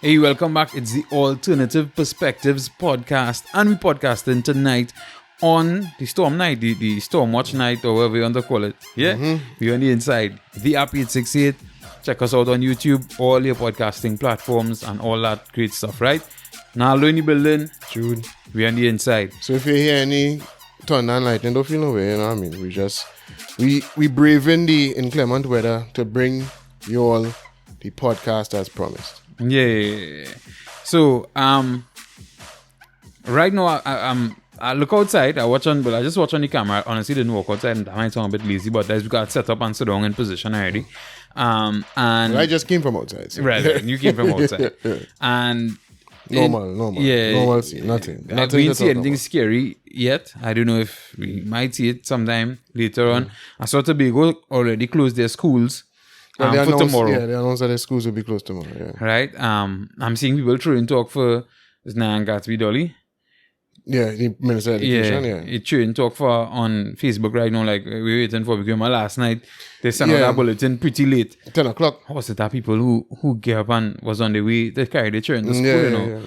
Hey, welcome back. It's the Alternative Perspectives podcast, and we're podcasting tonight on the Storm Night, the Storm Watch Night, or whatever you want to call it. Yeah, we're on the inside. The app 868. Check us out on YouTube, all your podcasting platforms, and all that great stuff. Right now, in the building, June. we're on the inside. So if you hear any thunder and lightning, don't feel no way. You know what I mean? We braving the inclement weather to bring you all the podcast as promised. Yeah. So, right now, I look outside. I just watch on the camera. Honestly, didn't walk outside, and that might sound a bit lazy, but that's because I set up and sit down in position already. And well, I just came from outside. So. Right. You came from outside, and normal. Yeah, normalcy, nothing. We didn't see anything scary yet. I don't know if we might see it sometime later on. I saw Tobago already closed their schools. For tomorrow. Yeah, they announced that the schools will be closed tomorrow. Yeah. Right. I'm seeing people throwing talk for Nyan Gatsby Dolly. Yeah, the Minister of Education. Yeah. It's throwing talk for on Facebook right now. Like we're waiting for because last night they sent out that bulletin pretty late. 10 o'clock. How was it that people who get up and was on the way to carry the children to school? Yeah.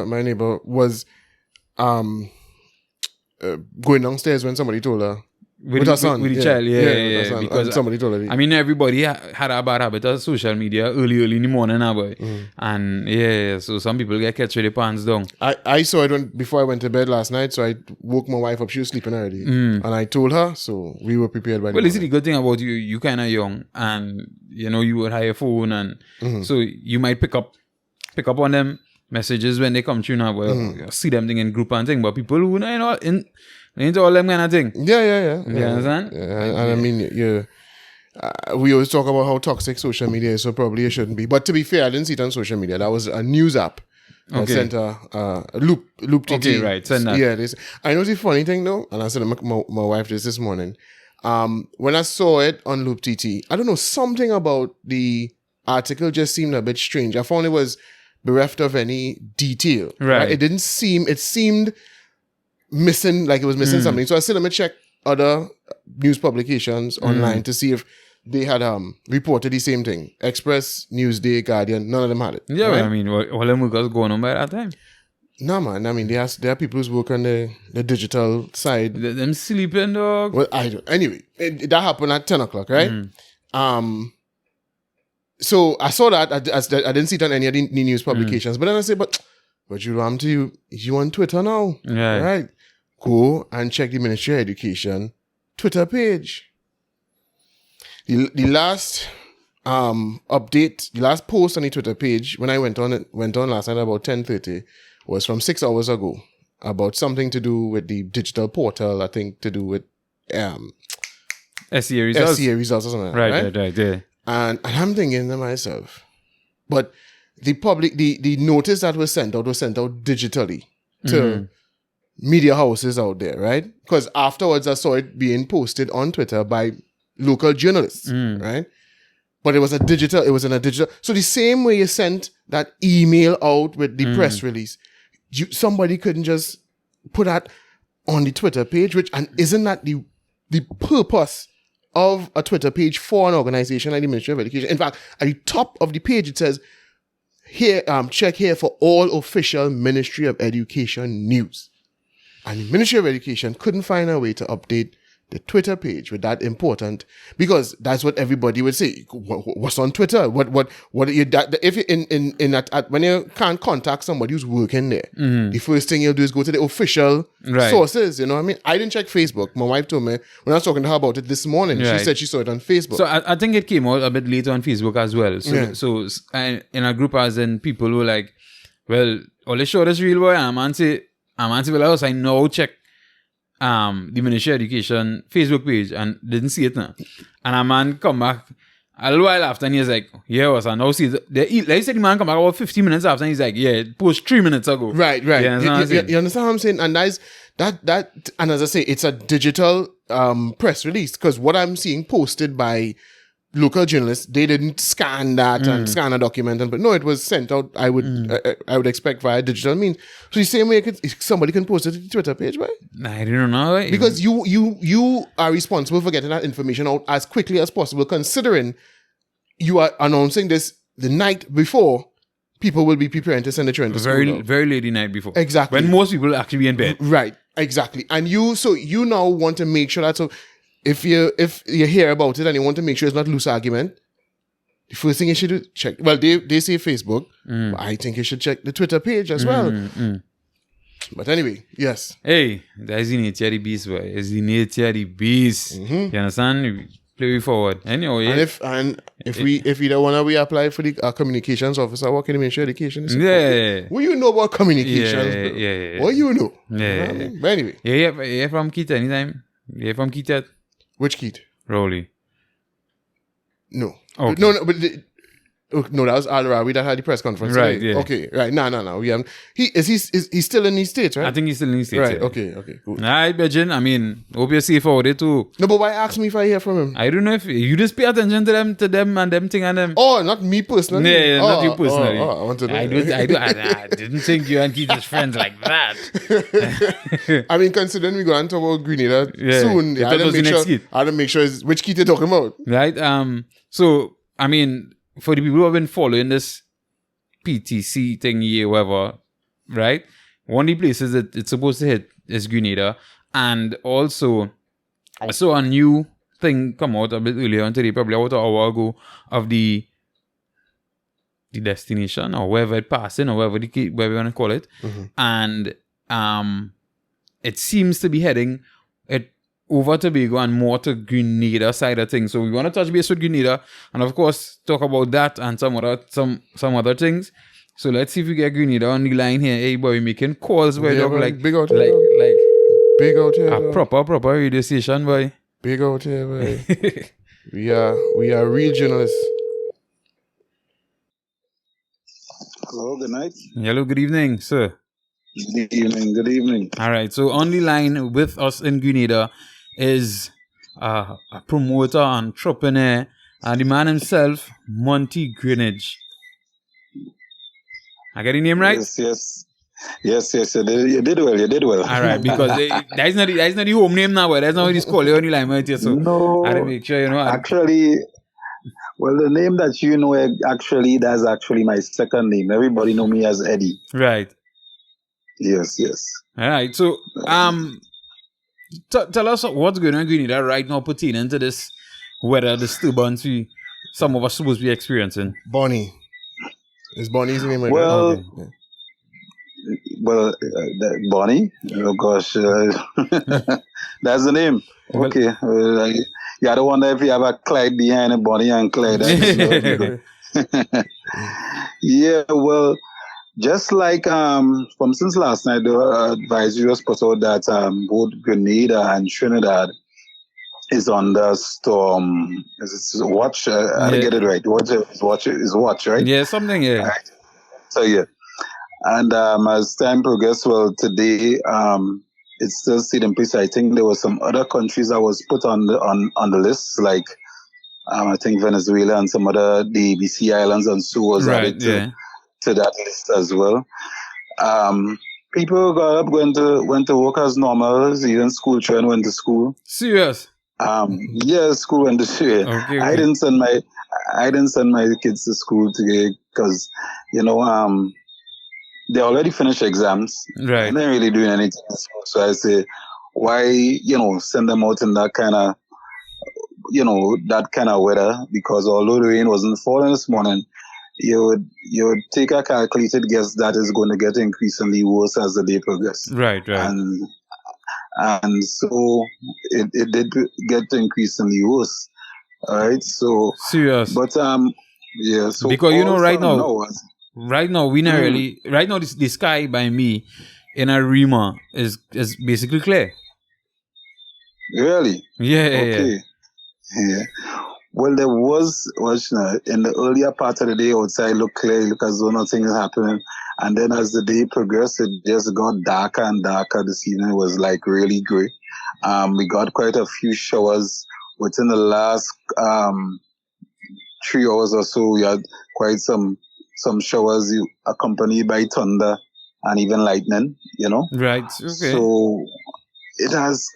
My neighbor was going downstairs when somebody told her. With her son. With the child, yeah. Because somebody told her. I mean, everybody had a bad habit of social media early in the morning now, boy. And so some people get catch with their pants down. I saw it before I went to bed last night, so I woke my wife up. She was sleeping already. And I told her, so we were prepared by the Well, see, the good thing about you kind of young, and you would have your phone, and so you might pick up on them messages when they come through now, boy. You see them thing in group and thing, but people who into all them kind of thing. Yeah. You understand? Yeah, and I mean, we always talk about how toxic social media is, so probably it shouldn't be. But to be fair, I didn't see it on social media. That was a news app that sent a Loop TT. Okay, right. Send that. Yeah, I know the funny thing though, and I said to my wife this morning. When I saw it on Loop TT, I don't know, something about the article just seemed a bit strange. I found it was bereft of any detail. Right. It seemed missing, like it was missing something. So I said, let me check other news publications online to see if they had reported the same thing. Express, Newsday, Guardian, none of them had it. Yeah, right? I mean, all them was going on by that time. No, man. I mean, there are people who's work on the digital side. Them sleeping, dog. Well, I don't. Anyway, that happened at 10 o'clock, right? So I saw that. I didn't see it on any of the news publications. But then I said, but you on Twitter now, right? Go and check the Ministry of Education Twitter page. The last update, the last post on the Twitter page when I went on last night about 10:30 was from 6 hours ago about something to do with the digital portal. I think to do with SEA results. SEA results or something. Right. Yeah. And I'm thinking to myself, but the notice that was sent out digitally to media houses out there, right? Because afterwards I saw it being posted on Twitter by local journalists, right? But it was in a digital. So the same way you sent that email out with the press release, somebody couldn't just put that on the Twitter page, and isn't that the purpose of a Twitter page for an organization like the Ministry of Education? In fact, at the top of the page it says, here, check here for all official Ministry of Education news. And the Ministry of Education couldn't find a way to update the Twitter page with that important, because that's what everybody would say. What's on Twitter? What if you when you can't contact somebody who's working there, the first thing you'll do is go to the official sources. You know what I mean? I didn't check Facebook. My wife told me when I was talking to her about it this morning. She said she saw it on Facebook. So I think it came out a bit later on Facebook as well. So in a group as in people who like, well, all they show this real boy, and well, I now check the Ministry of Education Facebook page and didn't see it now. And a man come back a little while after and he's like, yeah, was I now see it. Like you said, the man come back about 15 minutes after and he's like, yeah, it post 3 minutes ago. Right. You understand what I'm saying? And that and as I say, it's a digital press release, because what I'm seeing posted by local journalists, they didn't scan that and scan a document, but no, it was sent out. I would expect via digital means. So the same way somebody can post it to the Twitter page, right? I don't know. Right? Because you are responsible for getting that information out as quickly as possible, considering you are announcing this the night before people will be preparing to send the children to school. Very late the night before. Exactly. When most people actually be in bed. Right. Exactly. And you now want to make sure that, so if you hear about it and you want to make sure it's not loose argument, the first thing you should do, check. Well, they say Facebook. But I think you should check the Twitter page as well. But anyway, yes. Hey, that's the nature of the beast, boy. It's the nature of the beast. You understand? Play forward. Anyway. And if we don't want to apply for the communications officer, what can you make sure education is? What you know about communications? Yeah. What you know? Yeah. But anyway. Yeah, from Keith anytime. Yeah, from Keith yet? Which Keith? Rowley. No. Okay. No, but no, that was Al Rawi that had the press conference. Right, today. yeah. Okay, right. No. We haven't. He's still in these states, right? I think he's still in the States. Right, yeah. okay, cool. Alright, Virgin. I mean, hope you're safe over there too. No, but why ask me if I hear from him? I don't know if you just pay attention to them and them thing and them. Oh, not me personally. Yeah, not you personally. I want to know. I didn't think you and Keith is friends like that. I mean, considering we're going to talk about Grenada soon, I had to make sure which Keith you're talking about. Right. So, I mean, for the people who have been following this PTC thing here, whatever, right? One of the places that it's supposed to hit is Grenada. And also, I saw a new thing come out a bit earlier on today, probably about an hour ago, of the destination or wherever it passing or wherever we want to call it. And it seems to be heading over Tobago and more to Grenada side of things. So we want to touch base with Grenada and of course talk about that and some other things. So let's see if we get Grenada on the line here. Hey boy, we're making calls where like big out here, like big out here, a proper radio station, boy. Big out here, boy. we are real journalists. Hello, good night. Hello, good evening, sir. Good evening. All right, so on the line with us in Grenada is a promoter, entrepreneur, and the man himself, Monty Greenidge. I get the name right? Yes. You did well. All right, because that's not the home name now, but that's not what he's called on the line right here. So no, I had to make sure, you know. Actually, well, the name that you know, that's actually my second name. Everybody know me as Eddie. Right. Yes. All right, so tell us what's going on in Grenada right now pertaining to this weather disturbance some of us supposed to be experiencing. Bonnie. Is Bonnie's name right? Well, okay. Well, Bonnie? Oh gosh, that's the name. Okay. I don't wonder if you have a Clyde behind a Bonnie and Clyde. Yeah, well, just like from since last night, the advisory was put out that both Grenada and Trinidad is under storm. Is it watch? I didn't get it right. Watch, right? Yeah, something. Yeah. Right. So yeah, and as time progressed, well, today it's still stayed in place. I think there were some other countries that was put on the list, like I think Venezuela and some other the ABC islands and so was added to that list as well. People got up, went to work as normal. Even school children went to school. Serious? Yeah, school went to school. Okay. I didn't send my kids to school today because they already finished exams. Right. They're not really doing anything in school. So I say, why send them out in that kind of weather? Because although the rain wasn't falling this morning, you would take a calculated guess that is going to get increasingly worse as the day progresses. Right. And so it did get increasingly worse. All right. So serious. But yeah. So because right now we not really. Right now the sky by me in Arima is basically clear. Really? Yeah. Okay. Yeah. Well, there was in the earlier part of the day outside looked clear, look as though nothing is happening. And then as the day progressed, it just got darker and darker. This evening was like really gray. We got quite a few showers within the last 3 hours or so. We had quite some showers accompanied by thunder and even lightning, Right. Okay. So it has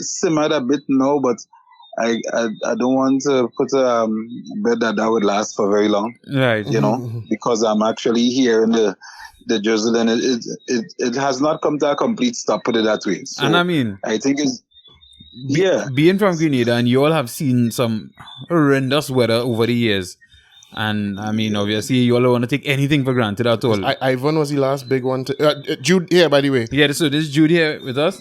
simmered a bit now, but I don't want to put a bet that would last for very long. Right. You know, because I'm actually here in the drizzle, and it has not come to a complete stop, put it that way. So, and I mean, I think it's being from Grenada, and you all have seen some horrendous weather over the years. And I mean, obviously, you all don't want to take anything for granted at all. Ivan was the last big one. Jude here, by the way. Yeah, so this is Jude here with us.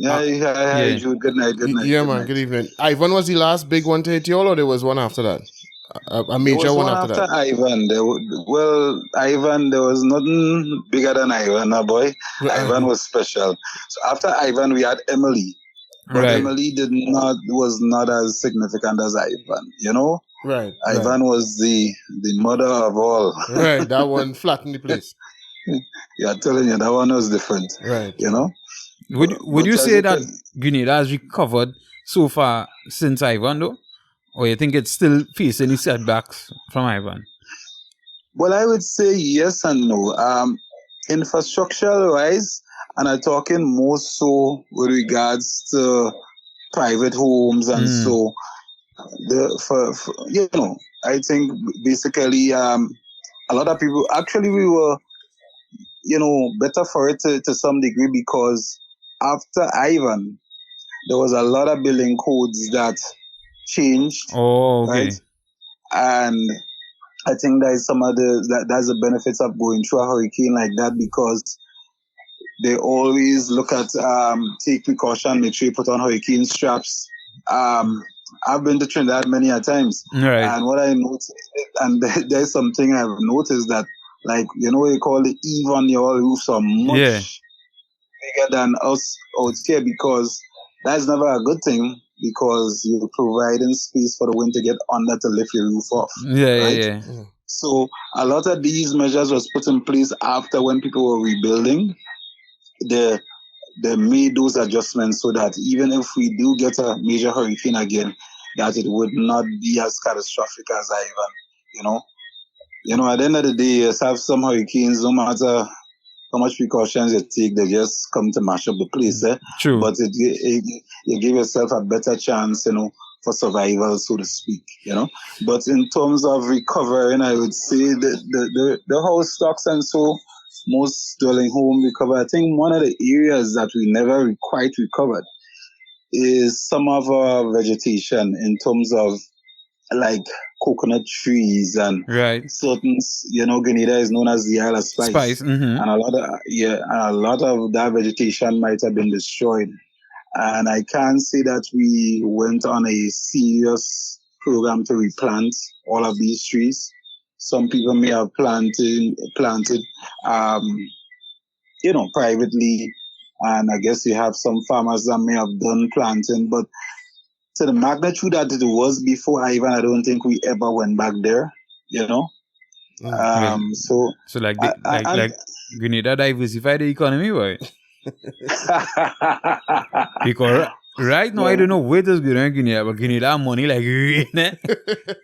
Hi, Jude. Good night. Yeah, man. Good evening. Ivan was the last big one to hit you all, or there was one after that? A major one after that? Ivan. Ivan, there was nothing bigger than Ivan, boy. Ivan was special. So after Ivan, we had Emily. But Emily was not as significant as Ivan, you know? Right. Ivan was the mother of all. Right, that one flattened the place. Yeah, I'm telling you, that one was different. Right. You know? Would you say that Grenada has recovered so far since Ivan, though? Or you think it's still facing any setbacks from Ivan? Well, I would say yes and no. Infrastructure-wise, and I'm talking more so with regards to private homes and so. I think basically a lot of people, actually we were, better for it to some degree, because after Ivan, there was a lot of building codes that changed. Oh, okay. Right? And I think that is that's the benefits of going through a hurricane like that, because they always look at take precaution, make sure you put on hurricane straps. I've been to Trinidad many a times, right. And what I noticed, and there's something I've noticed that, like, what you call the eave on your roofs are much bigger than us out here, because that's never a good thing, because you're providing space for the wind to get under to lift your roof off. Yeah. So a lot of these measures was put in place after, when people were rebuilding. They made those adjustments so that even if we do get a major hurricane again, that it would not be as catastrophic as Ivan, at the end of the day, you have some hurricanes, no matter how much precautions you take, they just come to mash up the place. True. But you give yourself a better chance, for survival, so to speak, But in terms of recovering, I would say the house stocks and so, most dwelling home recover. I think one of the areas that we never quite recovered is some of our vegetation, in terms of like coconut trees and certain, Grenada is known as the Isle of Spice. Mm-hmm. And a lot of that vegetation might have been destroyed. And I can say that we went on a serious program to replant all of these trees. Some people may have planted, privately, and I guess you have some farmers that may have done planting, but to the magnitude that it was before Ivan, I don't think we ever went back there, So like Grenada diversify the economy, right? Because right now, I don't know where this Grenada, but Grenada money like rain.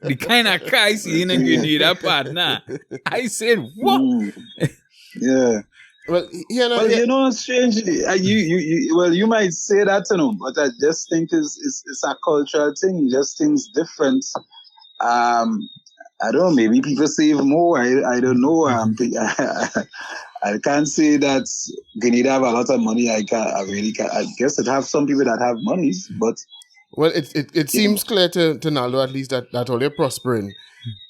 The kind of car I see in Grenada partner. I said, what? Yeah. Well, strangely, you might say that, but I just think it's a cultural thing. Just things different. I don't know. Maybe people save more. I don't know. I can't say that Grenada have a lot of money. I guess it have some people that have monies, but well, it seems clear to Naldo at least that all they're prospering.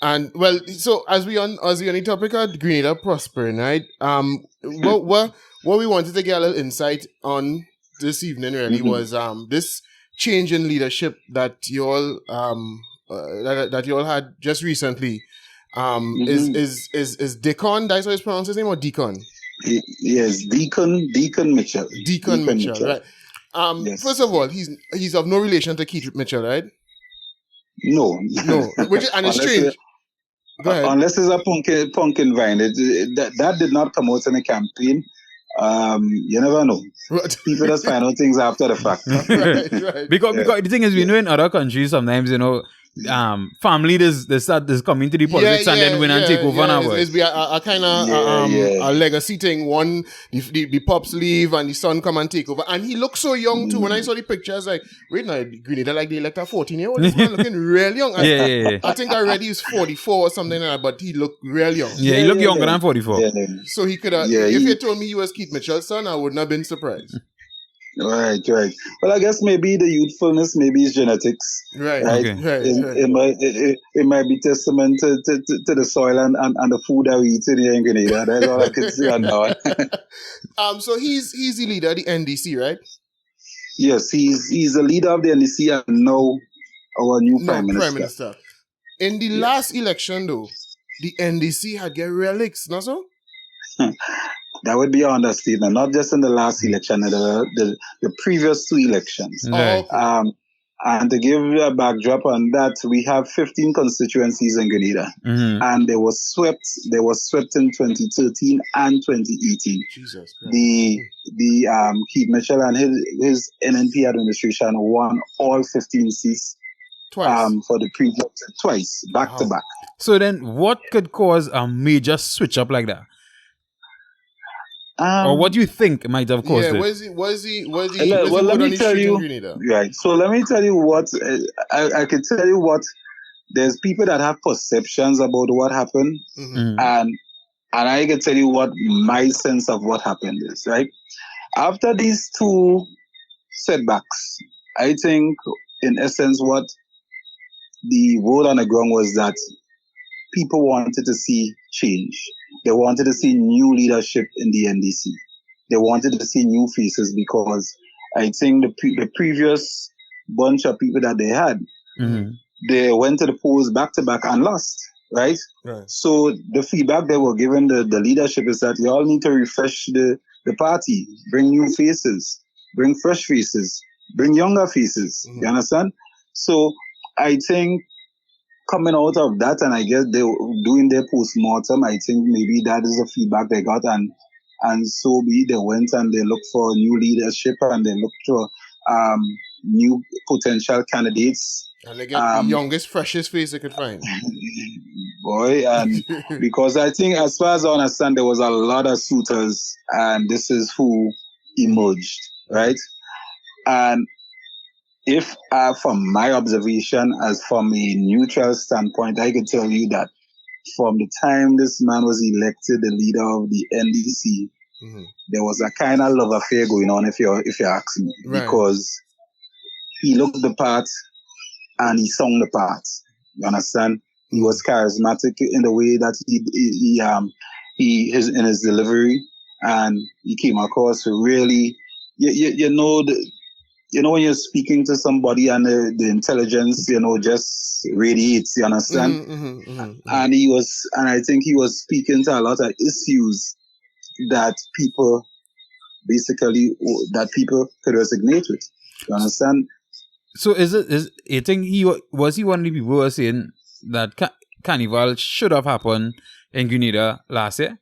And well, so as we on the topic of Grenada prospering, right? What we wanted to get a little insight on this evening really was this change in leadership that you all that you all had just recently. Is Deacon, that's how it's pronounced his name, or Deacon? Yes, Deacon Mitchell. Deacon Mitchell, right? Yes. First of all, he's of no relation to Keith Mitchell, right? No. Which is, and it's strange. Go ahead. Unless it's a pumpkin vine. That did not come out in a campaign. You never know. People just find out things after the fact. Right. Because the thing is, we know in other countries sometimes, family they start coming to the politics and then win and take over now. It's be a kind of a legacy thing. One, the pops leave and the son come and take over. And he looks so young too. When I saw the picture, I was like, wait now, Grenada like they elect a 14-year-old. This man looking real young. I think already he's 44 or something like that, but he looked real young. Yeah, he looked younger than 44. Yeah. So he could have, if you told me he was Keith Mitchell's son, I wouldn't have been surprised. Right. Well, I guess maybe the youthfulness, maybe it's genetics. Right. It might be testament to the soil and the food that we eat here in Grenada. That's all I can say on that one. So he's the leader of the NDC, right? Yes, he's the leader of the NDC and now our new Prime Minister. In the last election, though, the NDC had get relics, not so? That would be an understatement. Not just in the last election, the previous two elections. Right. And to give you a backdrop on that, we have 15 constituencies in Grenada, and they were swept in 2013 and 2018. Jesus Christ. The Keith Mitchell and his NNP administration won all 15 seats twice for the previous twice back to back. So then, what could cause a major switch up like that? Or what do you think might have caused it? Well, let me tell you. Right. So let me tell you what I can tell you what. There's people that have perceptions about what happened, and I can tell you what my sense of what happened is. Right. After these two setbacks, I think, in essence, what the word on the ground was that people wanted to see change. They wanted to see new leadership in the NDC. They wanted to see new faces because I think the previous bunch of people that they had, they went to the polls back to back and lost, right? So the feedback they were giving the leadership is that you all need to refresh the party, bring new faces, bring fresh faces, bring younger faces. You understand? So I think coming out of that, and I guess they were doing their post-mortem, I think maybe that is the feedback they got, and so be they went and they looked for new leadership and they looked for new potential candidates. And they get the youngest, freshest face they could find. Boy, and because I think, as far as I understand, there was a lot of suitors, and this is who emerged, right? And if, from my observation, as from a neutral standpoint, I can tell you that from the time this man was elected the leader of the NDC, there was a kind of love affair going on, if you ask me, because he looked the part and he sung the part. You understand? He was charismatic in the way that he in his delivery, and he came across really, you know when you're speaking to somebody and the intelligence, just radiates, you understand? And I think he was speaking to a lot of issues that people could resonate with. You understand? So you think was he one of the people who were saying that Carnival should have happened in Grenada last year?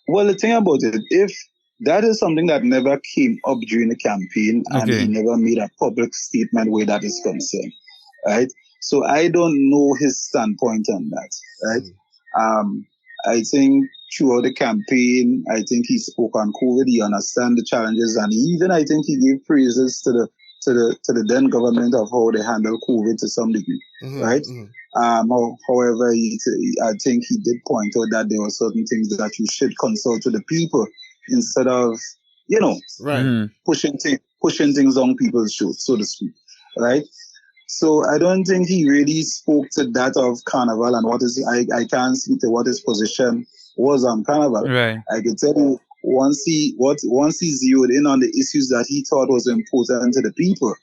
Well, the thing about it, if that is something that never came up during the campaign, and he never made a public statement where that is concerned, right? So I don't know his standpoint on that, right? I think throughout the campaign, I think he spoke on COVID. He understands the challenges, and I think he gave praises to the then government of how they handled COVID to some degree, right? However, I think he did point out that there were certain things that you should consult with the people instead of, pushing things on people's shoulders, so to speak, right? So I don't think he really spoke to that of Carnival and I can't speak to what his position was on Carnival. Right. I can tell you once he zeroed in on the issues that he thought was important to the people,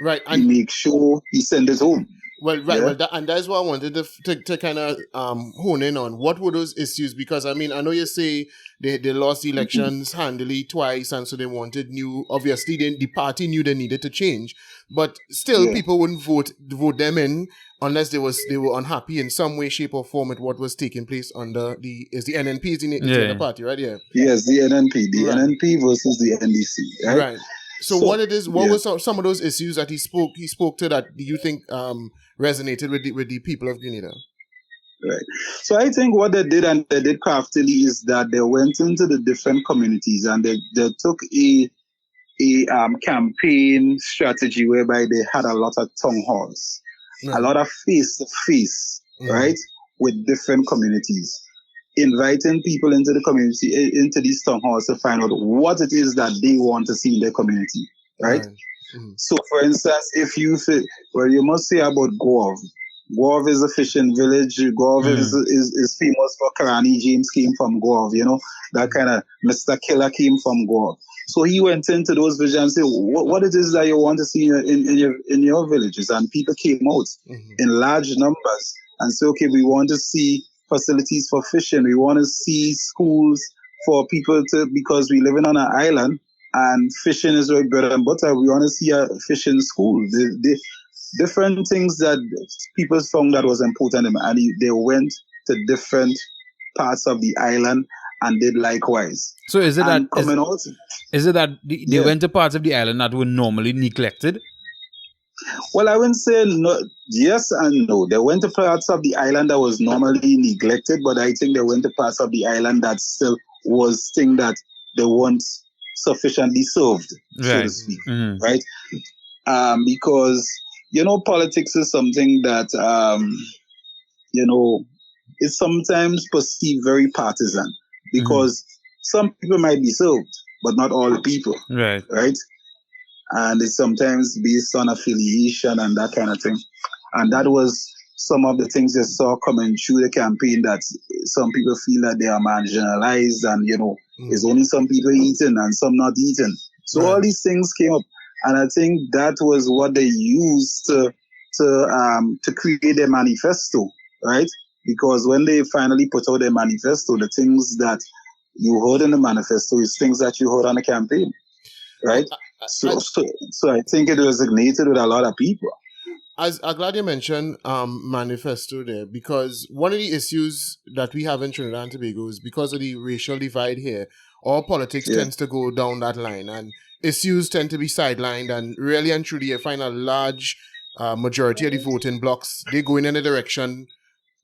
right, and he make sure he sent it home. Well, right, and that's what I wanted to kind of hone in on. What were those issues? Because, I mean, I know you say they lost the elections handily twice, and so they wanted new. Obviously, the party knew they needed to change, but still, people wouldn't vote them in unless they were unhappy in some way, shape, or form with what was taking place under the NNP is the party, right? Yeah. Yes, the NNP, NNP versus the NDC, right? So what it is? What was some of those issues that he spoke to that you think resonated with the people of Grenada? Right. So I think what they did, and they did craftily, is that they went into the different communities and they took a campaign strategy whereby they had a lot of town halls, a lot of face-to-face, right, with different communities, inviting people into the community, into these town halls to find out what it is that they want to see in their community, right? So, for instance, if you say, well, you must say about Gov. Gov is a fishing village. Gov is famous for Karani James came from Gov, you know, that kind of Mr. Killer came from Gov. So he went into those villages and said, what it is that you want to see in your villages? And people came out in large numbers and said, okay, we want to see facilities for fishing. We want to see schools for people because we live on an island and fishing is our bread and butter. We want to see a fishing school. The different things that people found that was important, and they went to different parts of the island and did likewise. So is it that they went to parts of the island that were normally neglected? Well, I wouldn't say no, yes and no. They went to parts of the island that was normally neglected, but I think they went to parts of the island that still was thing that they weren't sufficiently served, so to speak, right? Because, you know, politics is something that, you know, is sometimes perceived very partisan because some people might be served, but not all the people, right? And it's sometimes based on affiliation and that kind of thing. And that was some of the things they saw coming through the campaign, that some people feel that they are marginalized and, you know, there's only some people eating and some not eating. So all these things came up. And I think that was what they used to create their manifesto, right? Because when they finally put out their manifesto, the things that you heard in the manifesto is things that you heard on the campaign, right? So I think it resonated with a lot of people. I'm glad you mentioned manifesto there, because one of the issues that we have in Trinidad and Tobago is because of the racial divide here, all politics tends to go down that line and issues tend to be sidelined, and really and truly you find a large majority of the voting blocks, they go in a direction,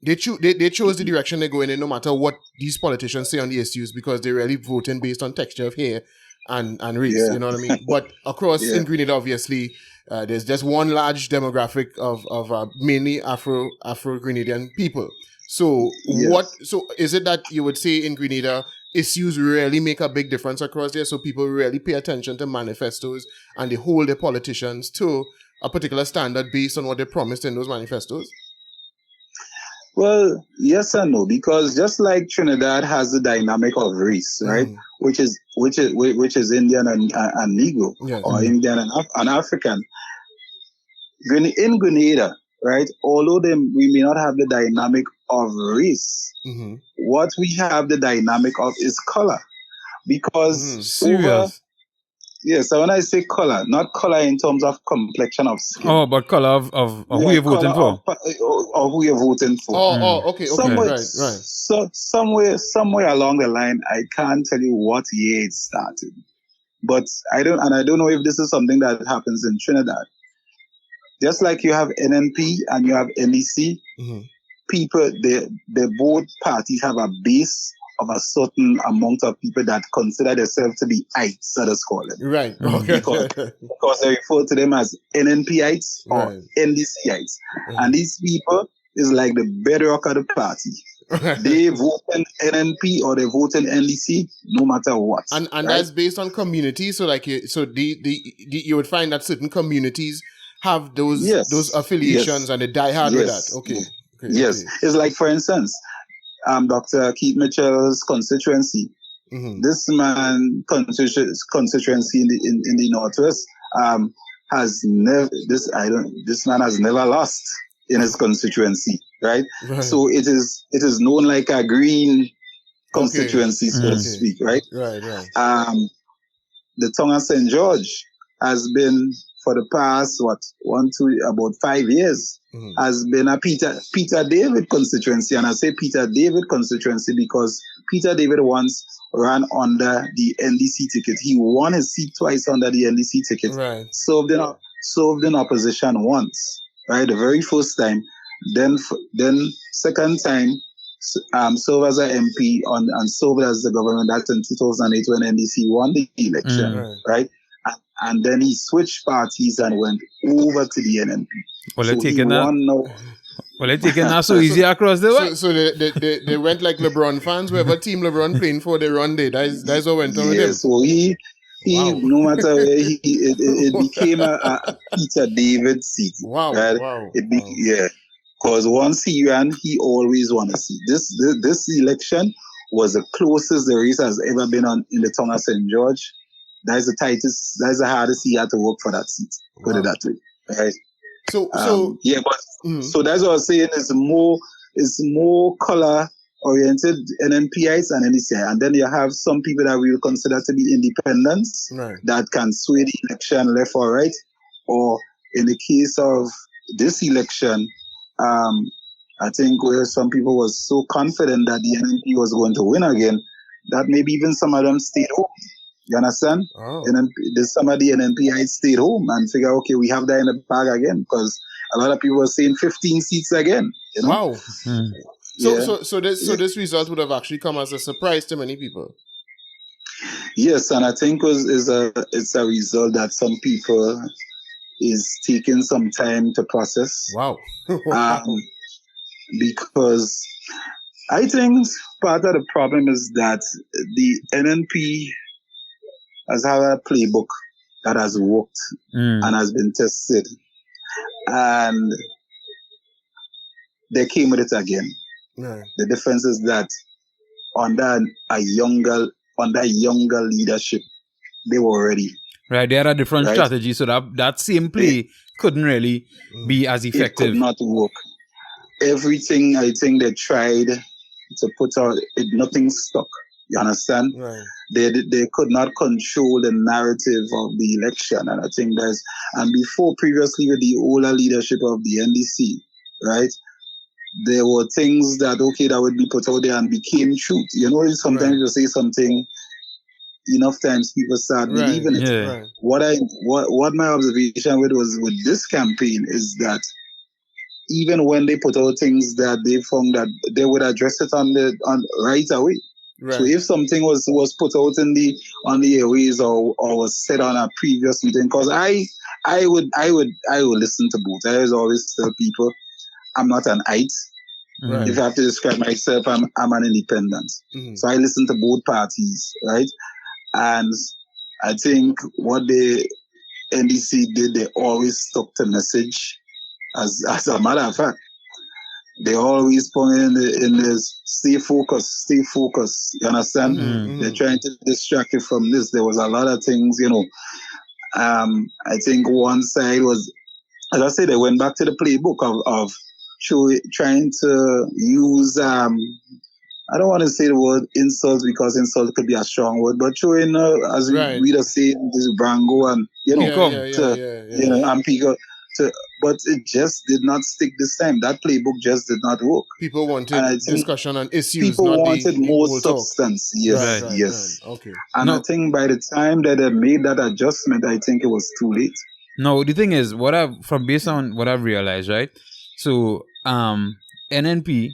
they chose the direction they're going in no matter what these politicians say on the issues, because they're really voting based on texture of hair and race, you know what I mean? But across in Grenada, obviously, there's just one large demographic of mainly Afro-Grenadian people. So so is it that you would say in Grenada, issues really make a big difference across there, so people really pay attention to manifestos and they hold their politicians to a particular standard based on what they promised in those manifestos? Well, yes and no, because just like Trinidad has the dynamic of race, right, which is Indian and Negro, or Indian and African. In Grenada, right, although we may not have the dynamic of race, what we have the dynamic of is color, because so when I say color, not color in terms of complexion of skin. Oh, but color of who you're voting for. Or who you're voting for. Okay, somewhere, right. So somewhere along the line, I can't tell you what year it started, but I don't know if this is something that happens in Trinidad. Just like you have NNP and you have NDC, people, they both parties have a base of a certain amount of people that consider themselves to be ites, let us call it. Right. Okay. Because they refer to them as NNPites or NDCites. And these people is like the bedrock of the party. They vote in NNP or they vote in NDC, no matter what. And that's based on community. So like you would find that certain communities have those affiliations and they die hard with that. Okay. It's like, for instance, Dr. Keith Mitchell's constituency. This man constituency in the Northwest has never. This man has never lost in his constituency, right? So it is known like a green constituency, so to speak, right? Right. The tongue of St. George has been, for the past about 5 years, has been a Peter David constituency. And I say Peter David constituency because Peter David once ran under the NDC ticket. He won his seat twice under the NDC ticket. Right. Served in opposition once, right? The very first time. Then second time, served as an MP and served as the government. That's in 2008 when NDC won the election, right? And then he switched parties and went over to the NNP. Well, so they're he won now. Well, they're taking that so easy across the way. So they went like LeBron fans. Wherever team LeBron playing for, they run there. That's what went on with him. So he Wow. no matter where it became a Peter David seat. Wow. Right? Wow. Yeah. Because once he ran, he always won a seat. This election was the closest the race has ever been in the town of St. George. That's the tightest, that's the hardest he had to work for that seat. Put it that way. Right? So that's what I was saying, it's more color oriented NNPites and NDCI. And then you have some people that we will consider to be independents that can sway the election left or right. Or in the case of this election, I think where some people was so confident that the NNP was going to win again, that maybe even some of them stayed home. You understand? Oh. Some of the NNPites stayed home and figure, okay, we have that in the bag again, because a lot of people were saying 15 seats again. You know? Wow. So this result would have actually come as a surprise to many people. Yes, and I think it's a result that some people is taking some time to process. Wow. Because I think part of the problem is that the NNP has had a playbook that has worked and has been tested. And they came with it again. Right. The difference is that under younger leadership, they were ready. Right, they had a different strategy, so that same play couldn't really be as effective. It could not work. Everything I think they tried to put out, nothing stuck. You understand? Right. They could not control the narrative of the election. And I think previously with the older leadership of the NDC, right, there were things that would be put out there and became truth. You know, sometimes you say something, enough times people start believing it. Yeah. Right. What my observation with this campaign is that even when they put out things that they found that they would address it on right away. Right. So if something was put out on the airways or was said on a previous meeting, because I would listen to both. I always tell people I'm not an ite. Right. If I have to describe myself, I'm an independent. Mm-hmm. So I listen to both parties, right? And I think what the NDC did, they always stuck to message. As a matter of fact, they always put in this stay focused. You understand? Mm-hmm. They're trying to distract you from this. There was a lot of things, you know. I think one side was, as I said, they went back to the playbook of trying to use, I don't want to say the word insults because insult could be a strong word, but showing, as we just say, this Brango and, you know, and people. But it just did not stick this time. That playbook just did not work. People wanted discussion on issues. People wanted more substance. Yes, yes. Right. Okay. And I think by the time that they made that adjustment, I think it was too late. No, the thing is, based on what I've realized, right? So, NNP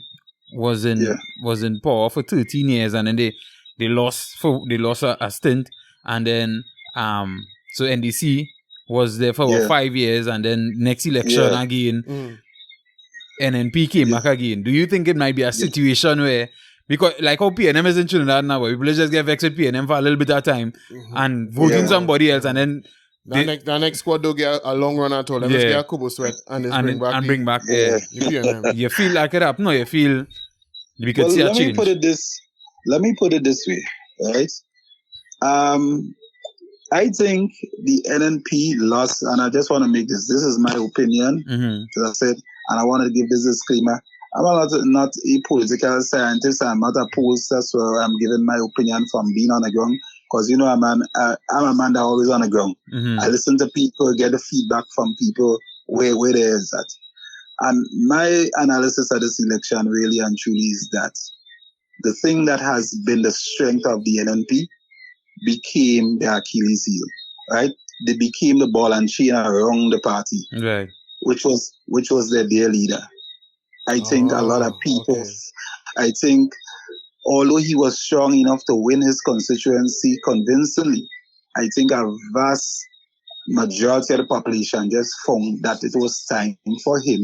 was in power for 13 years, and then they lost a stint, and then so NDC was there for 5 years, and then next election again, NNP came back again. Do you think it might be a situation where, because like how PNM is in Trinidad now, people just get vexed with PNM for a little bit of time and voting somebody else, and then the next squad don't get a long run at all. Let's get a Kubo sweat and bring back. You feel like it up? No, you feel we could see a change. Let me put it this way, right? I think the NNP lost, and I just want to make this is my opinion, as I said, and I want to give this disclaimer. I'm not a political scientist, I'm not a pollster, so I'm giving my opinion from being on the ground, because, you know, I'm a man that always on the ground. I listen to people, get the feedback from people where there is that. And my analysis of this election really and truly is that the thing that has been the strength of the NNP became the Achilles heel, right? They became the ball and chain around the party, right, which was their leader. I think a lot of people, I think, although he was strong enough to win his constituency convincingly, I think a vast majority of the population just found that it was time for him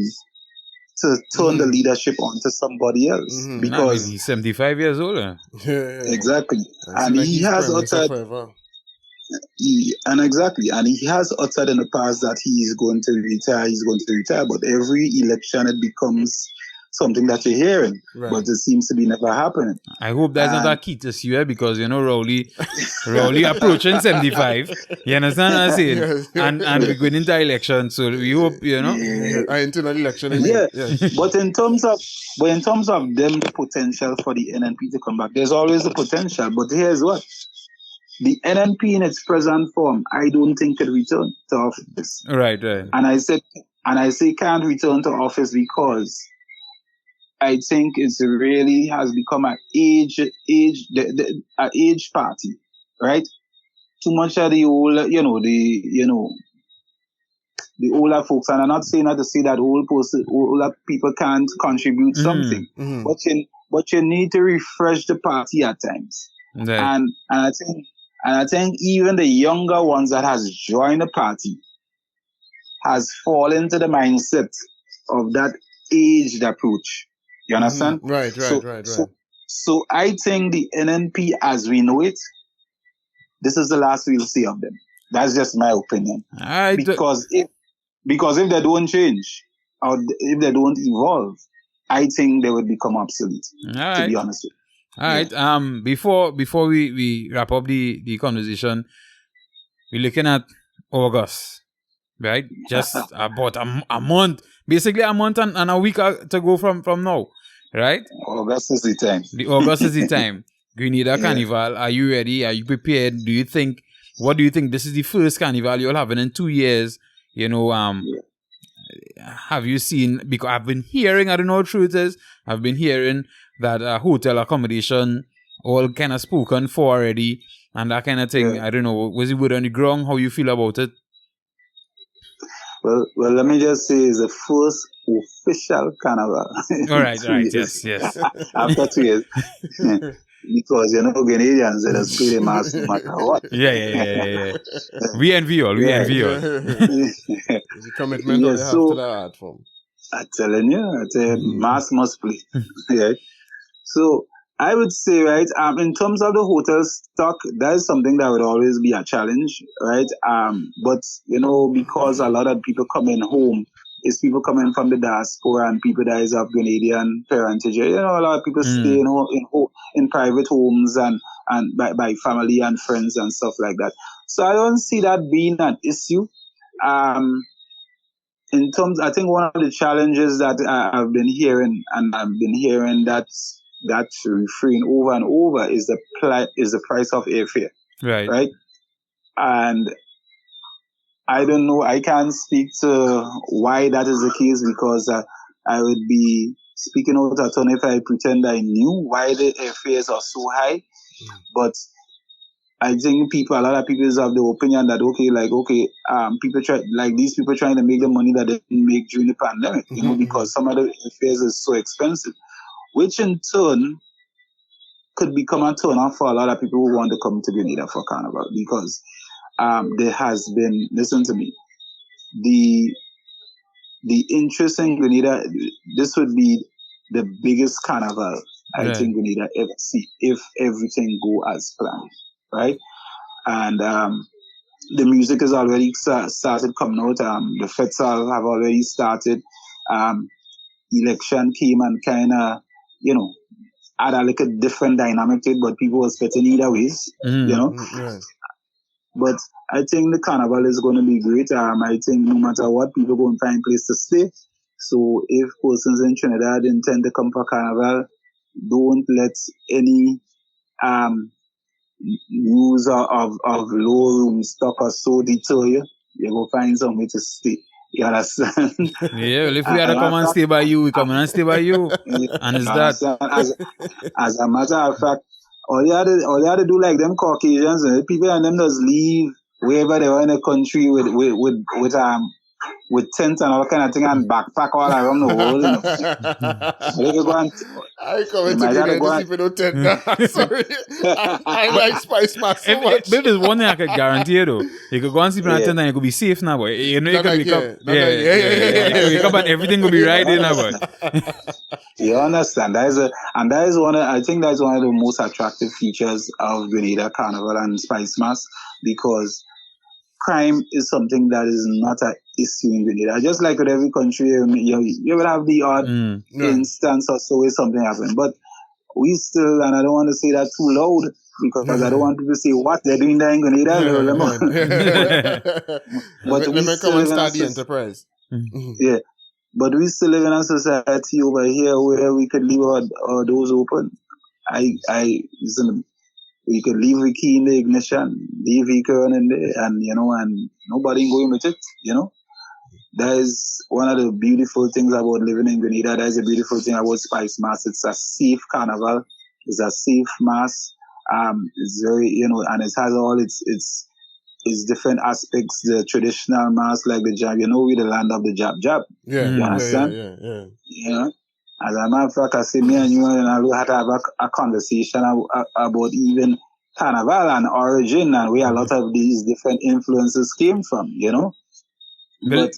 to turn the leadership onto somebody else. Because he's 75 years old. exactly. And he has uttered and he has uttered in the past that he is going to retire, but every election it becomes something that you're hearing, but it seems to be never happening. I hope that's not a key to see because Rowley approaching 75. You understand what I'm saying? Yes. And we're going into election, so we hope internal election. But in terms of them potential for the NNP to come back, there's always the potential. But here's what. The NNP in its present form, I don't think could return to office. Right. And I say can't return to office because I think it really has become an age party, right? Too much of the old, the older folks, and I'm not saying that to say that older people can't contribute something, but you need to refresh the party at times, right. And I think even the younger ones that has joined the party has fallen into the mindset of that aged approach. You understand? Right. So I think the NNP as we know it, this is the last we'll see of them. That's just my opinion. Because if they don't change or if they don't evolve, I think they would become obsolete. To be honest with you. All right. Before we wrap up the conversation, we're looking at August, right? Just about a month, basically a month and a week to go from now, right? August is the time. August is the time. Grenada Carnival. Are you ready? Are you prepared? What do you think? This is the first carnival you'll have in 2 years. Have you seen? Because I've been hearing, I don't know what truth is. I've been hearing that hotel accommodation all kind of spoken for already and that kind of thing. I don't know. Was it wood on the ground? How you feel about it? Well, let me just say it's the first official carnival. All right. Yes. After 2 years. Because, Grenadians, they just play the mask no matter what. Yeah. We envy all. It's a commitment you have to the art form. I'm telling you, mask must play. Right? So I would say, right, in terms of the hotel stock, that is something that would always be a challenge, right? But, because a lot of people coming home, is people coming from the diaspora and people that is of Grenadian parentage. A lot of people stay in private homes and by family and friends and stuff like that. So I don't see that being an issue. In terms, I think one of the challenges that I've been hearing, and I've been hearing that refrain over and over, is the price of airfare. Right? And I don't know. I can't speak to why that is the case because I would be speaking out of turn if I pretend I knew why the airfares are so high. But I think a lot of people have the opinion that these people trying to make the money that they didn't make during the pandemic, because some of the airfares is so expensive, which in turn could become a turn off for a lot of people who want to come to Grenada for Carnival because there has been, listen to me, the interest in Grenada, this would be the biggest carnival I think Grenada ever see if everything go as planned, right? And the music has already started coming out. The festival have already started. Election came and kind of, add a little different dynamic to it, but people was fitting either ways, But I think the carnival is going to be great. I think no matter what, people going to find a place to stay. So if persons in Trinidad intend to come for carnival, don't let any news of low room stock or so deter you. You go find somewhere to stay. You understand? Yeah, well, if we had to come and stay by you, we come and stay by you. And it's that. As a matter of fact, all you had to do like them Caucasians, people and them just leave wherever they were in the country with tent and all kind of thing and backpack all around the world. You know. I come into Grenada to see if you don't tent now. Sorry. I like Spice Mass so much. If there's one thing I could guarantee you though, you could go and sleep in a tent and you could be safe now, boy. You know you could wake up. You could wake up and everything will be right in now, boy. You understand? I think that's one of the most attractive features of Grenada Carnival and Spice Mass, because crime is something that is not an issue in Grenada. Just like with every country, you will have the odd instance or so where something happened. But we still, and I don't want to say that too loud, because I don't want people to say what they're doing there in Grenada. But let me come and start the enterprise. Yeah. But we still live in a society over here where we could leave our doors open. Listen, we could leave the key in the ignition, leave the vehicle in there, and nobody going with it, That is one of the beautiful things about living in Grenada. That is a beautiful thing about Spice Mass. It's a safe carnival. It's a safe mass. It's very, and it has all its different aspects. The traditional mass, like the jab, we're the land of the jab. Yeah. You understand? Yeah. As a matter of fact, I say me and you and I had to have a conversation about even carnival and origin and where a lot of these different influences came from, Well,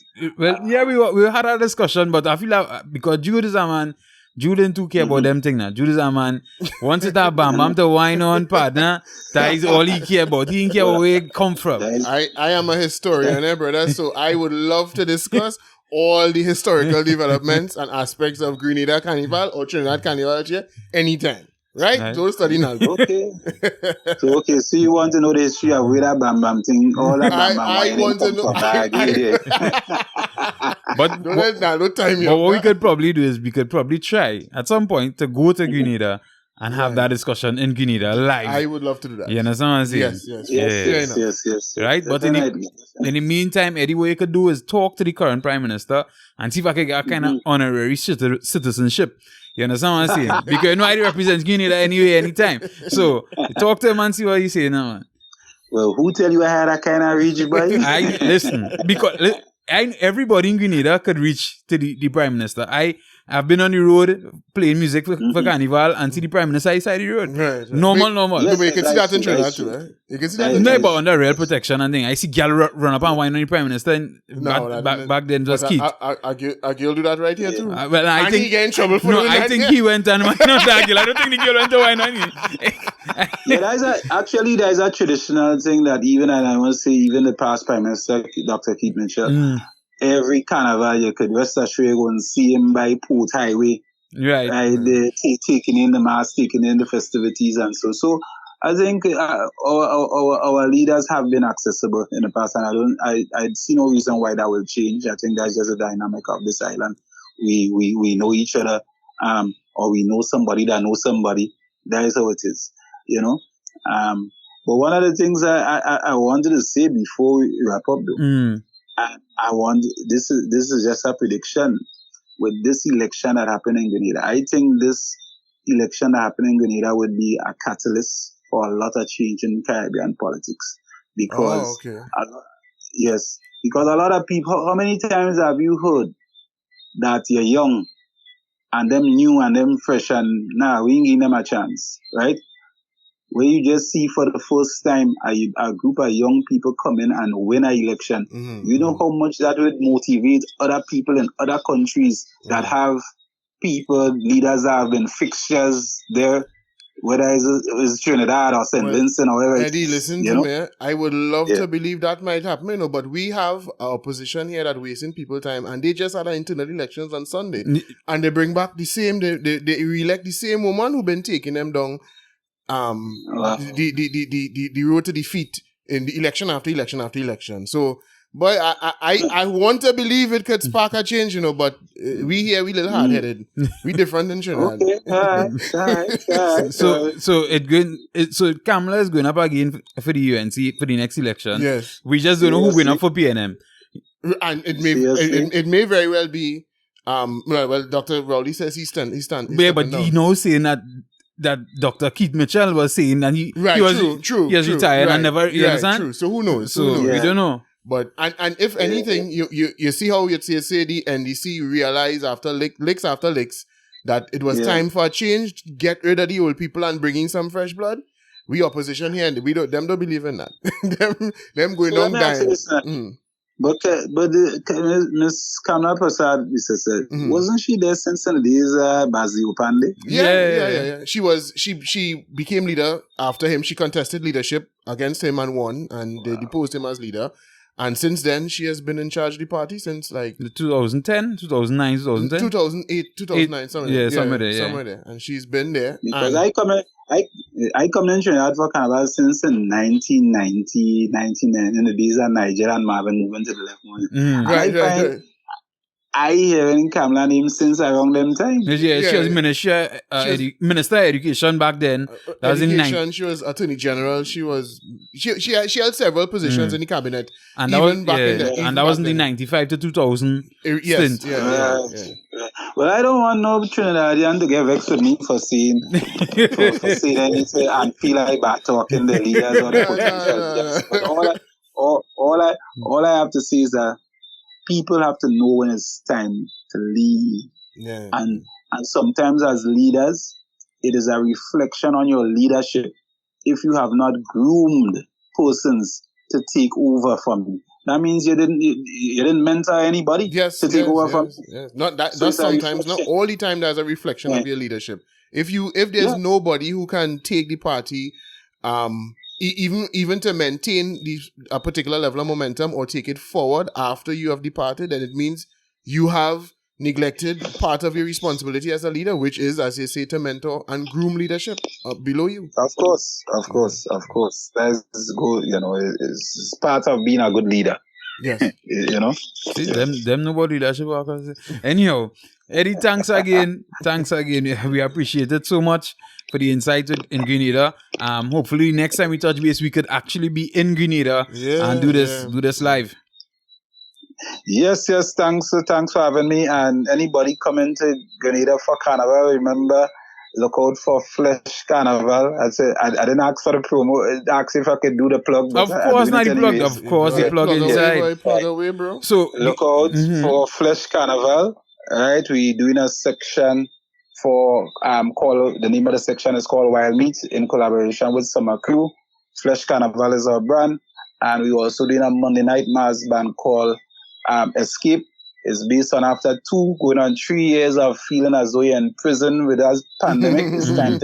we had a discussion, but I feel like because Jude is a man, Jude didn't too care about them thing now. Jude is a man, once it have bam to wine on partner, that is all he care about. He didn't care where it come from. I am a historian, brother, so I would love to discuss all the historical developments and aspects of Grenada Carnival or Trinidad Carnival anytime. Right? Don't study now. Okay. So you want to know the history of where that bam bam thing, all that bam bam. I want to know. But don't time me. But what we could probably do is we could probably try at some point to go to Grenada and have that discussion in Grenada live. I would love to do that. You understand what I'm saying? Yes. Right? But in the meantime, Eddie, what you could do is talk to the current Prime Minister and see if I could get a kind of honorary citizenship. You understand what I'm saying? Because I represent Grenada anyway, anytime. So talk to him and see what he's saying now, man. Well, who tell you I had that kind of reach, boy? Listen, because everybody in Grenada could reach to the Prime Minister. I've been on the road playing music for Carnival and see the Prime Minister side the road. Right. Normal. Yes, but you can see that in Trinidad too, right? You can see that. No, but under real protection and thing. I see girl run up and whine on the Prime Minister and back then just Keith. A girl do that right here too. Well, I think he get in trouble for no, I think he went and whine on that girl. I don't think the girl went to whine on him. There's a traditional thing that even, and I want to say even the past Prime Minister, Dr. Keith Mitchell, every carnival you could rest assured go and see him by Port Highway. Right. Taking in the mass, taking in the festivities and so. So I think our leaders have been accessible in the past, and I see no reason why that will change. I think that's just the dynamic of this island. We know each other, or we know somebody that knows somebody. That is how it is, But one of the things I wanted to say before we wrap up, though, this is just a prediction. With this election that happened in Grenada, I think this election that happened in Grenada would be a catalyst for a lot of change in Caribbean politics. Because, because a lot of people, how many times have you heard that you're young and them new and them fresh and we ain't giving them a chance, right? Where you just see for the first time a group of young people come in and win an election. You know how much that would motivate other people in other countries that have leaders that have been fixtures there, whether it's Trinidad or St. Vincent or wherever. Eddie, listen to me. I would love to believe that might happen, but we have our opposition here that wasting people time, and they just had internal elections on Sunday, and they bring back the same. They re-elect the same woman who been taking them down. The road to defeat in the election after election after election. So, boy, I want to believe it could spark a change, but we here, we little hard-headed. We different than Trinidad. Okay, all right. So Kamala is going up again for the UNC for the next election. Yes. We just don't know who win up for PNM. And it may very well be. Well, Dr. Rowley says he's But stepping down. you know, saying that Dr. Keith Mitchell was saying, and he was true. He was retired and never. You understand? True. So who knows? So we don't know. But and if anything, you see how you say the NDC realized after licks that it was time for a change, get rid of the old people and bring in some fresh blood. We opposition here, and them don't believe in that. them going on dying. But Miss Kamala Prasad, wasn't she there since the days Bazi Upande? Yeah. She became leader after him. She contested leadership against him and won, and they deposed him as leader. And since then, she has been in charge of the party since like 2010, 2009, 2010, 2008, 2009, somewhere there. And she's been there. Because I come in Trinidad for Carnival since 1990, 1999, in the days of Nigeria and Marvin moving to the left. Right. I hear in Kamala name since around them time. She was Minister of Education back then. That was in she was Attorney General. She held several positions in the cabinet. And that was in the 95 to 2000 stint. Well, I don't want no Trinidadian to get vexed with me for saying anything and feel like back talking the leaders or the potential. But all I have to say is that people have to know when it's time to leave. Yeah. And sometimes as leaders, it is a reflection on your leadership. If you have not groomed persons to take over from you, that means you didn't mentor anybody to take over from you. Yes. That's sometimes, not all the time, there's a reflection of your leadership. If there's nobody who can take the party, even to maintain a particular level of momentum or take it forward after you have departed, then it means you have neglected part of your responsibility as a leader, which is, as you say, to mentor and groom leadership below you. Of course. That's good. It's part of being a good leader. Yes. See, them nobody leadership workers. Anyhow, Eddie, thanks again. We appreciate it so much for the insight in Grenada. Hopefully next time we touch base, we could actually be in Grenada and do this live. Yes. Thanks for having me. And anybody coming to Grenada for Carnival, remember, look out for Flesh Carnival. I didn't ask for the promo. I asked if I could do the plug. But of course, not the plug. Of course, the plug inside. Plug away, bro. So look out for Flesh Carnival. Right, we're doing a section for the name of the section is called Wild Meat in collaboration with Summer Crew. Flesh Carnival is our brand, and we're also doing a Monday night mass band called Escape. It's based on after 2 going on 3 years of feeling as though you're in prison with us pandemic. It's time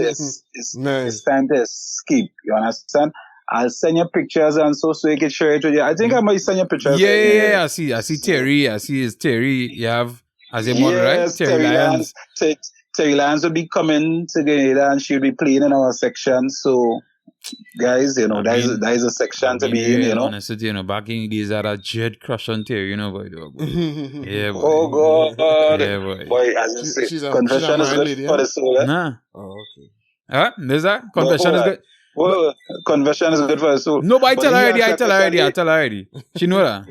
to escape. You understand? I'll send you pictures and so you can share it with you. I think I might send you pictures. Yeah. I see Terry. I see his Terry. You have as a model, right? Terry Lyons. Terry Lyons will be coming to Grenada and she'll be playing in our section. So, guys, that is a section to be in, Honestly, back in the days, I had a dread crush on Terry, boy. Yeah, boy. Oh, God. Yeah, boy. Boy, as you say, confession is good for the soul, eh? Nah. Oh, okay. There's that. Confession is good. Well, confession is good for the soul. No, but I tell her already. She know that.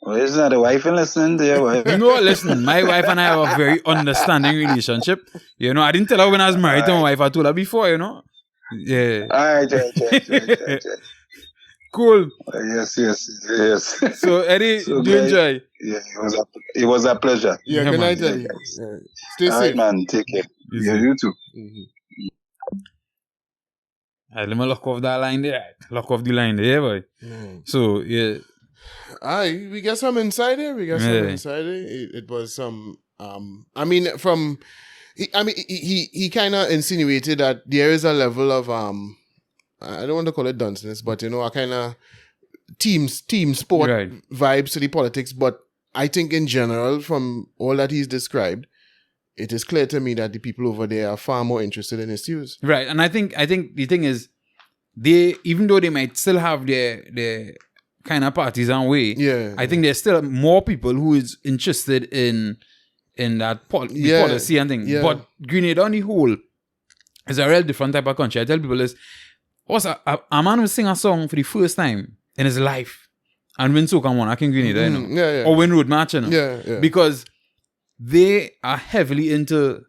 Well, isn't that the wife and listening to your wife? No, listen, my wife and I have a very understanding relationship. I didn't tell her when I was married to my wife. I told her before, Yeah. All right. Cool. Yes. So, Eddie, do you enjoy? Yeah, it was a pleasure. Yeah, good night, Eddie. Stay safe. All right, man. Take care. Yeah, you too. Let me lock off that line there. Lock off the line there, boy. So, yeah. We got some insight here. It was some. He kind of insinuated that there is a level of I don't want to call it dunceness, but a kind of team sport vibes to the politics. But I think in general, from all that he's described, it is clear to me that the people over there are far more interested in his views. Right, and I think the thing is, even though they might still have their kind of partisan way, I think there's still more people who is interested in that policy and thing. Yeah. But Grenada on the whole is a real different type of country. I tell people a man will sing a song for the first time in his life, and win Soca Monarch in Grenada, you know, Yeah. or win Road March, you know, Yeah. because they are heavily into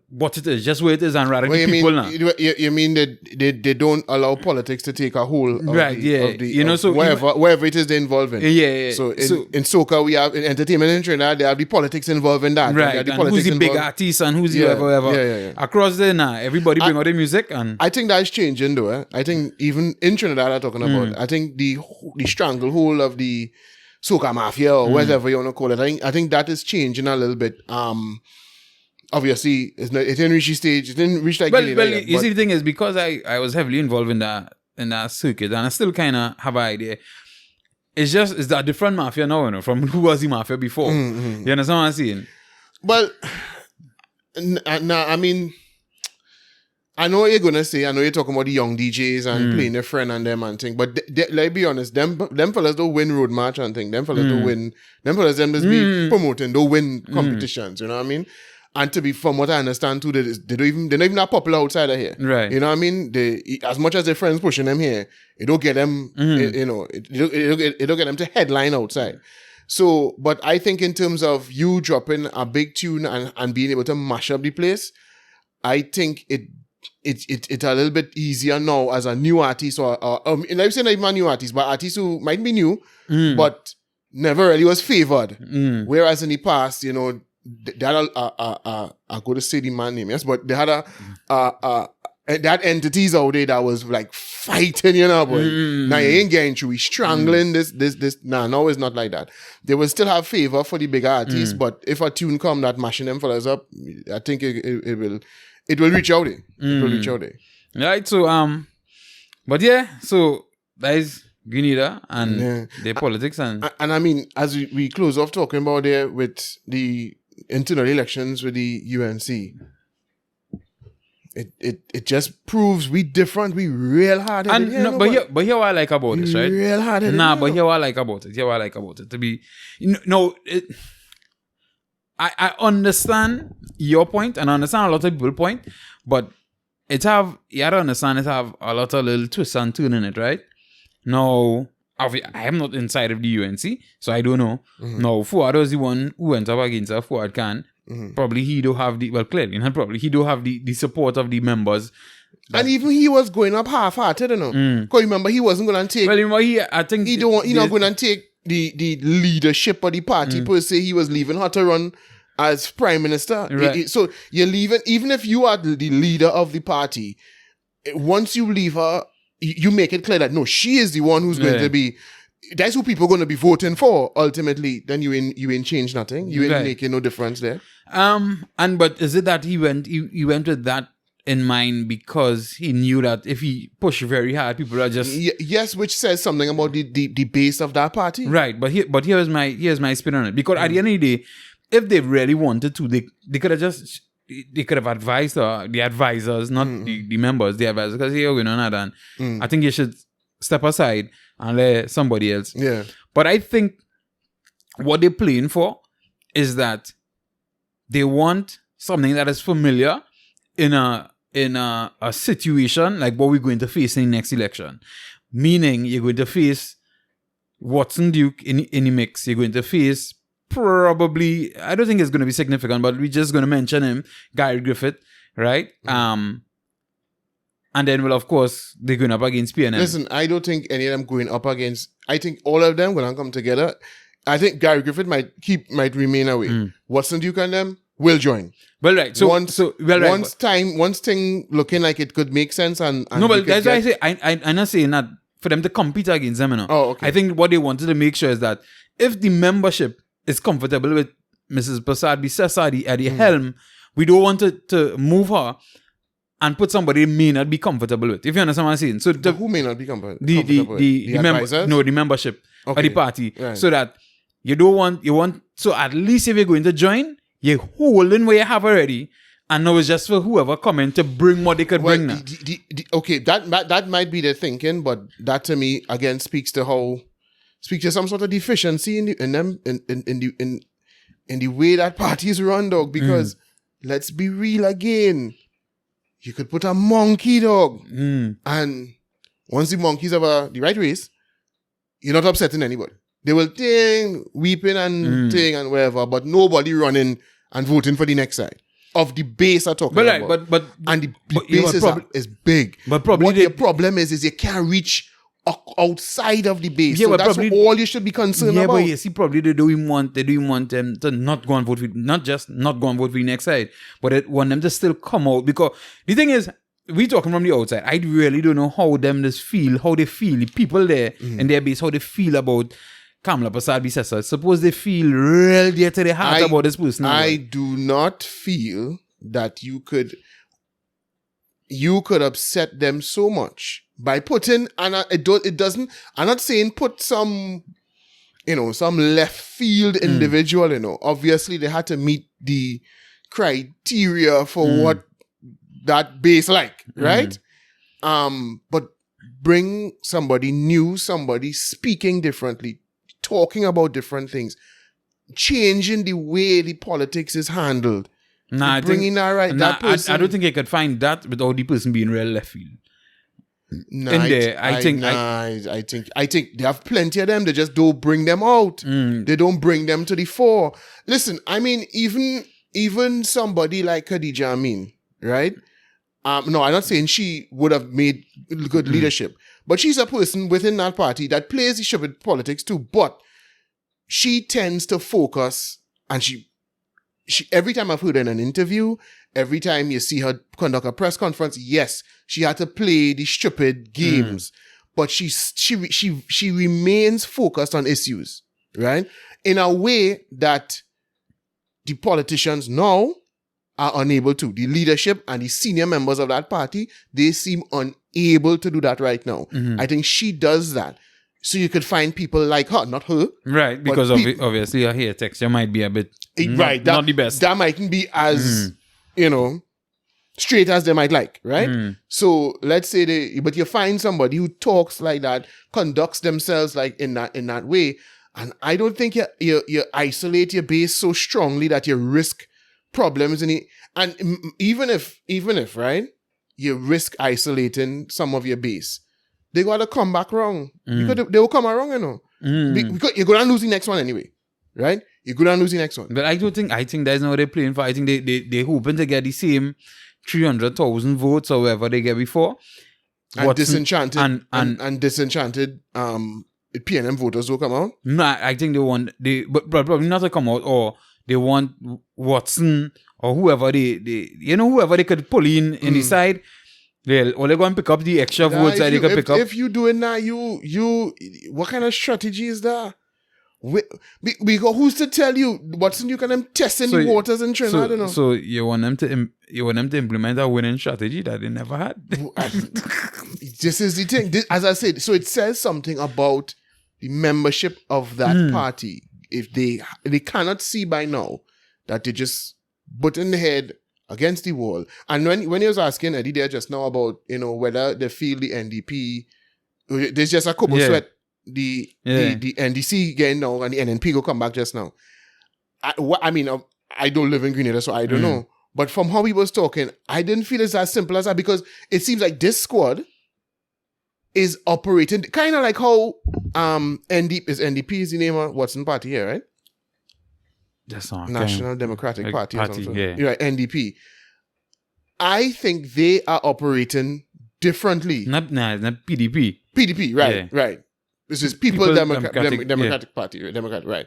what it is, just where it is, and radical people now. You mean that they don't allow politics to take a hold of Right, of you know, so wherever it is they're involved in. Yeah. So in soca, we have in entertainment in Trinidad, they have the politics involved in that. Right, and who's the big artist and who's the whoever. Yeah. Across there now, everybody bring out their music, and I think that's changing though. I think even in Trinidad, I'm talking about. I think the stranglehold of the soca mafia or whatever you want to call it. I think that is changing a little bit. Obviously, it didn't reach the stage. It didn't reach like. Well, you see, the thing is, because I was heavily involved in that circuit, and I still kind of have an idea. It's that different mafia now, you know, from who was the mafia before. You understand what I'm saying? Well, I mean, I know what you're gonna say. I know you're talking about the young DJs and playing their friend and them and thing. But let's be honest, them fellas don't win road march and thing. Them fellas don't win. Them fellas just be promoting. Don't win competitions. You know what I mean? And to be, from what I understand too, they're not even that popular outside of here. Right. You know what I mean? As much as their friends pushing them here, it don't get them, it don't get them to headline outside. So, but I think in terms of you dropping a big tune and being able to mash up the place, I think it's a little bit easier now as a new artist or and I'm saying not even a new artist, but artists who might be new, but never really was favored. Whereas in the past, you know, they had I go to say the man name, yes, but they had that entities out there that was like fighting, you know, boy. Now you ain't getting through. He's strangling this. No, it's not like that. They will still have favor for the bigger artists, but if a tune come that mashing them fellas up, I think it will reach out there. It will reach out there. Right. So but yeah, so that is Grenada and their politics and I mean, as we close off talking about there with the internal elections with the UNC, it just proves we different, we real hard. And but here what I like about this, right? Real hard. But here what I like about it. To be, I understand your point and I understand a lot of people's point, but you have to understand it have a lot of little twists and turns in it, right? Now, I am not inside of the UNC, so I don't know. Now, Fuad was the one who went up against her. Fuad Khan. Probably he don't have he don't have the support of the members. And even he was going up half-hearted, you know. Because remember, he wasn't going to take... Well, I think... He's not going to take the leadership of the party per se. He was leaving her to run as prime minister. Right. So you're leaving... Even if you are the leader of the party, once you leave her... You make it clear that no, she is the one who's going to be. That's who people are going to be voting for ultimately. Then you ain't change nothing. You ain't making no difference there. But is it that he went with that in mind because he knew that if he pushed very hard, people are just yes, which says something about the base of that party, right? But here's my spin on it, because at the end of the day, if they really wanted to, they could have just. They could have advised the advisors, not the members, the advisors, because here we're not done. I think you should step aside and let somebody else. Yeah. But I think what they're playing for is that they want something that is familiar in a situation like what we're going to face in the next election. Meaning you're going to face Watson Duke in the mix. You're going to face probably, I don't think it's going to be significant, but we're just going to mention him, Gary Griffith, right? And then, well, of course, they're going up against PNM. Listen, I don't think any of them going up against, I think all of them going to come together. I think Gary Griffith might remain away. Watson Duke and them will join. Well, right. Once thing looking like it could make sense and no, but that's why I say, I'm not saying that for them to compete against them, you know. Oh, okay. I think what they wanted to make sure is that if the membership is comfortable with Mrs. Prasad Bissessa at the helm, we don't want to move her and put somebody who may not be comfortable with. If you understand what I'm saying. So who may not be comfortable? The membership of the party. Right. So that you want so at least if you're going to join, you're holding what you have already, and now it's just for whoever coming to bring what they could bring now. Okay, that might be the thinking, but that to me again speaks to some sort of deficiency in the way that party is run, dog. Because let's be real again, you could put a monkey, dog, and once the monkeys have the right race, you're not upsetting anybody. They will weeping and and whatever, but nobody running and voting for the next side of the base I'm talking about. And the base is big. But probably what your problem is you can't reach outside of the base. Yeah, so that's all you should be concerned about. Yeah, but you see, probably they don't want them to not go and vote for, not just not go and vote for the next side, but they want them to still come out. Because the thing is, we talking from the outside. I really don't know how they feel, the people there in their base, how they feel about Kamala Persad-Bissessar. Suppose they feel real dear to their heart about this person. I do not feel that you could upset them so much by putting, and it doesn't, I'm not saying put some left field individual, obviously they had to meet the criteria for what that base like, right? But bring somebody new, somebody speaking differently, talking about different things, changing the way the politics is handled. That person. I don't think I could find that without the person being real left field. I think they have plenty of them. They just don't bring them out. They don't bring them to the fore. Listen, I mean, even somebody like Khadija Amin, right? No, I'm not saying she would have made good leadership, but she's a person within that party that plays the stupid politics too. But she tends to focus, and she every time I've heard her in an interview, every time you see her conduct a press conference, yes, she had to play the stupid games, but she remains focused on issues, right? In a way that the politicians now are unable to. The leadership and the senior members of that party, they seem unable to do that right now. I think she does that. So you could find people like her, not her. Right, because obviously her hair texture might be a bit not the best. That mightn't be as, straight as they might like, right? So let's say but you find somebody who talks like that, conducts themselves like in that way, and I don't think you isolate your base so strongly that you risk problems in it. And even if right, you risk isolating some of your base, they gotta come back wrong. Because they will come around, because you're gonna lose the next one anyway, right? You're gonna lose the next one. But I think that's not what they're playing for. I think they hoping to get the same 300,000 votes or whatever they get before. And disenchanted and disenchanted PNM voters will come out. No, I think but probably not to come out, or they want Watson or whoever whoever they could pull in the side. They're going to pick up the extra votes that they could pick up. If you doing that, you what kind of strategy is that? Because who's to tell you, Watson? You can test in the waters in Trinidad. So you want them to implement a winning strategy that they never had. This is the thing. As I said, so it says something about the membership of that party. If they cannot see by now that they just butting the head against the wall. And when he was asking Eddie there just now about whether they feel the NDP, there's just a couple sweat. The NDC getting now and the NNP go come back just now. I don't live in Grenada, so I don't know. But from how he was talking, I didn't feel it's as simple as that, because it seems like this squad is operating kind of like how NDP is the name of Watson party here, right? That's not National Democratic Party or something. Yeah. You're right, NDP. I think they are operating differently. Not PDP. PDP, right, right. This is People Democratic Party, right? Democrat, right.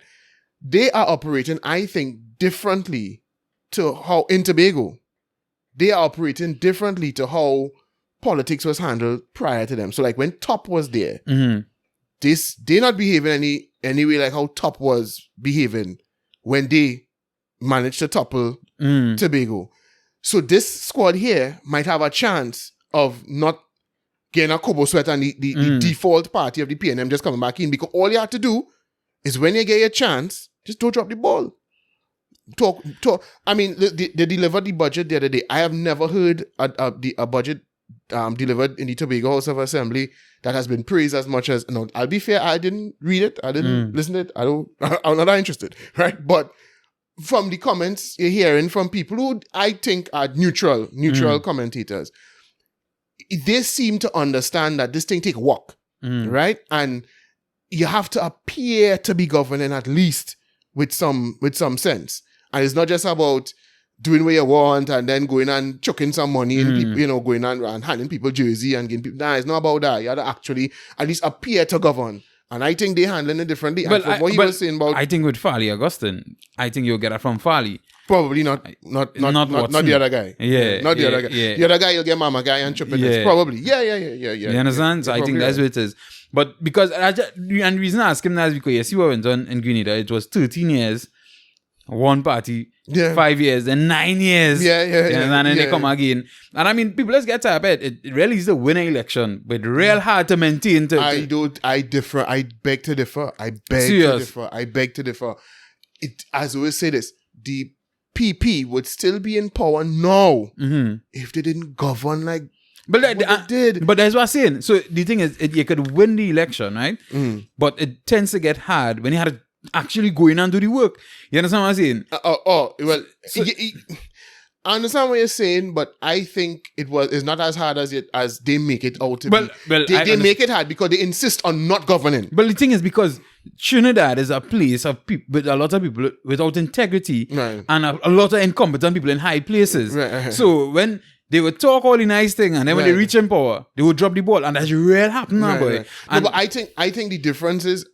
They are operating, I think, differently to how in Tobago. They are operating differently to how politics was handled prior to them. So like when Top was there, they're not behaving any way like how Top was behaving when they managed to topple Tobago. So this squad here might have a chance of not getting a Kobo Sweat and the default party of the PNM just coming back in, because all you have to do is when you get your chance, just don't drop the ball. Talk. I mean, they delivered the budget the other day. I have never heard a budget delivered in the Tobago House of Assembly that has been praised as much as, I'll be fair, I didn't read it, I didn't listen to it, I'm not that interested, right? But from the comments you're hearing from people who I think are neutral commentators, they seem to understand that this thing take work, right? And you have to appear to be governing at least with some sense. And it's not just about doing what you want and then going and chucking some money in people, you know, going and handing people jersey and getting people. Nah, it's not about that. You have to actually at least appear to govern. And I think they're handling it differently. But and from what you were saying about, I think with Farley Augustine, I think you'll get it from Farley. probably not the other guy. Yeah. Not the other guy. Yeah. The other guy, you'll get Mama Guy and Triple X. Yeah. Probably. Yeah. You understand? So I think that's what it is. But because, and the reason I ask him that is because you see what went on in Grenada, it was 13 years, one party, 5 years, and 9 years. And then they come again. And I mean, people, let's get to it. It really is a winning election, but real hard to maintain. I differ. I beg to differ. I beg to differ. As I always say this, the PP would still be in power now if they didn't govern like but they did. But that's what I'm saying. So the thing is, you could win the election, right? But it tends to get hard when you had to actually go in and do the work. You understand what I'm saying? Well, I understand what you're saying, but I think it's not as hard as they make it out to be. They make it hard because they insist on not governing. But the thing is, because Trinidad is a place of people with a lot of people without integrity and a lot of incompetent people in high places. So when they would talk all the nice thing, and then when they reach in power, they would drop the ball, and that's real happening, boy. No, but I think the difference is,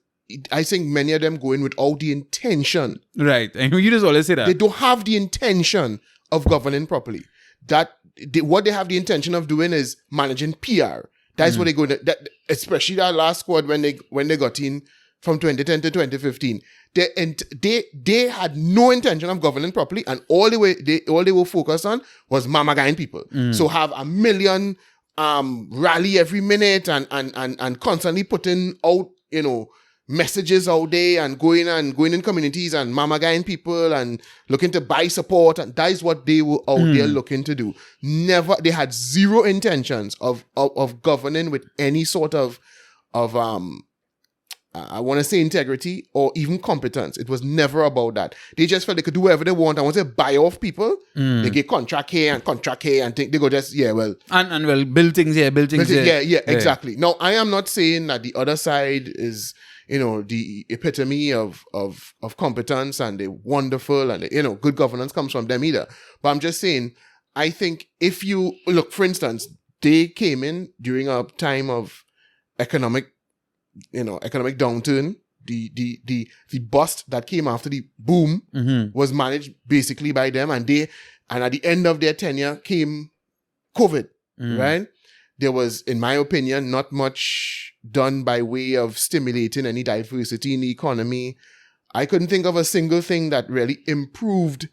I think many of them go in without the intention. Right, and you just always say that they don't have the intention of governing properly. What they have the intention of doing is managing PR. That's what they go. Especially that last squad when they got in from 2010 to 2015. They had no intention of governing properly, and all they were focused on was mama guying people. So have a million rally every minute and constantly putting out, you know, messages out there and going in communities and mama guying people and looking to buy support, and that is what they were out there looking to do. They had zero intentions of governing with any sort of I want to say integrity or even competence. It was never about that. They just felt they could do whatever they want. And once they buy off people, they get contract here and think they go just, and build things here, build things there. Yeah, exactly. Now, I am not saying that the other side is, you know, the epitome of competence and they're wonderful and, you know, good governance comes from them either. But I'm just saying, I think if you look, for instance, they came in during a time of economic downturn. The bust that came after the boom was managed basically by them, and at the end of their tenure came COVID, right? There was, in my opinion, not much done by way of stimulating any diversity in the economy. I couldn't think of a single thing that really improved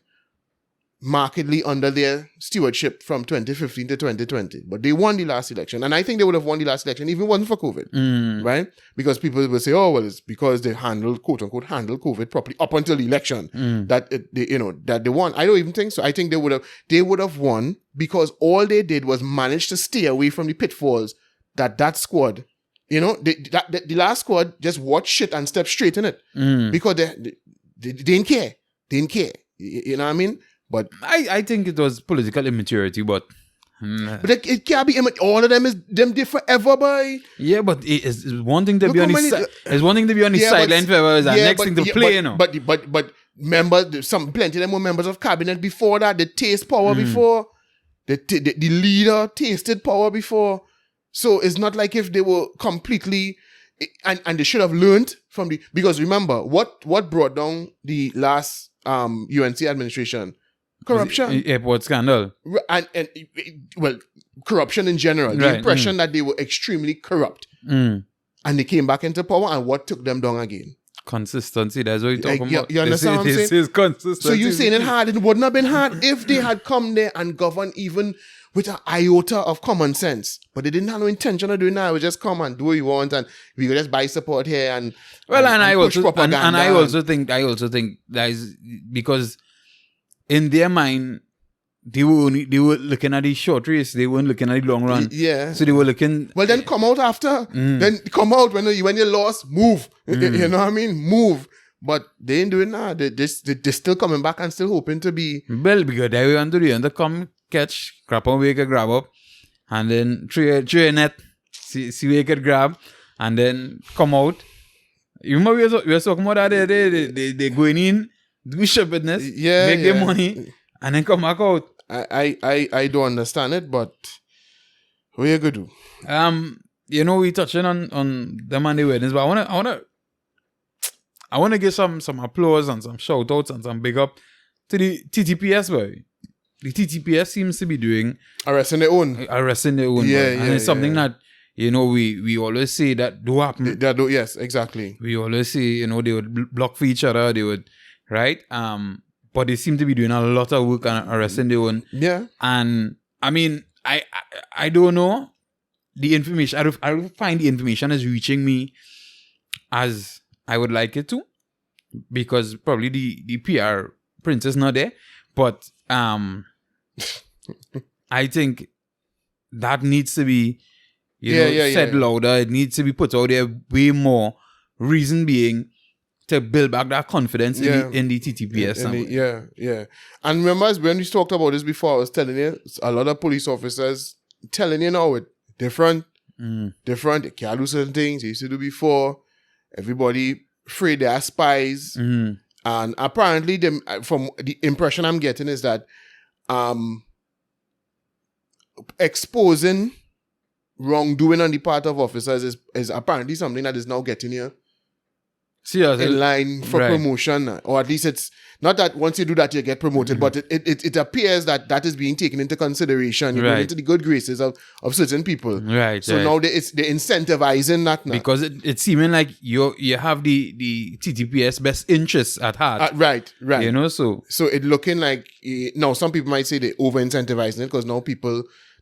markedly under their stewardship from 2015 to 2020. But they won the last election. And I think they would have won the last election even if it wasn't for COVID. Right? Because people will say, oh, well, it's because they quote unquote, handled COVID properly up until the election that they won. I don't even think so. I think they would have won because all they did was manage to stay away from the pitfalls that squad, you know, the last squad just watched shit and stepped straight in it because they didn't care. You know what I mean? But I think it was political immaturity, but it can't be. All of them did forever, boy. Yeah, but it's one thing to be on the sideline forever. It's the next thing to play, you know. But remember, plenty of them were members of cabinet before that. They taste power before. The leader tasted power before. So it's not like if they were completely, and they should have learned from because remember what brought down the last UNC administration. Corruption. Airport scandal. And corruption in general. The impression that they were extremely corrupt. And they came back into power, and what took them down again? Consistency. That's what you're talking about. You understand what I'm saying? This is consistency. So you're saying it hard. It wouldn't have been hard if they had come there and governed even with an iota of common sense. But they didn't have no intention of doing that. It was just come and do what you want, and we could just buy support here and push propaganda. And I also think that is because in their mind, they were looking at the short race. They weren't looking at the long run. Yeah. So they were looking. Well, then come out after. Then come out when you lost. Move. You know what I mean? Move. But they ain't doing that. They're still coming back and still hoping to be. Well, because they were under the end. They come catch, grab on where you can grab up, and then three net. See where you can grab, and then come out. You remember we were talking about that they going in, do shop business, make their money, and then come back out. I don't understand it, but what you gonna do? We touching on them and the weddings, but I wanna give some applause and some shout outs and some big up to the TTPS boy. The TTPS seems to be doing arresting their own. And it's something that we always say that do happen. Yes, exactly. We always say they would block for each other, they would, right? But they seem to be doing a lot of work on arresting their own. Yeah. And I mean, I don't know the information. I don't find the information is reaching me as I would like it to, because probably the PR print is not there. But I think that needs to be said louder. It needs to be put out there way more. Reason being to build back that confidence in the TTPS. And remember when we talked about this before, I was telling you, a lot of police officers telling you now it different. They can't do certain things they used to do before. Everybody afraid they are spies. And apparently, from the impression I'm getting is that exposing wrongdoing on the part of officers is apparently something that is now getting you in line for promotion, or at least it's not that once you do that you get promoted, but it appears that is being taken into consideration. You're going into the good graces of certain people. So now they're incentivizing that now. Because it's seeming like you have the TTPS best interests at heart. Right. So it looking like now some people might say they over incentivizing it because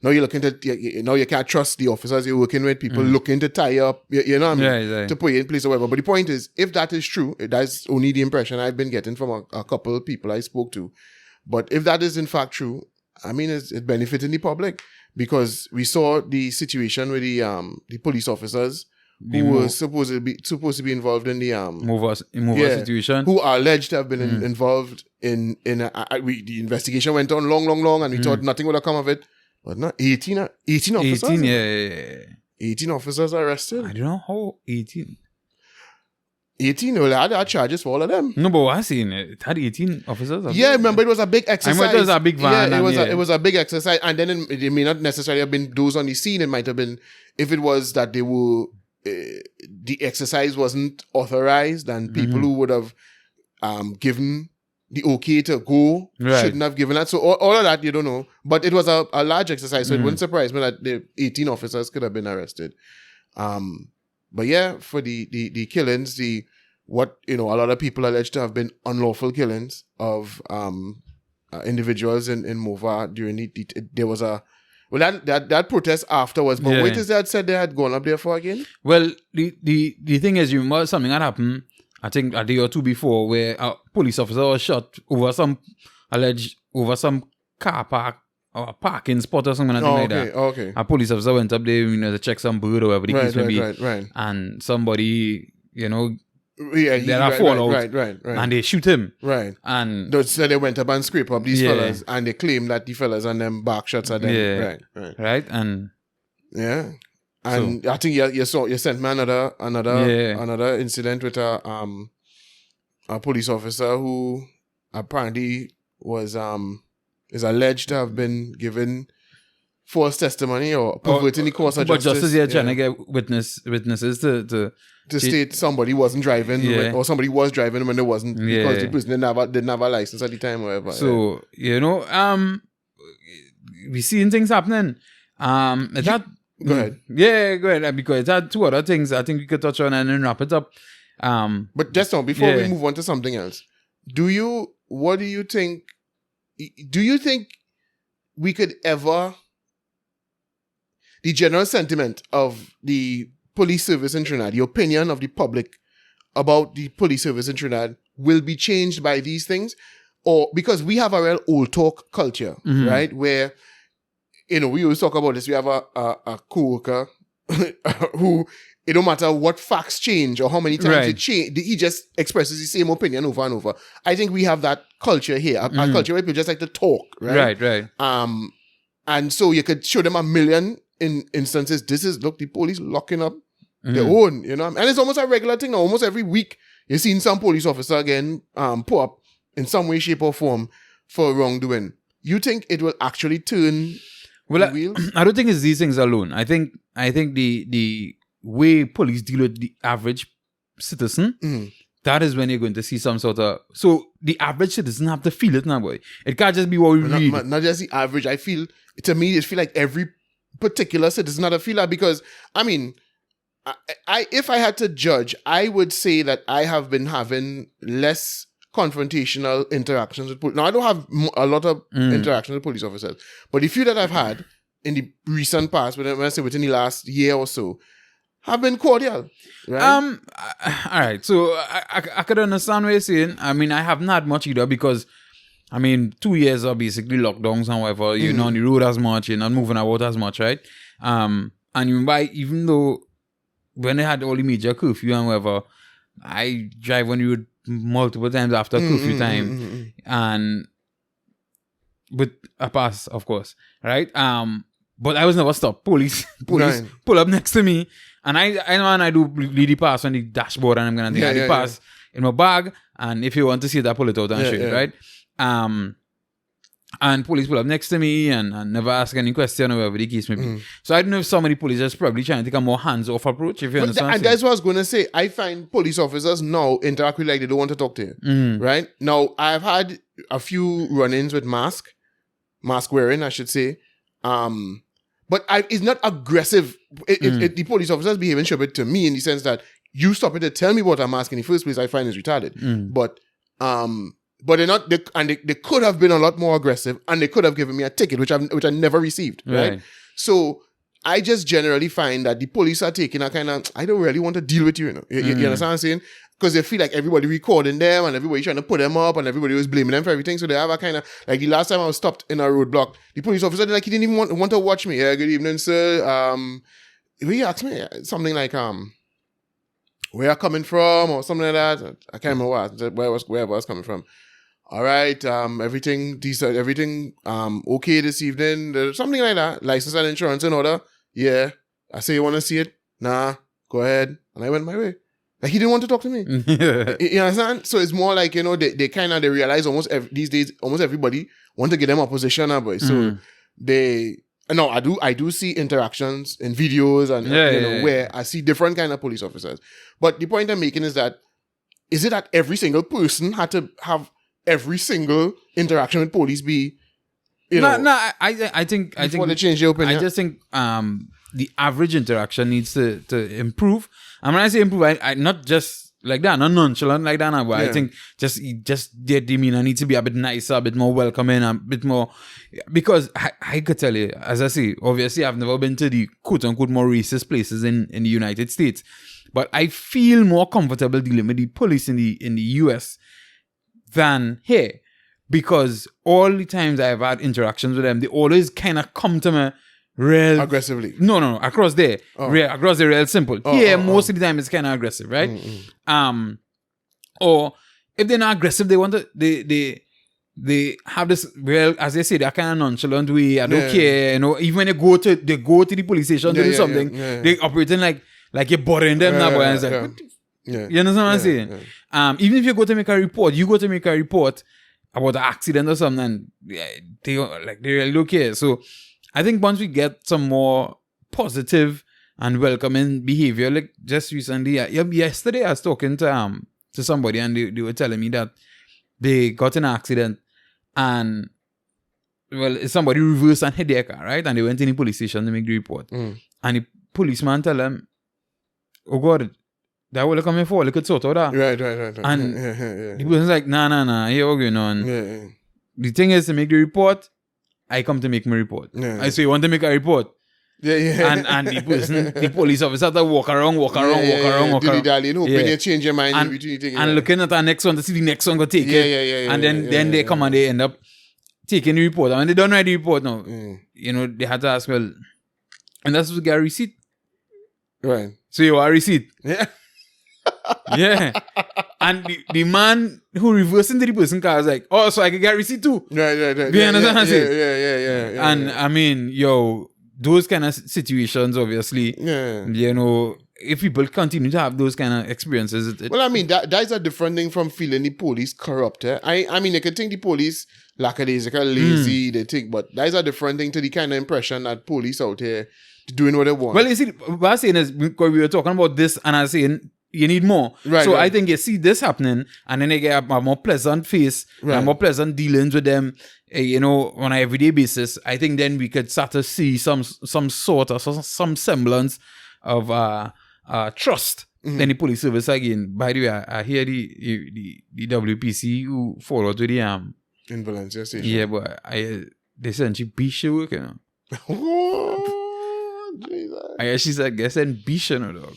now you're looking to, now you can't trust the officers you're working with. People looking to tie up, you know what I mean? To put you in place or whatever. But the point is, if that is true, that's only the impression I've been getting from a couple of people I spoke to. But if that is in fact true, I mean, it's benefiting the public, because we saw the situation with the police officers who were supposed to be involved in the mover situation, who are alleged to have been involved in the investigation went on long, and we thought nothing would have come of it. But not 18 officers? 18 officers arrested? I don't know how 18. 18? Well, I had charges for all of them. No, but what I seen, it had 18 officers? Yeah, remember, it was a big exercise. I remember it was a big van. Yeah, it was a big exercise. And then it may not necessarily have been those on the scene. It might have been, if it was that they were, the exercise wasn't authorized, and people who would have given the okay to go shouldn't have given that. So all of that, you don't know. But it was a large exercise, so it wouldn't surprise me that the 18 officers could have been arrested. But yeah, for the killings, a lot of people alleged to have been unlawful killings of individuals in Mova during there was that protest afterwards. But what is that said they had gone up there for again? Well, the thing is, you remember something that happened, I think a day or two before, where a police officer was shot over some car park or a parking spot or something like that. Okay. A police officer went up there, to check some bird or whatever the case may be. Right. And somebody, there are fallout. Right. And they shoot him. Right. And so they went up and scrape up these fellas, and they claim that the fellas and them back shots at them. Yeah. Right. And yeah. And I think you sent me another incident with a police officer who apparently is alleged to have been given false testimony or perverting the course of justice. But justice, trying to get witnesses to state somebody wasn't driving or somebody was driving when they wasn't, because the person didn't have a license at the time or whatever. So we seeing things happening. Go ahead. Yeah, go ahead. Because it had two other things I think we could touch on and then wrap it up. But just now, before we move on to something else, do you think we could ever, the general sentiment of the police service in Trinidad, the opinion of the public about the police service in Trinidad will be changed by these things? Or because we have a real old talk culture, right? Where, we always talk about this. We have a co-worker who, it don't matter what facts change or how many times it change, he just expresses the same opinion over and over. I think we have that culture here, a culture where people just like to talk, right? Right. And so you could show them a million instances. The police locking up their own, you know. And it's almost a regular thing now. Almost every week, you're seeing some police officer again pull up in some way, shape, or form for wrongdoing. You think it will actually turn the wheels? I don't think it's these things alone. I think the way police deal with the average citizen, that is when you're going to see some sort of... So the average citizen have to feel it now, boy. It can't just be what we read. Not just the average. To me, it feel like every particular citizen had to feel that, because, I mean, I if I had to judge, I would say that I have been having less confrontational interactions with police. Now, I don't have a lot of interactions with police officers, but the few that I've had in the recent past, when I say within the last year or so, have been cordial, right? All right. So I could understand what you're saying. I mean, I haven't had much either, because, I mean, 2 years are basically lockdowns and whatever. You're not on the road as much. You're not moving about as much, right? And even though when they had all the major curfew and whatever, I drive on the road multiple times after curfew time, and with a pass, of course, right? But I was never stopped. Police pull up next to me, and I do lead the pass on the dashboard, and I'm gonna take the pass in my bag, and if you want to see it, I pull it out and show it, right? And police pull up next to me and never ask any question or whatever the case may be. So I don't know if some of the police are probably trying to take a more hands-off approach, if you understand. And that's what I was going to say. I find police officers now interact with like they don't want to talk to you, right? Now, I've had a few run-ins with mask wearing, I should say. But it's not aggressive. The police officers behaving should be to me in the sense that you stop it to tell me what I'm asking in the first place, I find is retarded. But they're not, they could have been a lot more aggressive, and they could have given me a ticket, which I never received, right? So I just generally find that the police are taking a kind of, I don't really want to deal with you, you know. You understand what I'm saying? Because they feel like everybody recording them and everybody trying to put them up and everybody was blaming them for everything. So they have a kind of, like the last time I was stopped in a roadblock, the police officer, he didn't even want to watch me. Yeah, good evening, sir. He asked me something like, where you're coming from or something like that. I can't remember where I was coming from. All right, everything decent, everything okay this evening, something like that. License and insurance in order. Yeah. I say, you want to see it? Nah, go ahead. And I went my way. Like, he didn't want to talk to me. You understand? So it's more like, you know, they realize these days, almost everybody want to get them a position, boy. So I do see interactions in videos and where I see different kind of police officers. But the point I'm making is that, is it that every single person had to have every single interaction with police be, I think they change your opinion. I just think the average interaction needs to improve. And when I say improve, I not just like that, not nonchalant like that, but I think just their demeanor needs to be a bit nicer, a bit more welcoming, a bit more, because I could tell you, as I say, obviously I've never been to the quote unquote more racist places in the United States, but I feel more comfortable dealing with the police in the US than here, because all the times I've had interactions with them, they always kind of come to me real aggressively. No, across there, across the real simple. Most of the time it's kind of aggressive, right? Or if they're not aggressive, they want to they have this real, as they say, that kind of nonchalant way. I don't care, you know. Even when they go to the police station to do something, they operating like you're bothering them now, boy. And it's like, you understand what I'm saying? Even if you go to make a report, about an accident or something, and they really don't care. So I think once we get some more positive and welcoming behavior, like just recently, yesterday I was talking to somebody, and they were telling me that they got in an accident, and somebody reversed and hit their car, right? And they went in the police station to make the report. And the policeman tell them, oh God, that will come in for, they could sort out that. Right. And the person's like, nah, here we're going on. The thing is, to make the report, I come to make my report. I say, you want to make a report? And the person, the police officer have to walk around. You change your mind. And looking at the next one to see the next one go take it. And then they come and they end up taking the report. And when they don't write the report now, you know, they had to ask, well, and that's to get a receipt. Right. So you want a receipt? Yeah. And the man who reversed into the person's car was like, oh, so I can get a receipt too. Right. You understand what I'm saying? Yeah. And I mean, those kind of situations, obviously, you know, if people continue to have those kind of experiences, well, I mean, that's a different thing from feeling the police corrupt. I mean, they could think the police lackadaisical, lazy, they think, but that's a different thing to the kind of impression that police out here doing what they want. Well, you see, what I'm saying is, because we were talking about this, and I'm saying you need more. Right, so right. I think you see this happening, and then they get a more pleasant face, and more pleasant dealings with them, on an everyday basis. I think then we could start to see some sort of some semblance of trust in the police service again. By the way, I hear the WPC who followed to the in Valencia station. Yeah, but they said she beach work, Oh, Jesus. I guess she's in beach, dog.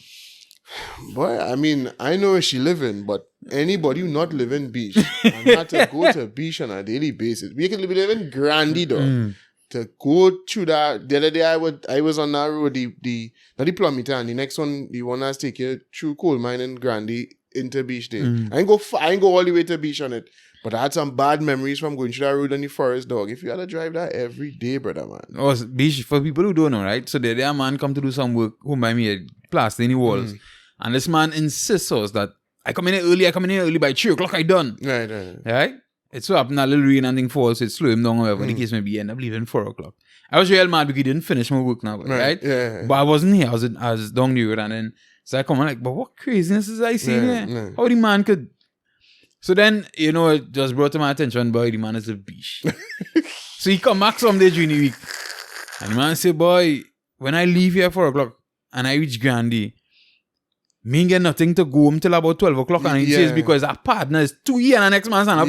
Boy, I mean, I know where she living, but anybody who not living beach and had to go to beach on a daily basis, we can live in Grandy, dog. To go through that, the other day I was on that road, not the plum meter, and the next one, the one that's take you through coal mine in Grandy into beach there. I ain't go all the way to beach on it. But I had some bad memories from going through that road in the forest, dog. If you had to drive that every day, brother, man. Oh, beach, for people who don't know, right? So there a man come to do some work home by me, plastering the walls. And this man insists us that I come in here early by 3 o'clock, I done. Right? It so happened a little rain and thing falls, so it slow him down, however. The case may be end up leaving 4 o'clock. I was real mad because he didn't finish my work now, right? Yeah. But I wasn't here, I was down the road, and then so I come on like, but what craziness is I seeing here? How the man could. So then, it just brought to my attention, boy, the man is a beach. So he come back someday during the week. And the man say, boy, when I leave here 4 o'clock and I reach Grandy, me ain't get nothing to go home till about 12 o'clock. And he says, because our partner is 2 years and the next man stand up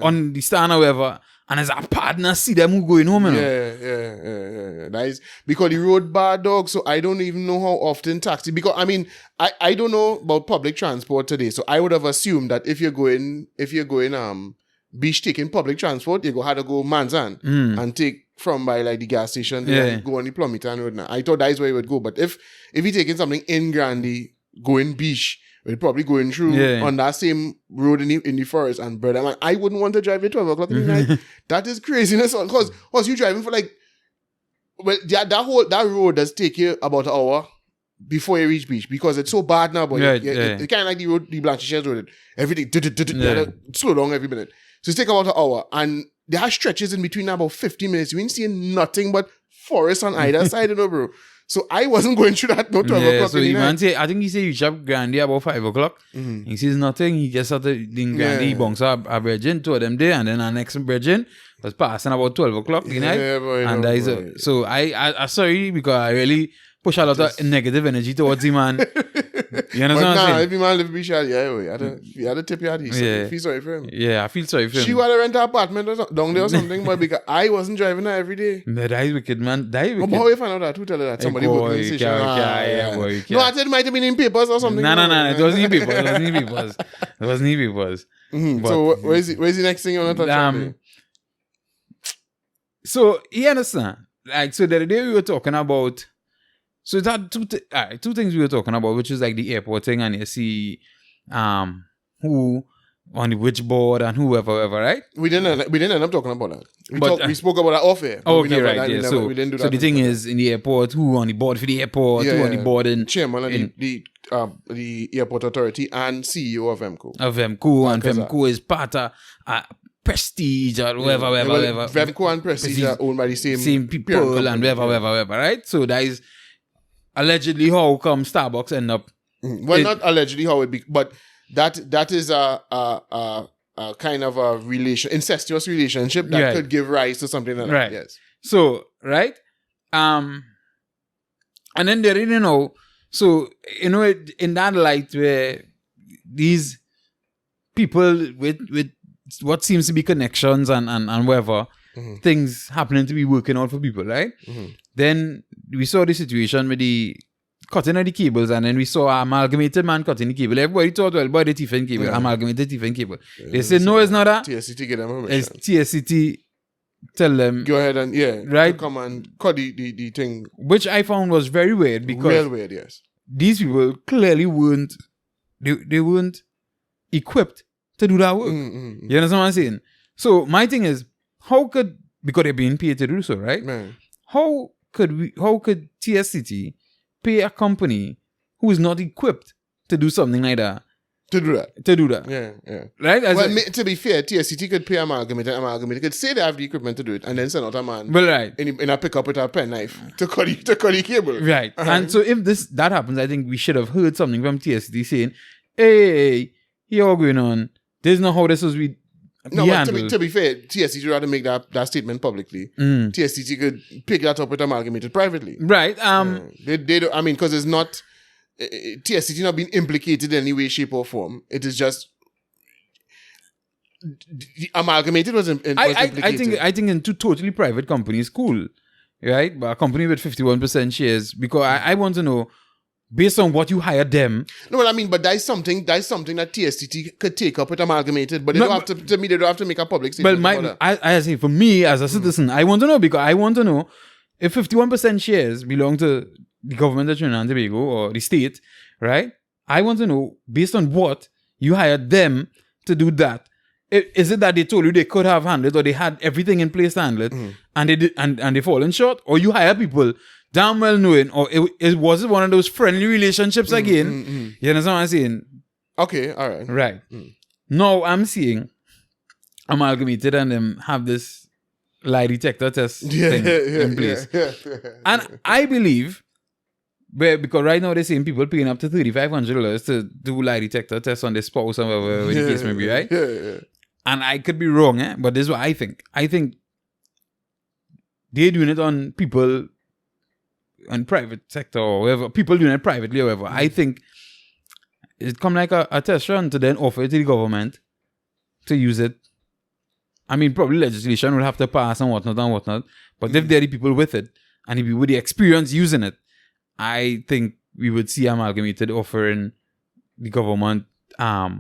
on the stand or whatever. And as our partner see them who going home, Yeah. That is because the road bad, dog. So I don't even know how often taxi. Because I mean, I don't know about public transport today. So I would have assumed that if you're going beach taking public transport, you have to go Manzan and take from by like the gas station and go on the Plumitan road. Now I thought that's where you would go. But if you're taking something in Grandy, going beach, we're probably going through on that same road in the forest. And brother, man, I wouldn't want to drive at 12 o'clock in the night. That is craziness. Because you driving for like, well, that road does take you about an hour before you reach beach because it's so bad now. But it's kind of like the road, the Blanchisseuse road. Everything, slow down every minute. So it's take about an hour. And there are stretches in between about 50 minutes. You ain't seeing nothing but forest on either side, bro. So I wasn't going through that, no 12 o'clock. So I think he said you reach up Grandy about 5 o'clock. He sees nothing. He gets out in Grandy, he bunks up a virgin, two of them there, and then our next virgin was passing about 12 o'clock the night. Boy, and that is so I sorry because I really push a lot of negative energy towards him, man. You understand what I'm saying? If you man live beach, you had to tip your head. I feel sorry for him. Yeah, I feel sorry for him. She would have rent an apartment down there or something, but because I wasn't driving her every day. That is wicked, man. That is wicked. But how you find out that? Who tell her that? Somebody working in the station. No, I said it might have been in papers or something. No. It wasn't in papers. It wasn't in papers. So where's the next thing you want to touch on? So you understand? Like, so the other day we were talking about. So that two things we were talking about, which is like the airport thing, and you see who on the which board and whoever, right? We didn't end up talking about that. We spoke about that off air. Okay, right. Yeah. So we didn't do that. So the thing is, in the airport, who on the board for the airport, who on the board in chairman of the airport authority and CEO of VEMCO. And VEMCO is part of Prestige or whatever. VEMCO and Prestige are owned by the same people and whatever, right? So that is allegedly how come Starbucks end up. Well, not allegedly how it be, but that is a kind of a incestuous relationship that could give rise to something like that. Yes. So, right? And then there, so, in that light where these people with what seems to be connections and whatever, things happening to be working out for people, right? Then we saw the situation with the cutting of the cables, and then we saw amalgamated man cutting the cable. Everybody thought, well, boy, the TFN cable, amalgamated TFN cable. They said, no, it's not that. TSCT get them permission. It's TSCT tell them. Go ahead and, right? Come and cut the thing. Which I found was very weird because. Real weird, yes. These people clearly weren't, they weren't equipped to do that work. You understand what I'm saying? So my thing is, because they're being paid to do so, right? Man. How could TSCT pay a company who is not equipped to do something like that. To do that. Yeah. Right? To be fair, TSCT could pay Amalgamated could say they have the equipment to do it, and then send out a man in a pickup with a penknife to cut the cable. Right. And so if that happens, I think we should have heard something from TSCT saying, hey, here what's going on. This is not how this was be handled. To be fair, TSCT would rather make that statement publicly. TSCT could pick that up with Amalgamated privately. Right. They don't, I mean, because it's not... TSCT not being implicated in any way, shape, or form. It is just Amalgamated was implicated. I think in two totally private companies, cool, right? But a company with 51% shares, because I want to know, based on what you hired them. No, but I mean, but that's something that TSCT could take up with Amalgamated, but they don't have to. To me, they don't have to make a public statement. Well, I say for me as a citizen, I want to know, because I want to know if 51% shares belong to the government of Trinidad and Tobago or the state, right? I want to know, based on what you hired them to do that. Is it that they told you they could have handled it, or they had everything in place to handle it, and they did, and they fallen short, or you hire people damn well knowing, or was it one of those friendly relationships again? You understand what I'm saying? Okay, all right. Right. Now I'm seeing Amalgamated and them have this lie detector test thing in place. And I believe, because right now they're saying people paying up to $3,500 to do lie detector tests on their spouse or whatever the case may be, right? And I could be wrong, but this is what I think. I think they're doing it on people in private sector or whatever, people doing it privately or whatever. I think it come like a test run to then offer it to the government to use it. I mean, probably legislation will have to pass and whatnot. But if they're the people with it, and if you with the experience using it, I think we would see Amalgamated offering the government lie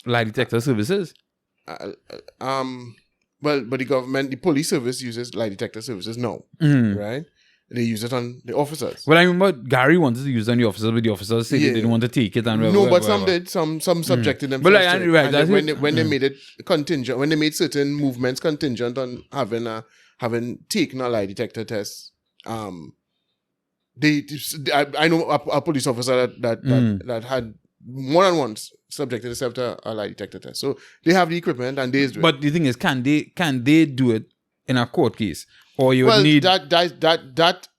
detector services. Well, but the police service uses lie detector services now, right? They use it on the officers. Well, I remember Gary wanted to use it on the officers, but the officers said they didn't want to take it. Some did. Some subjected them. But when they made it contingent, when they made certain movements contingent on having taken a lie detector test, I know a police officer that had one-on-one subjected himself to a lie detector test. So they have the equipment and they do it. But the thing is, can they do it in a court case? Or you would need that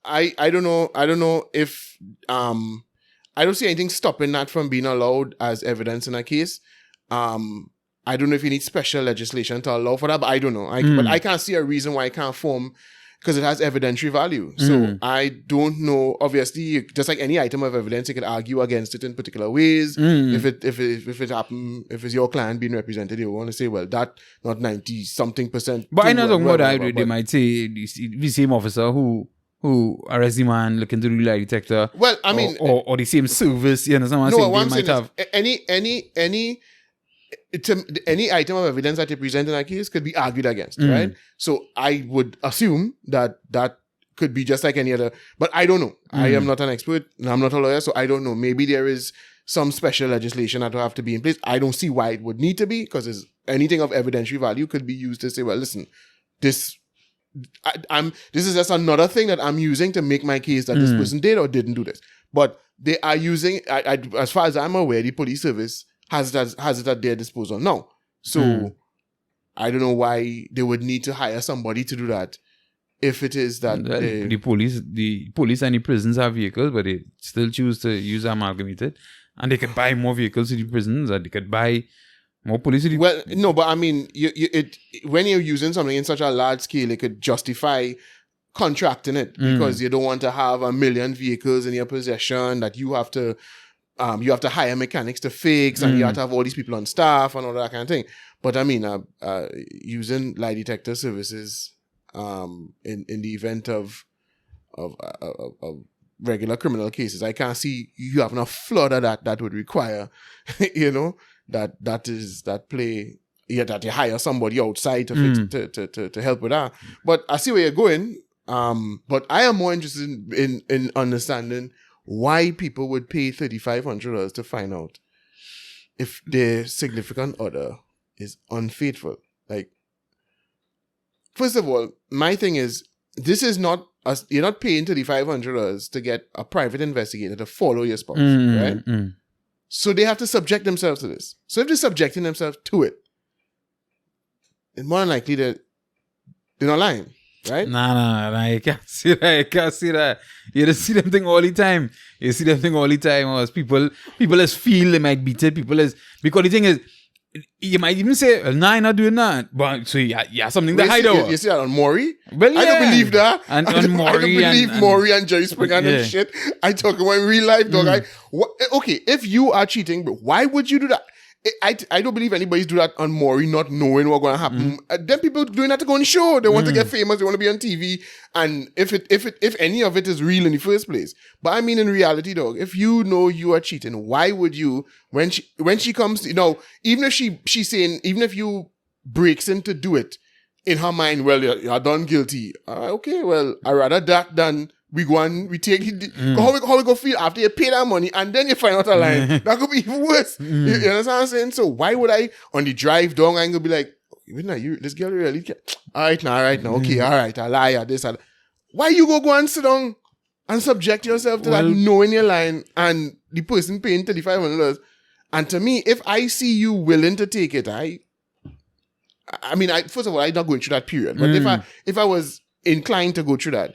I don't know. I don't know if I don't see anything stopping that from being allowed as evidence in a case. I don't know if you need special legislation to allow for that, but I don't know. But I can't see a reason why it can't form, because it has evidentiary value. So I don't know. Obviously, just like any item of evidence, you could argue against it in particular ways. If it happened, if it's your client being represented, you want to say, well, that not 90-something%. But I'm not talking about that. They might say the same officer who arrests the man looking to do lie detector. Well, I mean, or the same service. You understand what I'm saying? They might have any item of evidence that you present in a case could be argued against, right? So I would assume that could be just like any other, but I don't know. I am not an expert and I'm not a lawyer, so I don't know. Maybe there is some special legislation that will have to be in place. I don't see why it would need to be, because anything of evidentiary value could be used to say, well, listen, this is just another thing that I'm using to make my case that this person did or didn't do this. But they are using, as far as I'm aware, the police service has it at their disposal now. So I don't know why they would need to hire somebody to do that if it is that the police and the prisons have vehicles, but they still choose to use Amalgamated, and they could buy more vehicles to the prisons, and they could buy more police. Well, no, but I mean, when you're using something in such a large scale, it could justify contracting it, because you don't want to have 1 million vehicles in your possession that you have to hire mechanics to fix, and you have to have all these people on staff and all that kind of thing. But I mean, using lie detector services in the event of regular criminal cases, I can't see you having a flood of that would require, that you hire somebody outside to fix to help with that. But I see where you're going. But I am more interested in understanding why people would pay $3,500 to find out if their significant other is unfaithful. Like, first of all, my thing is, this is not you're not paying $3,500 to get a private investigator to follow your spouse, right? So they have to subject themselves to this. So if they're subjecting themselves to it, it's more than likely that they're not lying, right? Nah, you can't see that. You just see them thing all the time. Or people just feel they might beat it. Because the thing is, you might even say, well, nah, I'm not doing that. But so yeah, something to hide out. You see that on Maury? Well, yeah. I don't believe that. And I don't believe Maury and Jerry Springer and shit. I talk about in real life, dog. Okay, if you are cheating, but why would you do that? I don't believe anybody's do that on Maury, not knowing what's going to happen. Then people doing that to go on the show. They want to get famous. They want to be on TV. And if any of it is real in the first place. But I mean, in reality, dog, if you know you are cheating, why would you, when she comes, even if she's saying, even if you breaks in to do it, in her mind, well, you're done guilty. Okay, well, I rather that than we go and we take it. How we go feel after you pay that money and then you find out a line. That could be even worse. You understand what I'm saying? So why would I, on the drive down, I'm going to be like, this girl really can't. All right now. Okay, all right, I lie at this. Why you go and sit down and subject yourself to that knowing your line and the person paying $3,500? And to me, if I see you willing to take it, I mean, first of all, I'm not going through that period. But if I was inclined to go through that,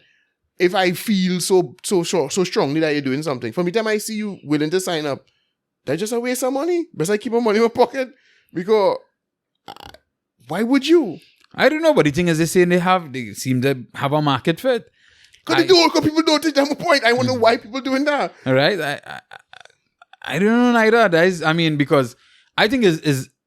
if I feel so strongly that you're doing something, from the time I see you willing to sign up, that's just a waste of money. Best I keep my money in my pocket. Because why would you? I don't know, but the thing is, they seem to have a market for it. Because people don't take them a point. I wonder why people doing that. All right, I don't know neither. Because I think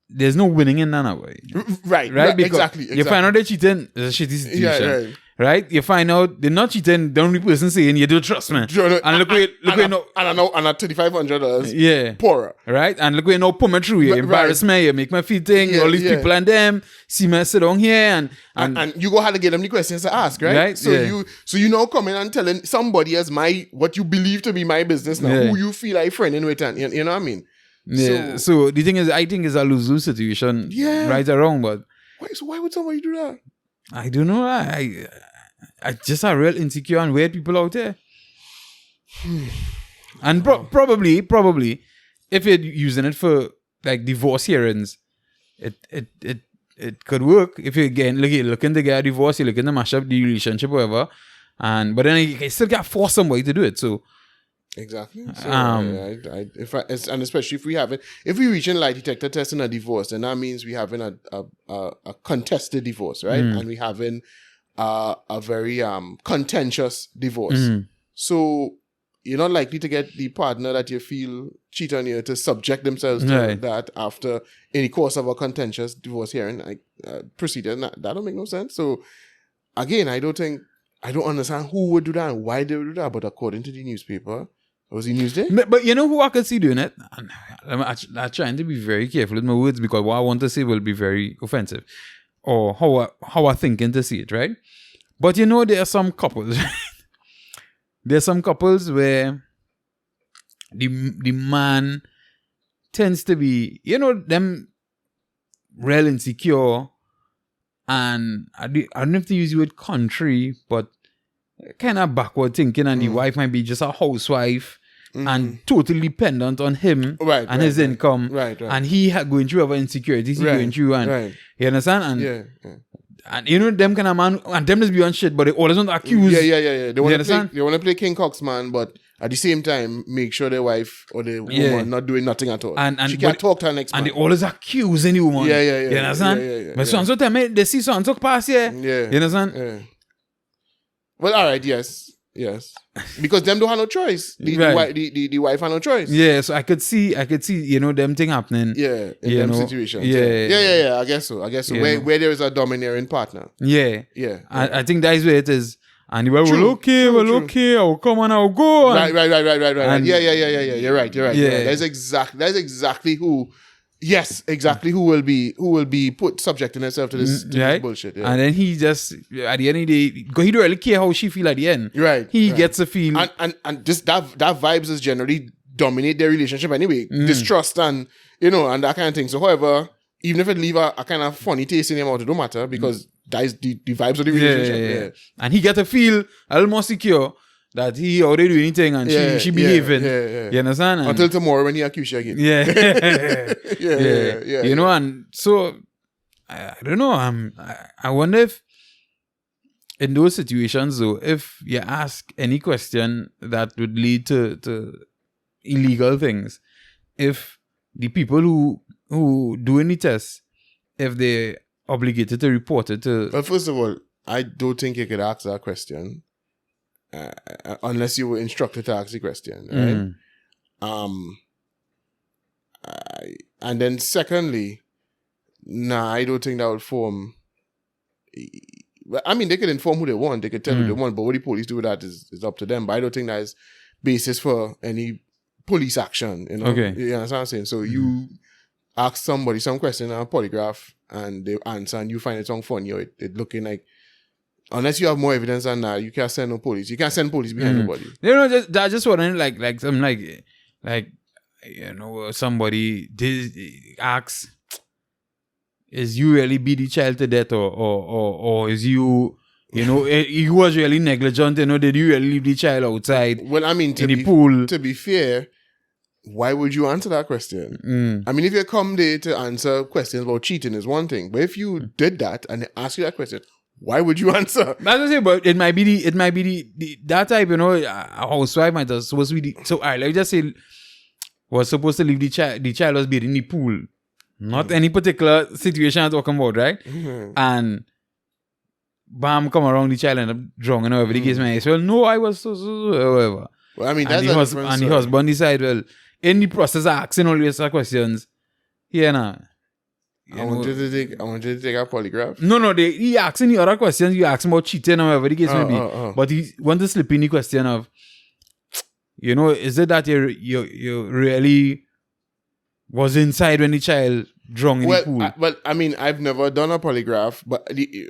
there's no winning in none of way. Right. Because exactly. You find out they're cheating, it's a shitty situation. Yeah, right. Right? You find out they're not cheating, the only person saying you do trust me. And look where and at $3,500, yeah, poorer. Right? And look where you put me through, you embarrass me, you make me feel thing, all these people and them, see me sit down here and you go have to get them the questions to ask, right? So you now come in and telling somebody as what you believe to be my business now, who you feel like friending with, and you know what I mean? Yeah. So the thing is, I think it's a lose-lose situation. Yeah. Right or wrong, but why would somebody do that? I don't know. I just are real insecure and weird people out there. And probably, if you're using it for like divorce hearings, it could work. If you again looking to get a divorce, you're looking to mash up the relationship, whatever. But then you still got to force somebody to do it. So exactly. So, and especially if we reach a lie detector test in a divorce, then that means we having a contested divorce, right? And we having a very contentious divorce. So you're not likely to get the partner that you feel cheat on you to subject themselves to that after any course of a contentious divorce hearing procedure. That don't make no sense. So again, I don't understand who would do that and why they would do that. But according to the newspaper, was it Newsday? But you know who I could see doing it? I'm trying to be very careful with my words because what I want to say will be very offensive. Or how I thinking to see it, right? But there are some couples, right? There are some couples where the man tends to be, them real insecure, and I don't have to use the word country, but kind of backward thinking, and the wife might be just a housewife and totally dependent on him and his income. Right. And he going through other insecurities he's going through, and you understand? And and them kind of man, and them just be on shit, but they always want to accuse. Yeah. They want to play King Cox man, but at the same time, make sure their wife or the woman not doing nothing at all. And she can't talk to her next man. And they always accuse any woman. Yeah. You understand? Yeah. But so-and-so tell me, they see so-and-so pass here. Yeah. You understand? Yeah. Well, all right, yes. Because them don't have no choice. The wife have no choice. Yeah, so I could see, them thing happening. Yeah, in them situations. Yeah. I guess so. Where there is a domineering partner. Yeah. I think that is where it is. And you were okay, I'll come and I'll go. Right. Yeah. You're right. Yeah. That's exactly who. Yes, exactly. Who will be put subjecting herself to this bullshit? Yeah. And then he just at the end of the day, because he don't really care how she feel at the end. Right. He gets a feel, and just that vibes is generally dominate their relationship anyway. Distrust and and that kind of thing. So, however, even if it leave a kind of funny taste in your mouth, it don't matter because dies the vibes of the relationship. Yeah. And he get to feel a little more secure that he already do anything and she behaving. You understand? And until tomorrow when he accuse you again. Yeah. You know, and so I don't know. I wonder if in those situations, though, if you ask any question that would lead to illegal things, if the people who do any tests, if they're obligated to report it to... Well, first of all, I don't think you could ask that question unless you were instructed to ask the question, right? And then secondly, I don't think that would form... I mean, they could inform who they want. They could tell who they want. But what the police do with that is up to them. But I don't think that is basis for any police action. You know? Okay. You understand what I'm saying? So you ask somebody some question on a polygraph and they answer and you find it something funny or it looking like... Unless you have more evidence than that, you can't send no police. You can't send police behind nobody. You know, just wondering, like something like you know, somebody asks, is you really beat the child to death or is you know, you was really negligent, you know, did you really leave the child outside? Well, I mean, in the pool? To be fair, why would you answer that question? I mean, if you come there to answer questions about cheating is one thing, but if you did that and they ask you that question, why would you answer? That's what I say, but it might be the that type, you know, a housewife might have supposed to be so alright, let's just say was supposed to leave the child was being in the pool. Not any particular situation I'm talking about, right? And bam, come around, the child end up drunk and everybody gives me, well, no, I was so whatever. Well, I mean, that's a different and the husband decide, well, in the process of asking all these questions, I want you to take a polygraph. No, he asking the other questions. You ask him about cheating or whatever the case may be. But he want to slip in the question of, you know, is it that you really was inside when the child drunk in the pool? I mean, I've never done a polygraph,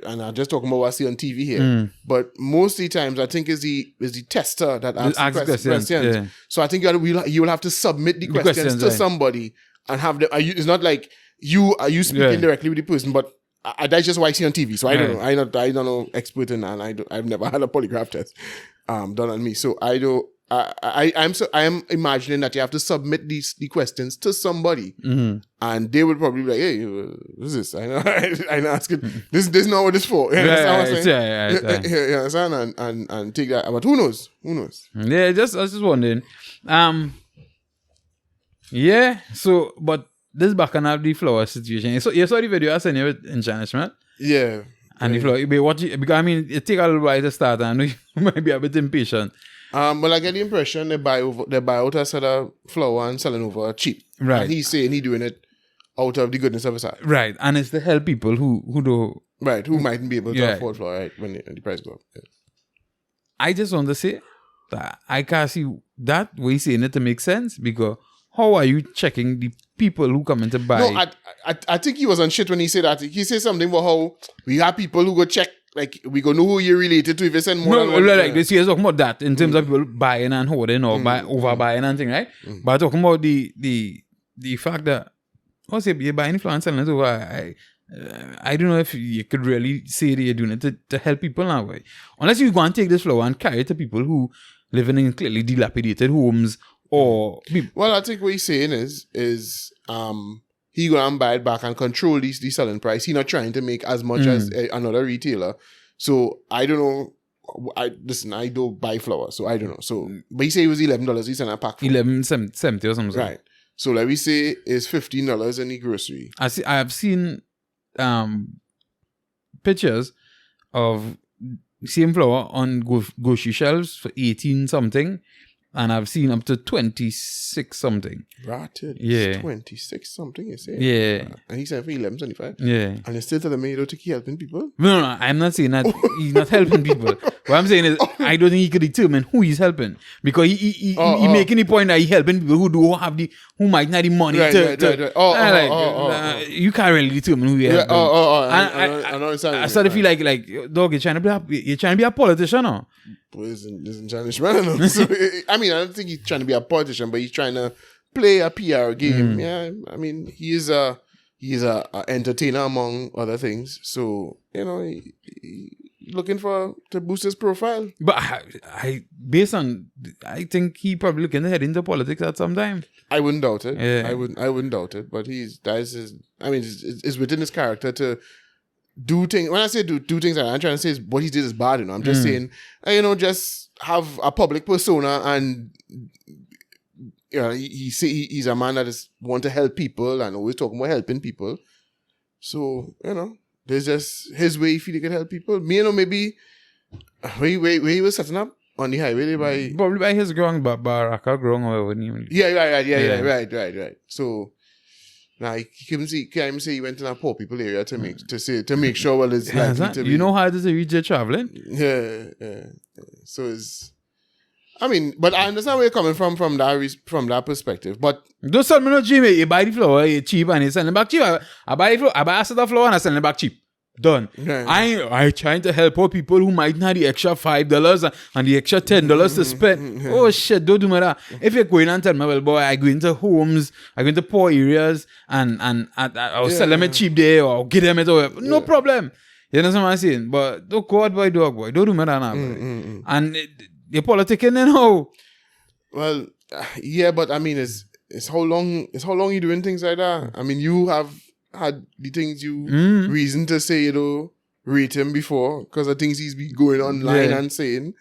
and I'm just talking about what I see on TV here. But most of the times, I think is the tester that asks questions. Yeah. So I think you will have to submit the questions to somebody and have them. It's not like are you speaking directly with the person, but that's just what I see on TV. So I don't know. I don't know expert in that, and I've never had a polygraph test done on me. So I don't. I am imagining that you have to submit the questions to somebody, and they would probably be like, "Hey, what is this? I know asking this is not what it's for." You understand what I'm saying? You understand? And take that. But who knows? Yeah, I was just wondering. Yeah. So, but this back on the flower situation. So you saw the video I sent you with Enchantment? Yeah. And the flower, because I mean, it take a little while to start, and I know you might be a bit impatient. Well, I get the impression they buy out a set of flour and selling over cheap. Right. And he's saying he's doing it out of the goodness of his heart. Right. And it's to help people who do. Right. Who mightn't be able to afford flour, right, when the price go up. Yeah. I just want to say that I can't see that way saying it to make sense, because how are you checking the people who come in to buy? No, I think he was on shit when he said that. He said something about how we have people who go check, like, we go know who you're related to if you send more than one. Like this year's talking about that in terms of people buying and holding or overbuying and thing, right? But talking about the fact that, you're buying flour and selling it over, I don't know if you could really say that you're doing it to help people now, way. Unless you go and take this flour and carry it to people who live in clearly dilapidated homes. Well, I think what he's saying is he go and buy it back and control the selling price. He's not trying to make as much as another retailer. So I don't know. I don't buy flour, so I don't know. So, but he said it was $11. He sent a pack for $11.70 or something. Right. So let me say it's $15 in the grocery. I have seen pictures of same flour on grocery shelves for 18 something. And I've seen up to 26 something. Ratted. Yeah. 26 something, you say? Yeah. And he said for 11.75. Yeah. And you still telling me you don't think he's helping people? No, I'm not saying that he's not helping people. What I'm saying is, I don't think he could determine who he's helping. Because he making the point that he's helping people who might not have the money right. You can't really determine who you're helping. I know it's I started to feel like, dog, you're trying to be a politician, or? Isn't Chinese man. So, I mean, I don't think he's trying to be a politician, but he's trying to play a PR game. Yeah, I mean, he's he's a entertainer among other things. So, you know, he looking to boost his profile. But I think he probably looking to head into politics at some time. I wouldn't doubt it. Yeah. I wouldn't doubt it. But it's within his character to do things. When I say do things, I'm trying to say what he did is bad. You know, I'm just saying, you know, just have a public persona, and you know, he's a man that is want to help people and always talking about helping people. So, you know, there's just his way he feel he can help people. Me, you know, maybe where he was setting up on the highway probably by his growing, Baraka growing or whatever. Right. So now he can't even say he went in a poor people area to make sure well it's likely to be. You know how it is to reach traveling? Yeah. So it's. I mean, but I understand where you're coming from that perspective. But don't sell me no Jimmy. You buy the flower, you cheap, and you sell it back cheap. I buy a set of flower and I sell it back cheap. Done. Yeah. I trying to help out people who might not have the extra $5 and the extra $10 to spend. Oh shit, don't do me that. If you're going and tell me, well boy, I go into homes, I go into poor areas and I'll sell them it cheap there or get them it over. No problem. You know what I'm saying? But don't go out by dog boy. Don't do me that now. And you're politicking now. Well, yeah, but I mean, it's how long you doing things like that? I mean, you have had the things you reason to say, you know, rate him before because of things he's been going online and saying.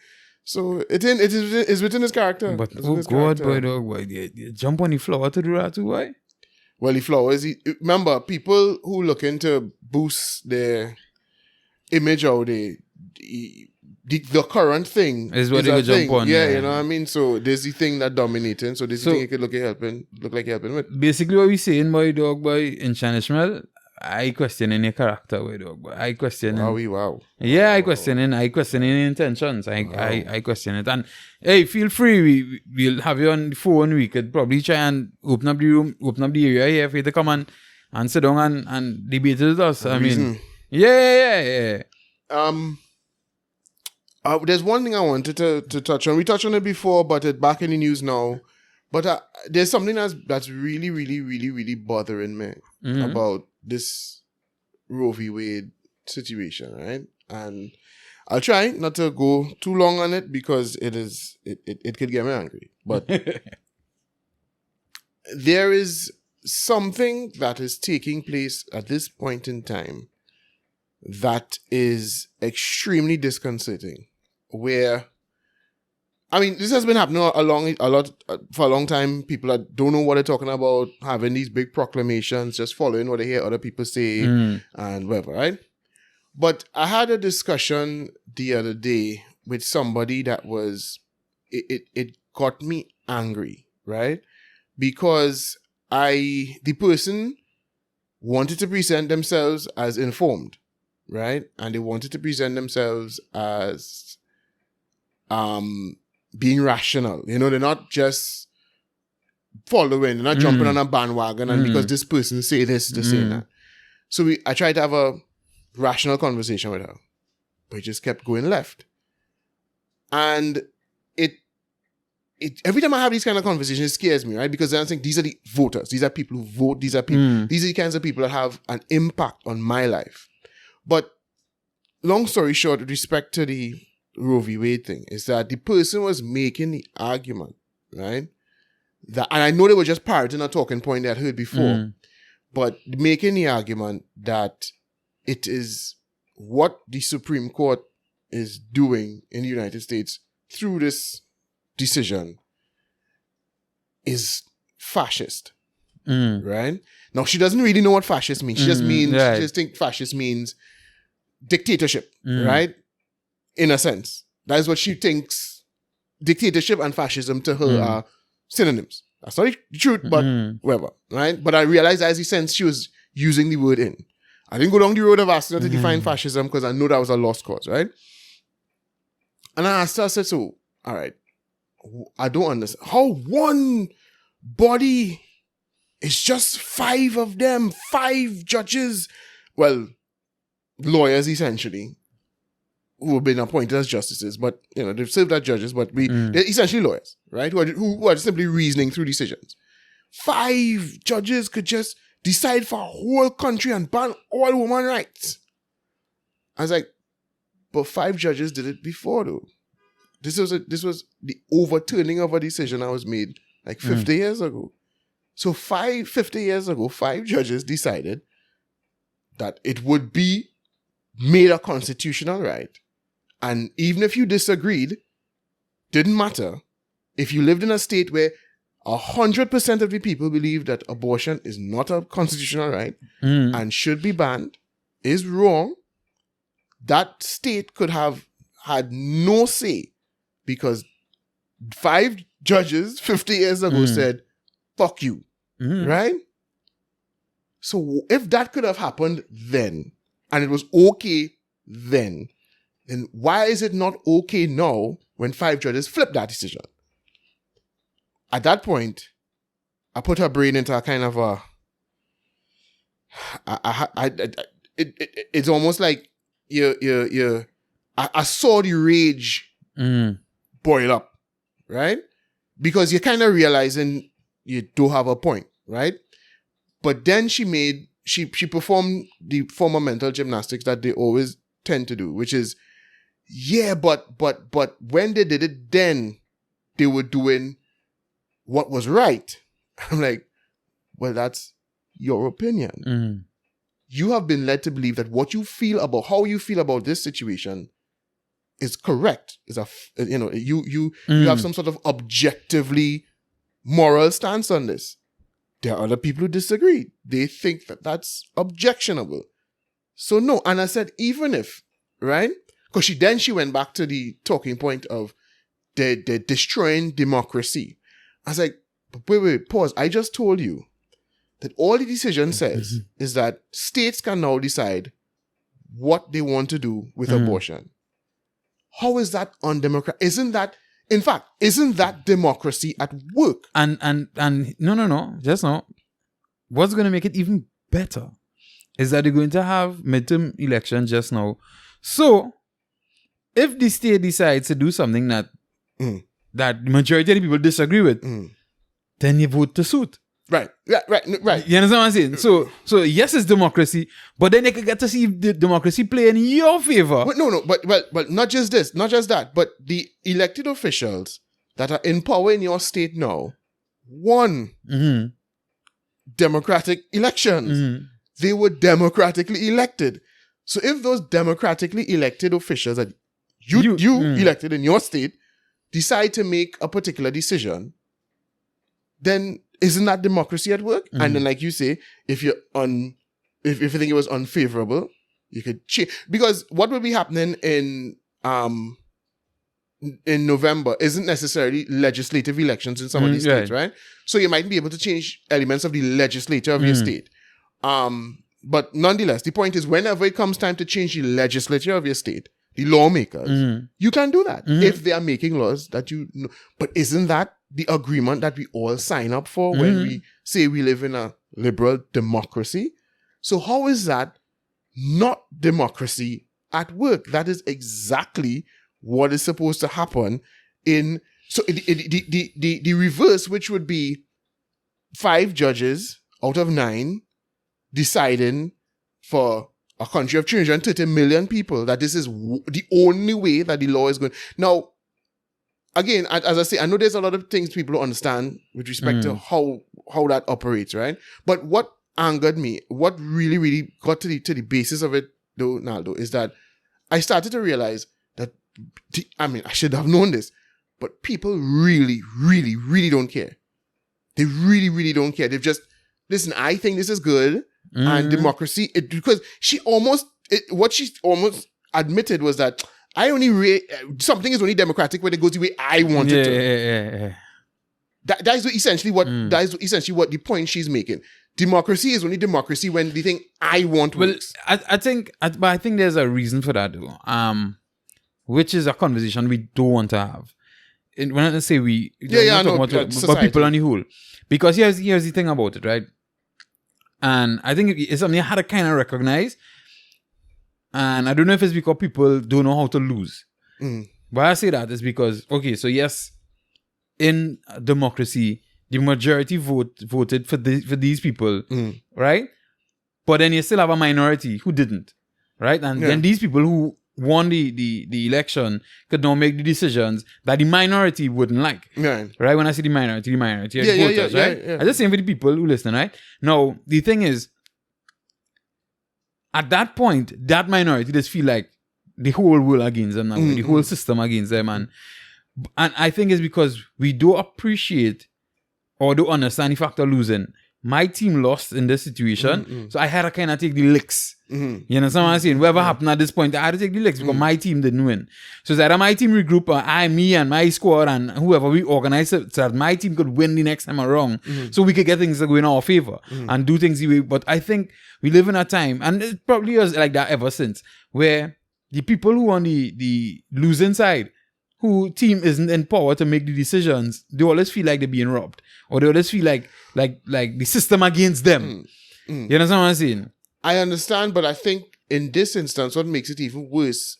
So it's within his character. But God, boy, dog, boy, you jump on the floor to do that too, why? Well, the floor is remember people who looking to boost their image or the current thing is what they jump on. Yeah, you know what I mean? So there's the thing that dominating. So there's the thing you could look like helping with. Basically what we saying, boy, dog, boy, in Chanishmel, I questioning your character, boy, dog, boy. I questioning. Wow. Yeah, I questioning intentions. I question it. And hey, feel free. We'll have you on the phone. We could probably try and open up the room, open up the area here for you to come and sit down and debate with us. I mean, yeah. There's one thing I wanted to touch on. We touched on it before, but it's back in the news now. But there's something that's really, really, really, really bothering me about this Roe v. Wade situation, right? And I'll try not to go too long on it because it could get me angry. But there is something that is taking place at this point in time that is extremely disconcerting. Where, I mean, this has been happening for a long time. People that don't know what they're talking about, having these big proclamations, just following what they hear other people say and whatever, right? But I had a discussion the other day with somebody that was, it got me angry, right? Because the person wanted to present themselves as informed, right? And they wanted to present themselves as being rational. You know, they're not just following, they're not jumping on a bandwagon and because this person say this, they say that. So I tried to have a rational conversation with her, but it just kept going left. And it every time I have these kind of conversations, it scares me, right? Because then I think these are the voters, these are people who vote, these are the kinds of people that have an impact on my life. But long story short, with respect to the Roe v. Wade thing, is that the person was making the argument, right? And I know they were just parroting a talking point they had heard before, but making the argument that it is what the Supreme Court is doing in the United States through this decision is fascist, right? Now, she doesn't really know what fascist means. She just she just thinks fascist means dictatorship, right? In a sense. That is what she thinks dictatorship and fascism to her are synonyms. That's not the truth, but whatever, right? But I realized as the sense she was using the word in. I didn't go down the road of asking her to define fascism because I know that was a lost cause, right? And I asked her, I said, so, all right, I don't understand. How one body is just 5 of them, 5 judges, well, lawyers essentially, who have been appointed as justices, but you know they've served as judges, but they're essentially lawyers, right? Who are simply reasoning through decisions. 5 judges could just decide for a whole country and ban all woman rights. I was like, but 5 judges did it before though. This was the overturning of a decision that was made like 50 years ago. So 50 years ago, 5 judges decided that it would be made a constitutional right. And even if you disagreed, didn't matter. If you lived in a state where 100% of the people believe that abortion is not a constitutional right and should be banned, is wrong, that state could have had no say because 5 judges 50 years ago said, fuck you. Right? So if that could have happened then, and it was okay then why is it not okay now when 5 judges flip that decision? At that point, I put her brain into a kind of it's almost like I saw the rage boil up, right? Because you're kind of realizing you do have a point, right? But then she performed the form of mental gymnastics that they always tend to do, which is, yeah, but when they did it then, they were doing what was right. I'm like, well, that's your opinion. You have been led to believe that how you feel about this situation is correct. You have some sort of objectively moral stance on this. There are other people who disagree. They think that that's objectionable. So no, and I said, even if, right? Because she went back to the talking point of they're destroying democracy. I was like, wait, pause. I just told you that all the decision says is that states can now decide what they want to do with abortion. How is that undemocratic? Isn't that democracy at work? And no. Just no. What's going to make it even better is that they're going to have midterm elections just now. So, if the state decides to do something that that majority of the people disagree with, then you vote to suit. Right. You understand what I'm saying? So yes, it's democracy, but then they can get to see the democracy play in your favor. But not just this, not just that, but the elected officials that are in power in your state now won democratic elections. They were democratically elected. So if those democratically elected officials that you elected in your state decide to make a particular decision, then isn't that democracy at work? And then, like you say, if you think it was unfavorable, you could change. Because what will be happening in November isn't necessarily legislative elections in some of these states, right? So you might be able to change elements of the legislature of your state. But nonetheless, the point is, whenever it comes time to change the legislature of your state, the lawmakers, you can do that if they are making laws that you know. But isn't that the agreement that we all sign up for when we say we live in a liberal democracy? So how is that not democracy at work? That is exactly what is supposed to happen the reverse, which would be 5 judges out of 9 deciding for a country of 330 million people that this is the only way that the law is going. Now, again, as I say, I know there's a lot of things people don't understand with respect to how that operates, right? But what angered me, what really, really got to the basis of it, though, Naldo, is that I started to realize that, I should have known this, but people really, really, really don't care. They really, really don't care. They've just, listen, I think this is good, and democracy, because what she almost admitted was that something is only democratic when it goes the way I want it to. That is essentially what the point she's making. Democracy is only democracy when the thing I want works. Well, I think there's a reason for that though. Which is a conversation we don't want to have. When I say we, but people on the whole. Because here's the thing about it, right? And I think it's something I had to kind of recognize. And I don't know if it's because people don't know how to lose. But I say that is because, okay, so yes, in democracy, the majority voted for these people, right? But then you still have a minority who didn't, right? And then these people who won the election could now make the decisions that the minority wouldn't like, right? When I say the minority voters, right? I'm just saying for the people who listen, right? Now, the thing is, at that point, that minority just feel like the whole world against them now, the whole system against them, and I think it's because we do appreciate or do understand the fact of losing. My team lost in this situation, so I had to kind of take the licks. You know what I'm saying? Whatever happened at this point, I had to take the licks because my team didn't win. So that my team regroup, me and my squad and whoever we organized it, so that my team could win the next time around, so we could get things that go in our favor and do things the way. But I think we live in a time, and it probably was like that ever since, where the people who on the losing side, who team isn't in power to make the decisions, they always feel like they're being robbed, or they always feel like the system against them. You know what I'm saying? I understand, but I think in this instance, what makes it even worse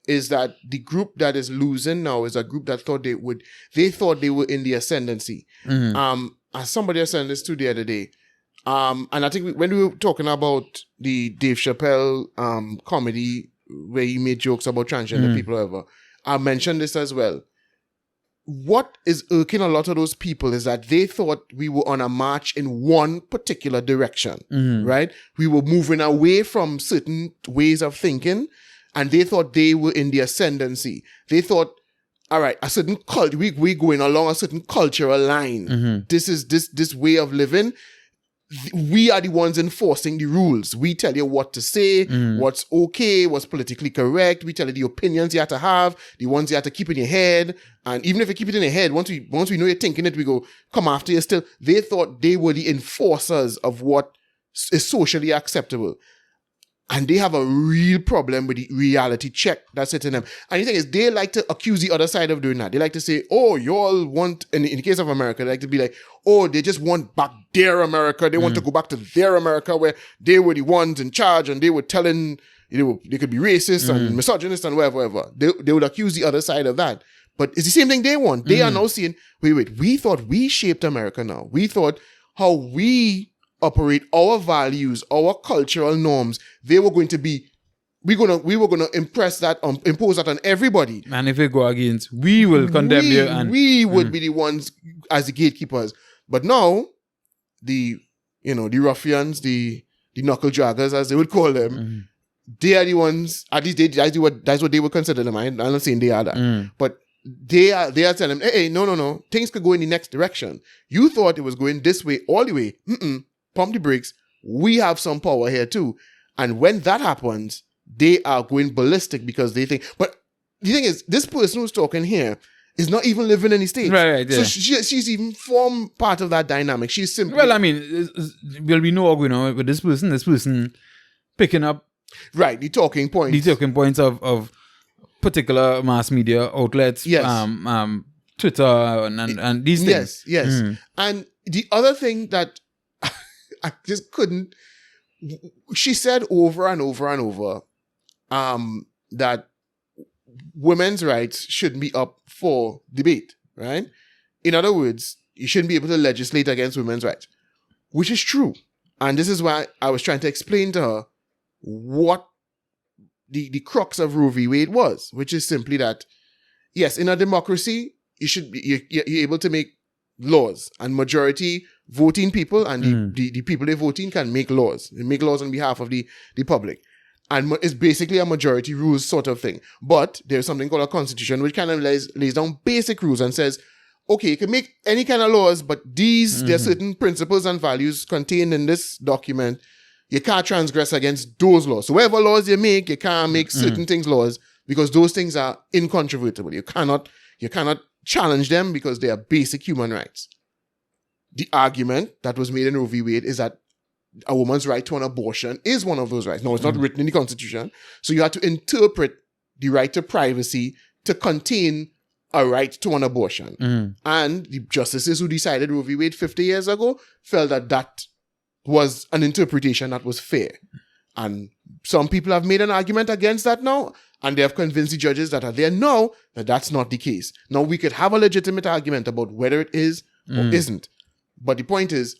is that the group that is losing now is a group that thought they thought they were in the ascendancy. As somebody has said this too the other day, and I think when we were talking about the Dave Chappelle comedy where he made jokes about transgender people, whatever, I mentioned this as well. What is irking a lot of those people is that they thought we were on a march in one particular direction, right? We were moving away from certain ways of thinking, and they thought they were in the ascendancy. They thought, all right, a certain cult, we going along a certain cultural line. This is this way of living. We are the ones enforcing the rules. We tell you what to say, what's okay, what's politically correct. We tell you the opinions you have to have, the ones you have to keep in your head. And even if you keep it in your head, once we know you're thinking it, we go, come after you still. They thought they were the enforcers of what is socially acceptable. And they have a real problem with the reality check that's hitting them. And the thing is, they like to accuse the other side of doing that. They like to say, oh, you all want, in the case of America, they like to be like, oh, they just want back their America. They want to go back to their America where they were the ones in charge and they were telling, they could be racist and misogynist and whatever. They would accuse the other side of that. But it's the same thing they want. They are now saying, wait, we thought we shaped America now. We thought how we operate, our values, our cultural norms, they were going to be, we were gonna impose that on everybody. And if we go against, we will condemn you, and we would be the ones as the gatekeepers. But now, the ruffians, the knuckle draggers, as they would call them, they are the ones. At least that's what they would consider them. I'm not saying they are that, but they are telling them, hey, no, things could go in the next direction. You thought it was going this way all the way. Pump the brakes. We have some power here too. And when that happens, they are going ballistic because they think. But the thing is, this person who's talking here is not even living in the States. Right, yeah. So she's even formed part of that dynamic. She's simply... Well, I mean, we know what's going on with this person picking up... Right, the talking points. The talking points of particular mass media outlets. Yes. Twitter and these things. Yes. And the other thing that I just couldn't... She said over and over and over that women's rights shouldn't be up for debate, right? In other words, you shouldn't be able to legislate against women's rights, which is true. And this is why I was trying to explain to her what the crux of Roe v. Wade was, which is simply that, yes, in a democracy, you're able to make laws, and majority voting people and the people they voting can make laws. They make laws on behalf of the public. And it's basically a majority rules sort of thing. But there's something called a constitution which kind of lays down basic rules and says, okay, you can make any kind of laws, but there are certain principles and values contained in this document. You can't transgress against those laws. So whatever laws you can't make certain things laws because those things are incontrovertible. You cannot challenge them because they are basic human rights. The argument that was made in Roe v. Wade is that a woman's right to an abortion is one of those rights. No, it's not written in the Constitution. So you have to interpret the right to privacy to contain a right to an abortion. And the justices who decided Roe v. Wade 50 years ago felt that was an interpretation that was fair. And some people have made an argument against that now, and they have convinced the judges that are there now that that's not the case. Now, we could have a legitimate argument about whether it is or isn't. But the point is,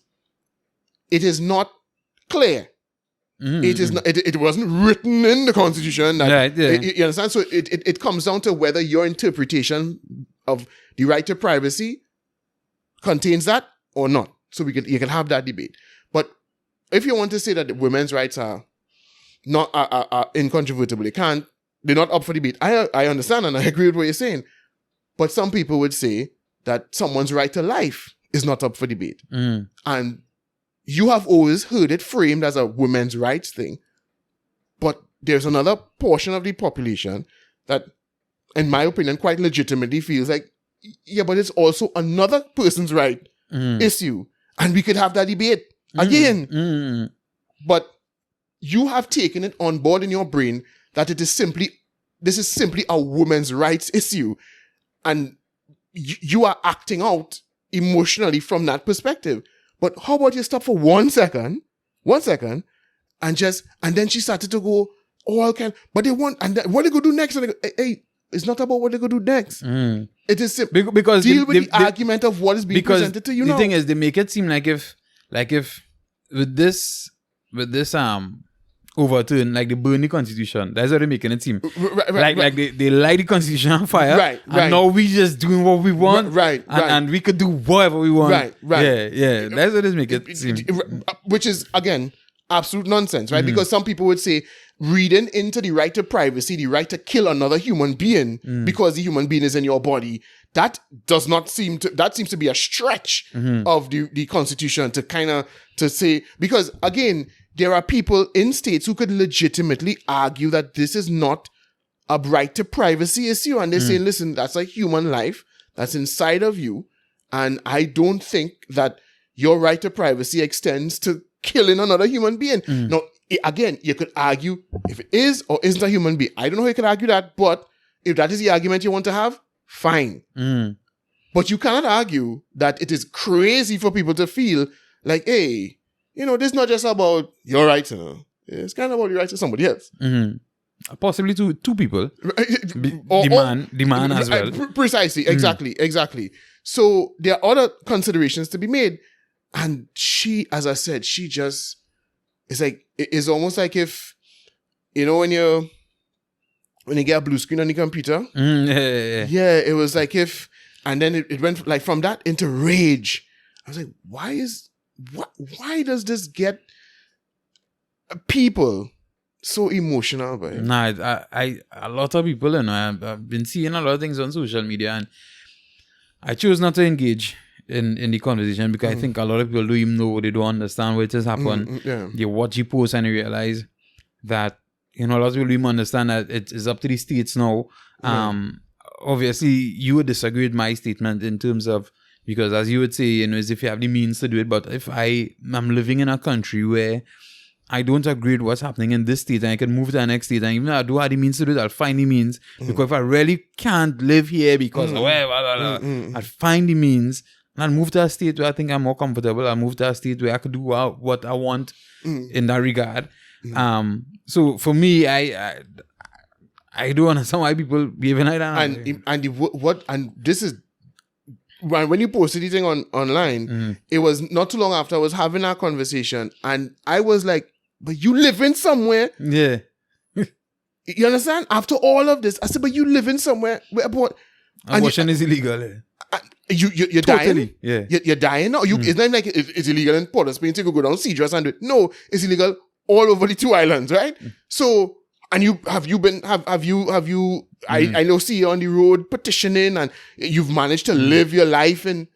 it is not clear. It is not. It wasn't written in the Constitution. That, you understand? So it comes down to whether your interpretation of the right to privacy contains that or not. So you can have that debate. But if you want to say that women's rights are not are incontrovertible, they're not up for debate. I understand and I agree with what you're saying. But some people would say that someone's right to life is not up for debate. And you have always heard it framed as a women's rights thing. But there's another portion of the population that, in my opinion, quite legitimately feels like, yeah, but it's also another person's right issue. And we could have that debate again. But you have taken it on board in your brain that this is simply a woman's rights issue. And you are acting out emotionally from that perspective. But how about you stop for 1 second, and then she started to go, oh, okay, but they want, and what they go do next? And they go, hey, it's not about what they go do next. It is because deal with the argument of what is being presented to you now. The thing is, they make it seem like if with this overturn, like they burn the Constitution. That's how they're making it seem. Like they light the Constitution on fire. And now we just doing what we want. And we could do whatever we want. Yeah. That's what they make it seem. Which is, again, absolute nonsense, right? Because some people would say, reading into the right to privacy, the right to kill another human being because the human being is in your body, that seems to be a stretch of the Constitution to say, because again, there are people in states who could legitimately argue that this is not a right to privacy issue. And they're saying, listen, that's a human life that's inside of you. And I don't think that your right to privacy extends to killing another human being. Now, again, you could argue if it is or isn't a human being. I don't know how you could argue that, but if that is the argument you want to have, fine. But you cannot argue that it is crazy for people to feel like, hey, this is not just about your rights, it's kind of about the rights of somebody else. Possibly two people. Demand as well. Precisely, exactly. So there are other considerations to be made. And she, as I said, it's almost like if, when you get a blue screen on the computer. Yeah, it was like if, and then it went like from that into rage. I was like, why does this get people so emotional about it? Nah, a lot of people, I've been seeing a lot of things on social media, and I chose not to engage in the conversation because I think a lot of people don't even know, they don't understand what has happened. They watch the post and they realize that, a lot of people don't even understand that it is up to the states now. Obviously, you would disagree with my statement in terms of, because as you would say, is if you have the means to do it. But if I am living in a country where I don't agree with what's happening in this state and I can move to the next state, and even though I do have the means to do it, I'll find the means. Because if I really can't live here because I'll find the means and I'll move to a state where I think I'm more comfortable. I'll move to a state where I could do what I want in that regard. So for me, I don't understand why people behaving like that. And this is, when you posted the thing online, it was not too long after I was having that conversation, and I was like, but you living somewhere? Yeah. You understand? After all of this, I said, but you living somewhere where abortion is illegal. You're totally, dying? Yeah. You're dying? No, it's not like it's illegal in Port of Spain to go down Cedros and do it. No, it's illegal all over the two islands, right? So, and I know, see you on the road petitioning, and you've managed to live your life. And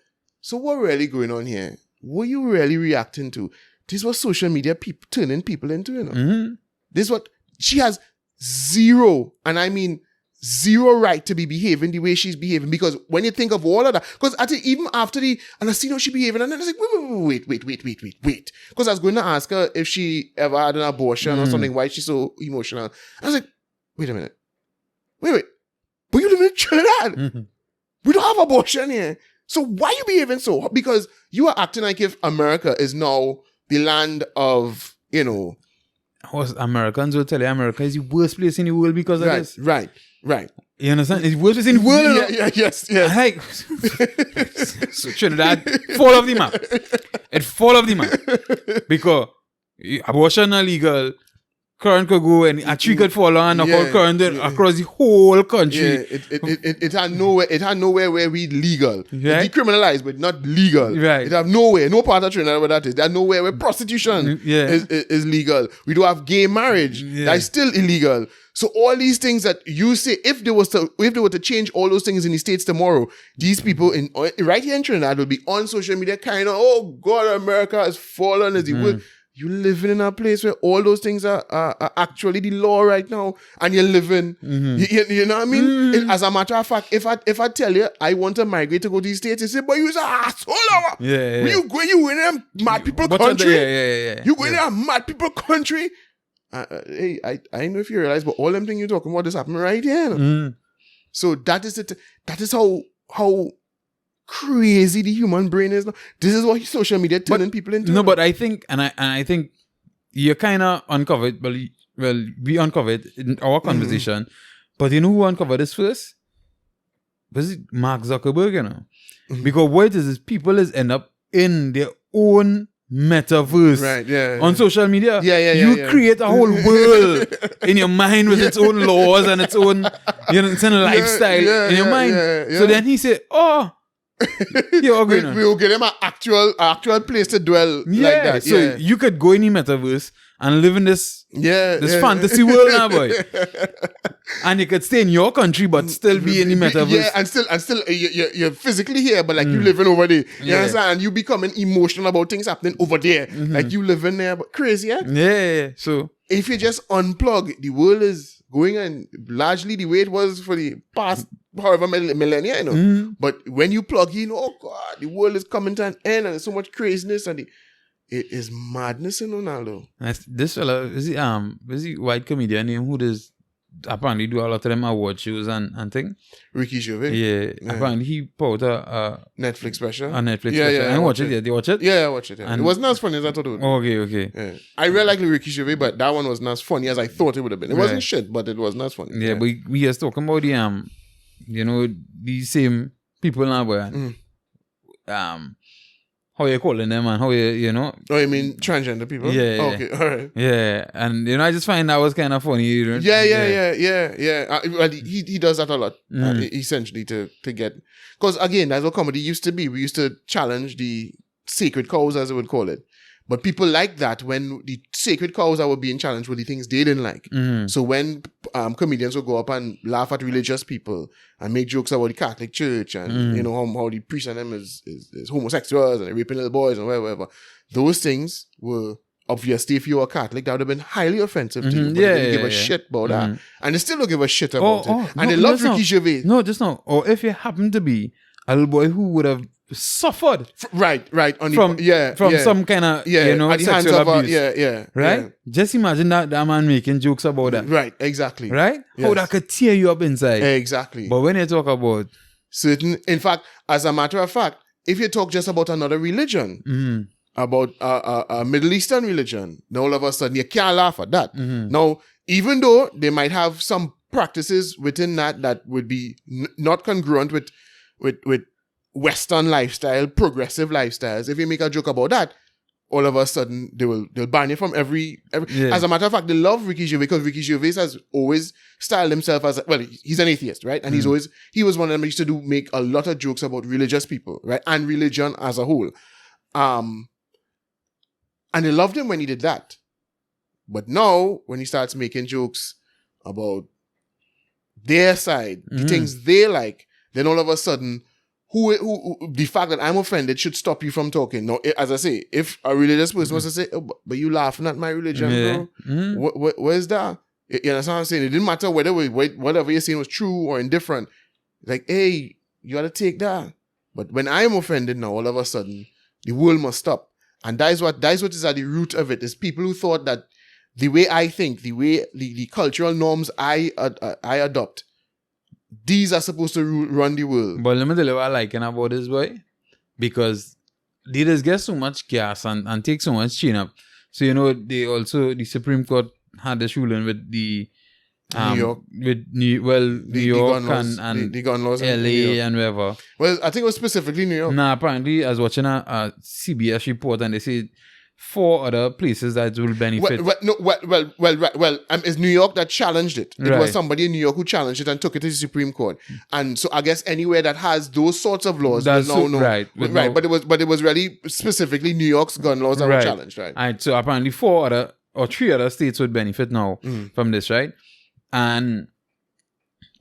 so what really going on here? What are you really reacting to? This is what social media turning people into, This is what she has zero, and I mean zero right to be behaving the way she's behaving. Because when you think of all of that, because I think even after and I see how she behaving, and then I was like, wait. Because I was going to ask her if she ever had an abortion or something, why is she so emotional? I was like, wait a minute. Wait. But you live in Trinidad. We don't have abortion here. So why are you behaving so? Because you are acting like if America is now the land of, Americans will tell you America is the worst place in the world because of this. Right. Right. You understand? It's worst in the world. Yes. Like, so Trinidad fall off the map. It fall off the map. Because abortion illegal, current could go and a tree could fall on and current across the whole country. Yeah, it had nowhere where we legal. Right? It decriminalized, but not legal. Right. It have nowhere, no part of Trinidad where that is. There's nowhere where prostitution is legal. We do have gay marriage. That is still illegal. So all these things that you say, if they were to change all those things in the States tomorrow, these people right here in Trinidad will be on social media kind of, oh God, America has fallen as the world. You living in a place where all those things are actually the law right now, and you're living. You know what I mean? As a matter of fact, if I tell you I want to migrate to go to the States, you say, "But you're an asshole." You in a mad people country. You go in a mad people country. Hey, I know if you realize, but all them things you're talking about is happening right here. So that is it. That is how crazy the human brain is now. This is what social media turning people into. No, but I think, and I think you kind of uncovered. Well, we uncovered in our conversation. But you know who uncovered this first? Was it Mark Zuckerberg? You know, because what it is people end up in their own metaverse, right? Yeah, on social media. You create a whole world in your mind with its own laws and its own, its own lifestyle in your mind. So then he said, "Oh, we will give him an actual place to dwell like that." So you could go in the metaverse and live in this fantasy world now, boy. And you could stay in your country but still be in the metaverse. Yeah, and still you're physically here, but like you living over there. You understand? And you becoming emotional about things happening over there. Like you living there, but crazy, Yeah. So if you just unplug, the world is going on largely the way it was for the past however millennia, But when you plug in, oh God, the world is coming to an end and there's so much craziness and it is madness, Ronaldo. This fella is he white comedian name who does apparently do a lot of them award shows and things. Ricky Gervais. Yeah. Apparently he put a Netflix special. A Netflix special. I watched it. Did you watch it? Yeah, I watched it. And it wasn't as funny as I thought it would be. Okay. Yeah. I really like Ricky Gervais, but that one wasn't as funny as I thought it would have been. It wasn't shit, but it wasn't as funny. Yeah, but we just talking about the these same people now, boy. How you calling them and how you Oh, you mean transgender people? Yeah. Oh, okay, all right. Yeah, and I just find that was kind of funny. Yeah. Well, he does that a lot, essentially to get, because again, that's what comedy used to be. We used to challenge the sacred cows, as they would call it. But people like that when the sacred cows that were being challenged were the things they didn't like. So when comedians would go up and laugh at religious people and make jokes about the Catholic Church and how the priest and them is homosexuals and raping little boys and whatever, those things were obviously, if you were a Catholic, that would have been highly offensive to you. But they didn't give a shit about that, and they still don't give a shit about it. And they love Ricky Gervais. No, just now. Or if you happen to be a little boy who would have suffered right from some kind of sexual abuse, right? Just imagine that man making jokes about that, right? Exactly, right? How that could tear you up inside, exactly. But when you talk about certain, in fact, as a matter of fact, if you talk just about another religion, about a Middle Eastern religion, then all of a sudden you can't laugh at that. Now, even though they might have some practices within that would be not congruent with Western lifestyle, progressive lifestyles. If you make a joke about that, all of a sudden they'll ban you from every. As a matter of fact, they love Ricky Gervais because Ricky Gervais has always styled himself as he's an atheist, right? And he was one of them who used to make a lot of jokes about religious people, right, and religion as a whole. And they loved him when he did that. But now when he starts making jokes about their side, the things they like, then all of a sudden, who the fact that I'm offended should stop you from talking. Now, as I say, if a religious person was to say, "Oh, but you laughing at my religion, bro," where's that? You understand what I'm saying? It didn't matter whatever you're saying was true or indifferent. Like, hey, you gotta take that. But when I'm offended now, all of a sudden, the world must stop. And that is what is at the root of it. Is people who thought that the way I think, the way the cultural norms I adopt, these are supposed to run the world. But let me tell you what I like about this, boy. Because leaders get so much gas and take so much chin up. So, the Supreme Court had this ruling with the New York. With New York and the gun laws LA in New York. and wherever. Well, I think it was specifically New York. Nah, apparently I was watching a CBS report and they said 4 other places that will benefit. It's New York that challenged it. It Right. was somebody in New York who challenged it and took it to the Supreme Court. And so I guess anywhere that has those sorts of laws That's will now know. right. Right. But it was really specifically New York's gun laws that were challenged, right? Alright, so apparently 3 other states would benefit now from this, right? And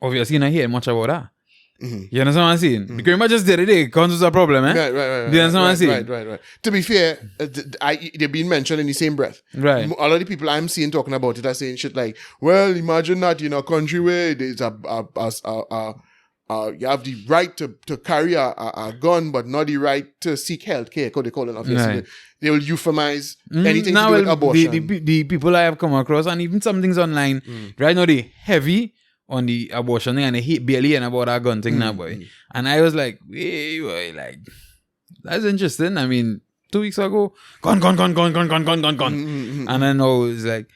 obviously you're not hearing much about that. You understand what I'm saying? Because you might just did it, guns was a problem, eh? Right. Do you understand what I'm saying? Right. To be fair, they've been mentioned in the same breath. Right. A lot of the people I'm seeing talking about it are saying shit like, well, imagine that in a country where there's you have the right to carry a gun, but not the right to seek health care, because they call it obviously. Right. They will euphemize anything to do with abortion. The people I have come across, and even some things online, right now they heavy on the abortion thing and they barely hearing about that gun thing now, boy. And I was like, hey, boy, like, that's interesting. I mean, 2 weeks ago, gun. And then now it's like,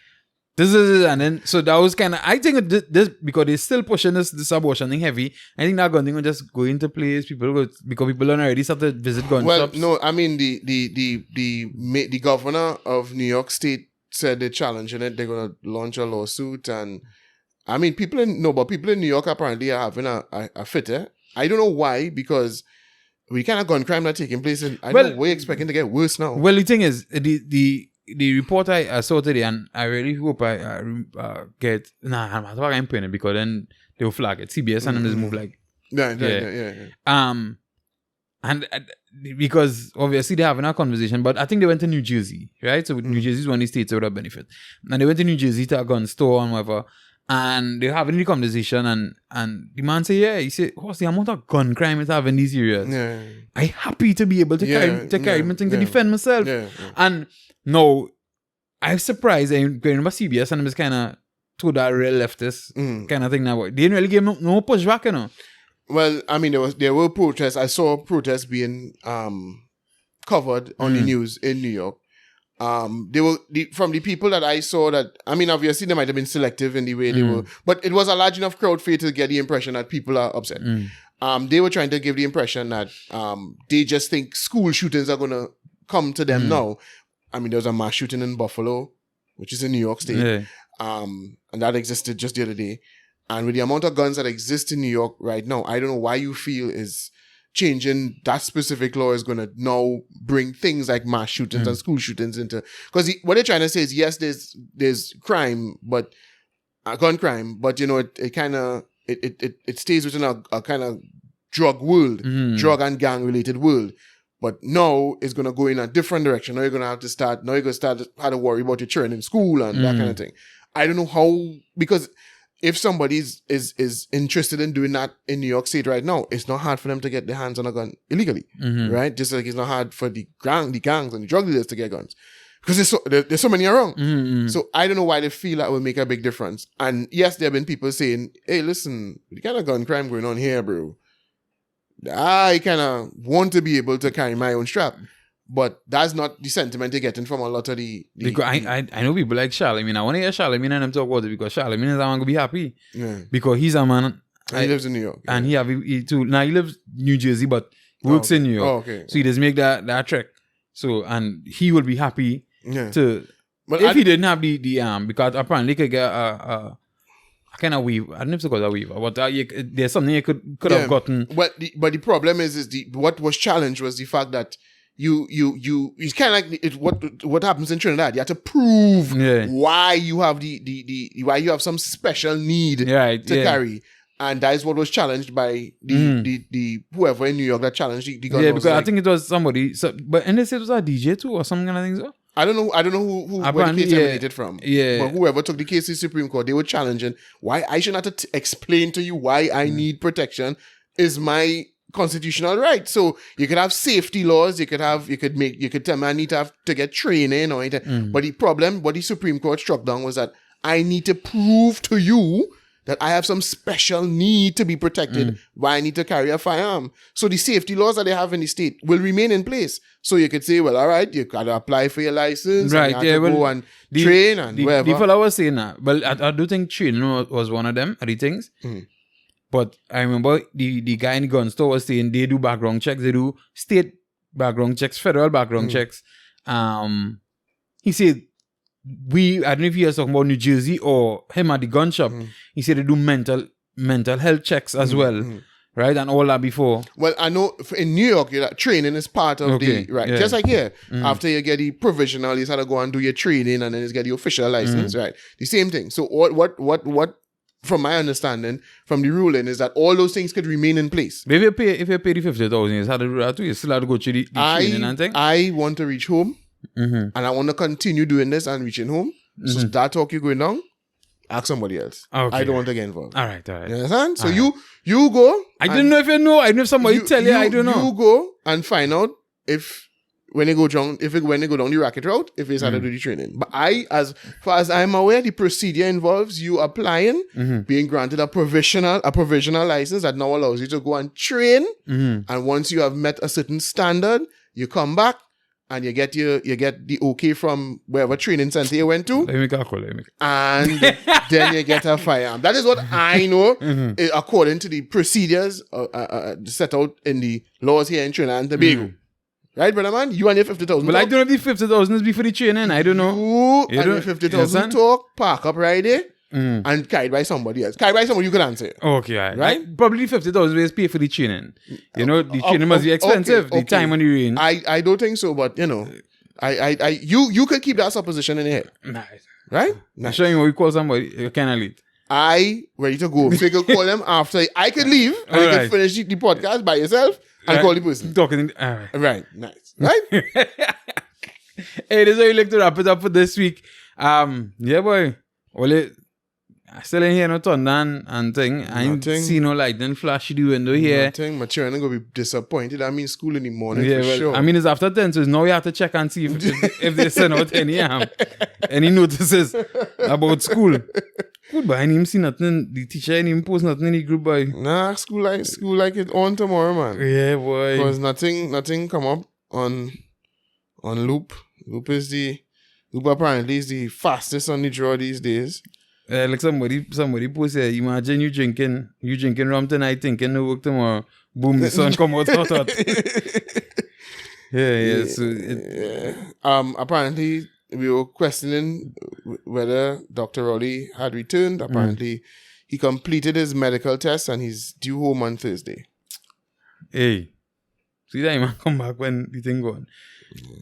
this is, and then, so that was kind of, I think this, because they're still pushing this abortion thing heavy, I think that gun thing will just go into place. Because people don't already start to visit gun shops. No, I mean, the governor of New York State said they're challenging it. They're going to launch a lawsuit. And I mean, people in New York apparently are having a fit, eh? I don't know why, because we kind of gun crime not taking place, and I know we're expecting to get worse now. Well, the thing is, the report I saw today, and I really hope I get, I'm not paying it, because then they will flag it. CBS and them just move like, Yeah. and because obviously they're having a conversation, but I think they went to New Jersey, right? So New Jersey is one of the states that would have benefit. And they went to New Jersey to a gun store and whatever. And they're having the conversation, and the man say, yeah, he said, what's the amount of gun crime it's having in these areas? Yeah. I'm happy to be able to carry my thing to defend myself. Yeah. And no, I'm surprised. I remember CBS and it was kind of to that real leftist kind of thing now. They didn't really give no pushback, you know. Well, I mean, there were protests. I saw protests being covered on the news in New York. They were from the people that I saw that, I mean, obviously they might have been selective in the way they were, but it was a large enough crowd for you to get the impression that people are upset. They were trying to give the impression that they just think school shootings are going to come to them now. I mean, there was a mass shooting in Buffalo, which is in New York State, and that existed just the other day. And with the amount of guns that exist in New York right now, I don't know why you feel is changing that specific law is going to now bring things like mass shootings and school shootings into, because what they're trying to say is, yes, there's crime, but gun crime, but you know, it kind of it stays within a kind of drug world, drug and gang related world. But now it's going to go in a different direction. Now you're going to start how to worry about your children in school and that kind of thing. I don't know how, because if somebody is interested in doing that in New York State right now, it's not hard for them to get their hands on a gun illegally, right? Just like it's not hard for the gangs and the drug dealers to get guns, because there's so many around. So I don't know why they feel that will make a big difference. And yes, there have been people saying, "Hey, listen, the kind of gun crime going on here, bro, I kind of want to be able to carry my own strap." But that's not the sentiment you're getting from a lot of the because I know people like Charlemagne. I want to hear Charlemagne and them talk about it, because Charlemagne is a man going to be happy. Yeah. Because he's a man. And he lives in New York. And he too. Now he lives in New Jersey, but works in New York. Oh, okay. So he does make that trek. So, and he will be happy to, but if he didn't have the because apparently he could get a kind of weave. I don't know if it's called a weave, but there's something you could have gotten. But the problem is what was challenged was the fact that it's kind of like what happens in Trinidad. You have to prove why you have why you have some special need to carry, and that is what was challenged by the whoever in New York that challenged the gun. Yeah, because I think it was somebody. So, but and they said it was a DJ too or something kind of thing. So I don't know who where the case emanated from. Yeah, but whoever took the case to the Supreme Court, they were challenging why I should not have to explain to you why I need protection is my constitutional right. So you could have safety laws, you could tell me I need to get training or anything. But the problem, what the Supreme Court struck down was that I need to prove to you that I have some special need to be protected why I need to carry a firearm. So the safety laws that they have in the state will remain in place. So you could say, well, all right, you got to apply for your license. Right, and you have to go and train and whatever. The fellow was saying that. Well, I do think training was one of them, the things. But I remember the guy in the gun store was saying they do background checks. They do state background checks, federal background checks. He said, I don't know if he was talking about New Jersey or him at the gun shop. He said they do mental health checks as well, right? And all that before. Well, I know in New York, training is part of just like here. After you get the provisional, you have to go and do your training, and then you get the official license, right? The same thing. So what? From my understanding, from the ruling, is that all those things could remain in place. If you pay the $50,000, you have to do that too. You still have to go through the training and thing. I want to reach home. And I want to continue doing this and reaching home. So that talk you going down, ask somebody else. Okay. I don't want to get involved. All right. You understand? So you go. I didn't know if you know. I don't know if somebody tell you. I don't know. You go and find out when they go down the racket route, if it's how to do the training. But as far as I'm aware, the procedure involves you applying, being granted a provisional license that now allows you to go and train. And once you have met a certain standard, you come back. And you get the okay from wherever training center you went to. Let me call. And then you get a firearm. That is what I know, according to the procedures set out in the laws here in Trinidad and Tobago. Right, brother man? You and your 50,000. Well, I don't know if the 50,000 is before the training. I don't know. You and your 50,000 talk, park up right there. And carried by somebody else. Carried by somebody you could answer. Okay, right? Probably 50,000 is pay for the training. You know, the training must be expensive. The time on the range. I don't think so, but you know, you could keep that supposition in your head. Nice. Right? Nice. Showing what we call somebody, you kind of late. I ready to go. So you could call them after I could leave and you could finish the podcast by yourself and call the person. Talking. All right. Right. Nice. Right? Hey, this is how you like to wrap it up for this week. Yeah, boy. I still ain't hear no thunder and thing. I ain't see no lightning flash through the window here. Nothing. My children going to be disappointed. I mean, school in the morning for sure. I mean, it's after 10, so now you have to check and see if they send out any notices about school. Good, but I didn't even see nothing. The teacher didn't even post nothing in the group, boy. Nah, school like it on tomorrow, man. Yeah, boy. Because nothing come up on Loop. Loop apparently is the fastest on the draw these days. Like somebody posted, imagine you drinking rum tonight, thinking no work tomorrow. Boom, the sun come out hot. Yeah. So apparently we were questioning whether Dr. Rowley had returned. Apparently he completed his medical test and he's due home on Thursday. Hey, see that man come back when the thing gone.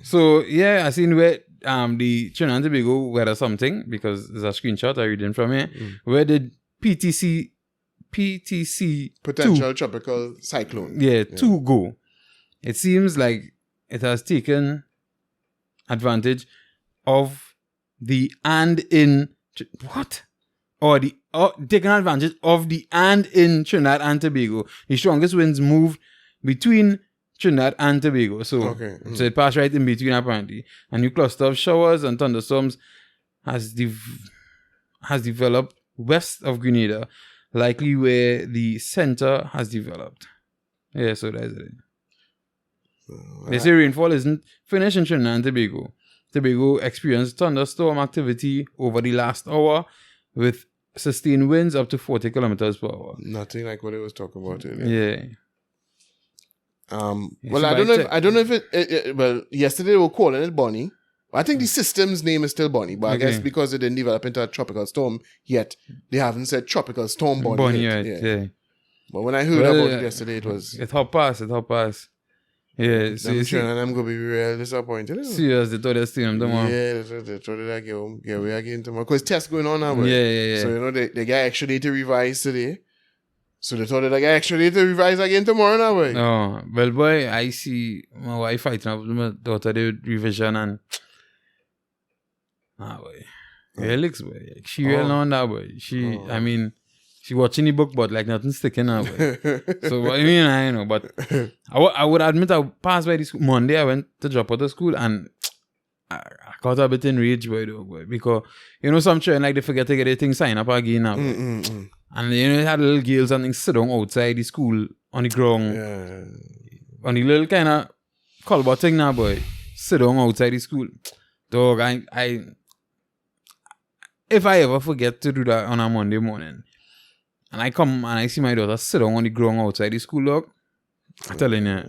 So yeah, I seen where the Trinidad and Tobago weather something, because there's a screenshot I reading from here. Where did PTC potential tropical cyclone 2 go? It seems like it has taken advantage of the and in taken advantage of the and in Trinidad and Tobago. The strongest winds moved between Trinidad and Tobago. So it passed right in between apparently. A new cluster of showers and thunderstorms has developed west of Grenada, likely where the center has developed. Yeah, so that's it. They say rainfall isn't finished in Trinidad and Tobago. Tobago experienced thunderstorm activity over the last hour with sustained winds up to 40 kilometers per hour. Nothing like what it was talking about earlier. Yeah. Well, I don't know if it well, yesterday they were calling it Bonnie. I think the system's name is still Bonnie, but I guess because it didn't develop into a tropical storm yet, they haven't said tropical storm Bonnie yet. Yeah. But when I heard about it yesterday, it hot pass. Yeah, so I'm sure I'm going to be real disappointed. Serious, they thought they'd see them tomorrow. Yeah, they thought they'd get home, get away again tomorrow. Because tests going on now, right? Yeah. So, you know, they got extra day to revise today. So they thought they'd get extra day to revise again tomorrow now, boy. Oh, well, boy, I see my wife fighting up with my daughter, they revision and... boy. Yeah, looks, boy. She real on that, boy. I mean... She watching the book, but like nothing sticking out. So I mean, I know, but I would admit I passed by this Monday. I went to drop out of school, and I got a bit enraged by boy, because some children like they forget to get their things signed up again now. And they had little girls and things sit down outside the school on the ground. Yeah. On the little kind of culvert thing now, boy. Sit down outside the school. Dog, I if I ever forget to do that on a Monday morning, and I come and I see my daughter sit down on the ground outside the school, dog, I'm telling you,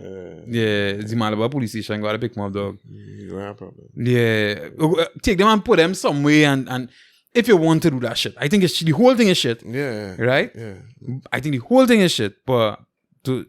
the Malabar police station got to pick them up, dog. You have a problem. Yeah. Take them and put them somewhere, and if you want to do that shit, I think the whole thing is shit. Yeah. Right? Yeah. I think the whole thing is shit, but to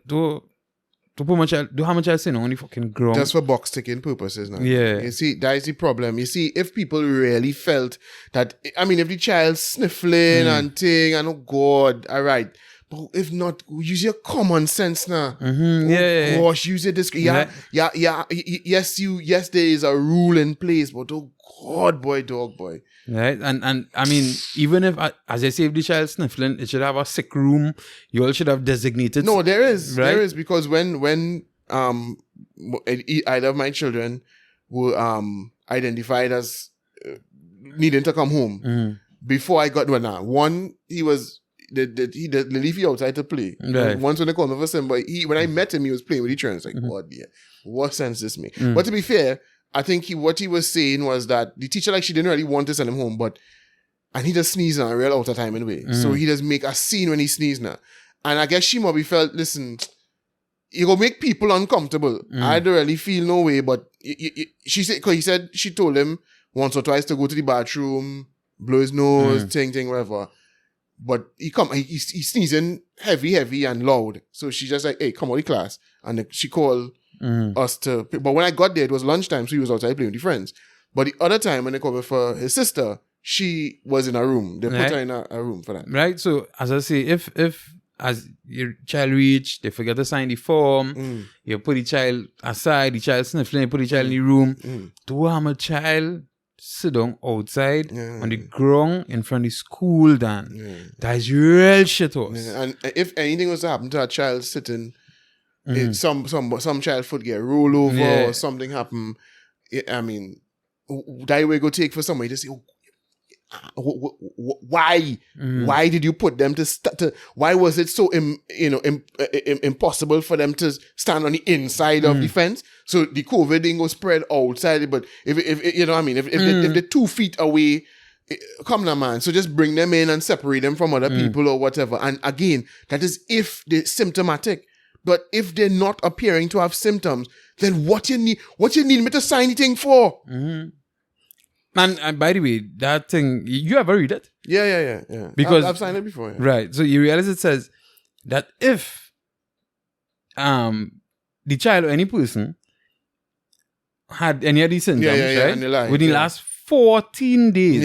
put my child, do how much I say on the fucking ground. Just for box ticking purposes now. Yeah. You see, that is the problem. You see, if people really felt that, I mean, if the child's sniffling and thing, and oh God, all right. But if not, use your common sense now. Yeah. Gosh, use your discretion. Yes, there is a rule in place, but oh God, dog boy. Right, and I mean, even if, as I say, if the child's sniffling, it should have a sick room. You all should have designated. No, there is. Right? There is, because when either of my children were identified as needing to come home, before I got one, he was they leave you outside to play. Right. Once when they called me for him, but when I met him, he was playing with the children. It's like, God, yeah, what sense this make? But to be fair, I think what he was saying was that the teacher, like, she didn't really want to send him home, and he just sneezed now, real out of time anyway. So he just make a scene when he sneezed now. And I guess she maybe felt, listen, you go make people uncomfortable. I don't really feel no way, but she said, because she told him once or twice to go to the bathroom, blow his nose, thing, whatever. But he's sneezing heavy and loud. So she just like, hey, come out of the class. And she called us to, but when I got there, it was lunchtime, so he was outside playing with his friends. But the other time when they called for his sister, she was in a room. They put her in a room for that. Right. So as I say, if as your child reach, they forget to sign the form, you put the child aside, the child sniffling, you put the child in the room. Do have a child sit down outside on the ground in front of the school, Dan. That is real shit house. And if anything was to happen to a child sitting, some child foot get roll over or something happen, I mean, that way go take for somebody to say, why did you put them to why was it so impossible for them to stand on the inside of the fence, so the COVID thing was spread outside? But if you know what I mean, if they're 2 feet away, come now, man, so just bring them in and separate them from other people or whatever. And again, that is if they're symptomatic. But if they're not appearing to have symptoms, then what you need me to sign anything for? And by the way, that thing, you ever read it? Yeah. Because I've signed it before. Yeah. Right. So you realize it says that if the child or any person had any of these symptoms, right, within the last 14 days,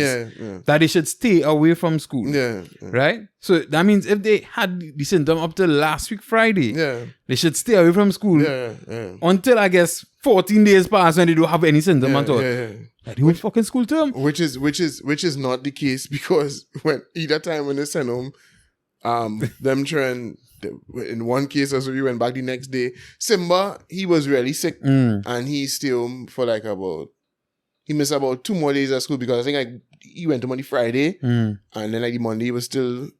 that they should stay away from school. Right? So that means if they had the symptom up to last week Friday, they should stay away from school until, I guess, 14 days pass when they don't have any symptom at all. Like the whole fucking school term. Which is not the case, because when either time when they send home, them children, in one case also we went back the next day. Simba, he was really sick, and he stayed home for like he missed about 2 more days at school, because I think he went to Monday, Friday, and then like the Monday he was still,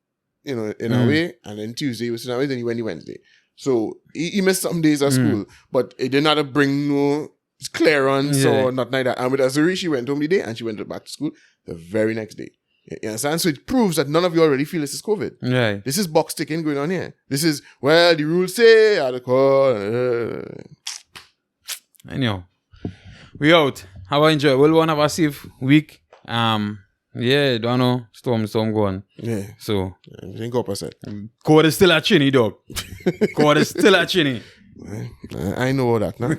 in a way, and then Tuesday he was still in a way, then he went the Wednesday. So he missed some days at school, but it did not bring no clearance or nothing like that. And with Azuri, she went home the day and she went back to school the very next day. You understand? So it proves that none of you already feel this is COVID. Right. This is box ticking going on here. This is, well, the rules say, Anyhow, we out. Have a enjoy. We'll want to have a safe week. Yeah, don't know. Storm going. Yeah. So, think opposite. Code is still a chinny, dog. Code is still a chinny. I know all that, no?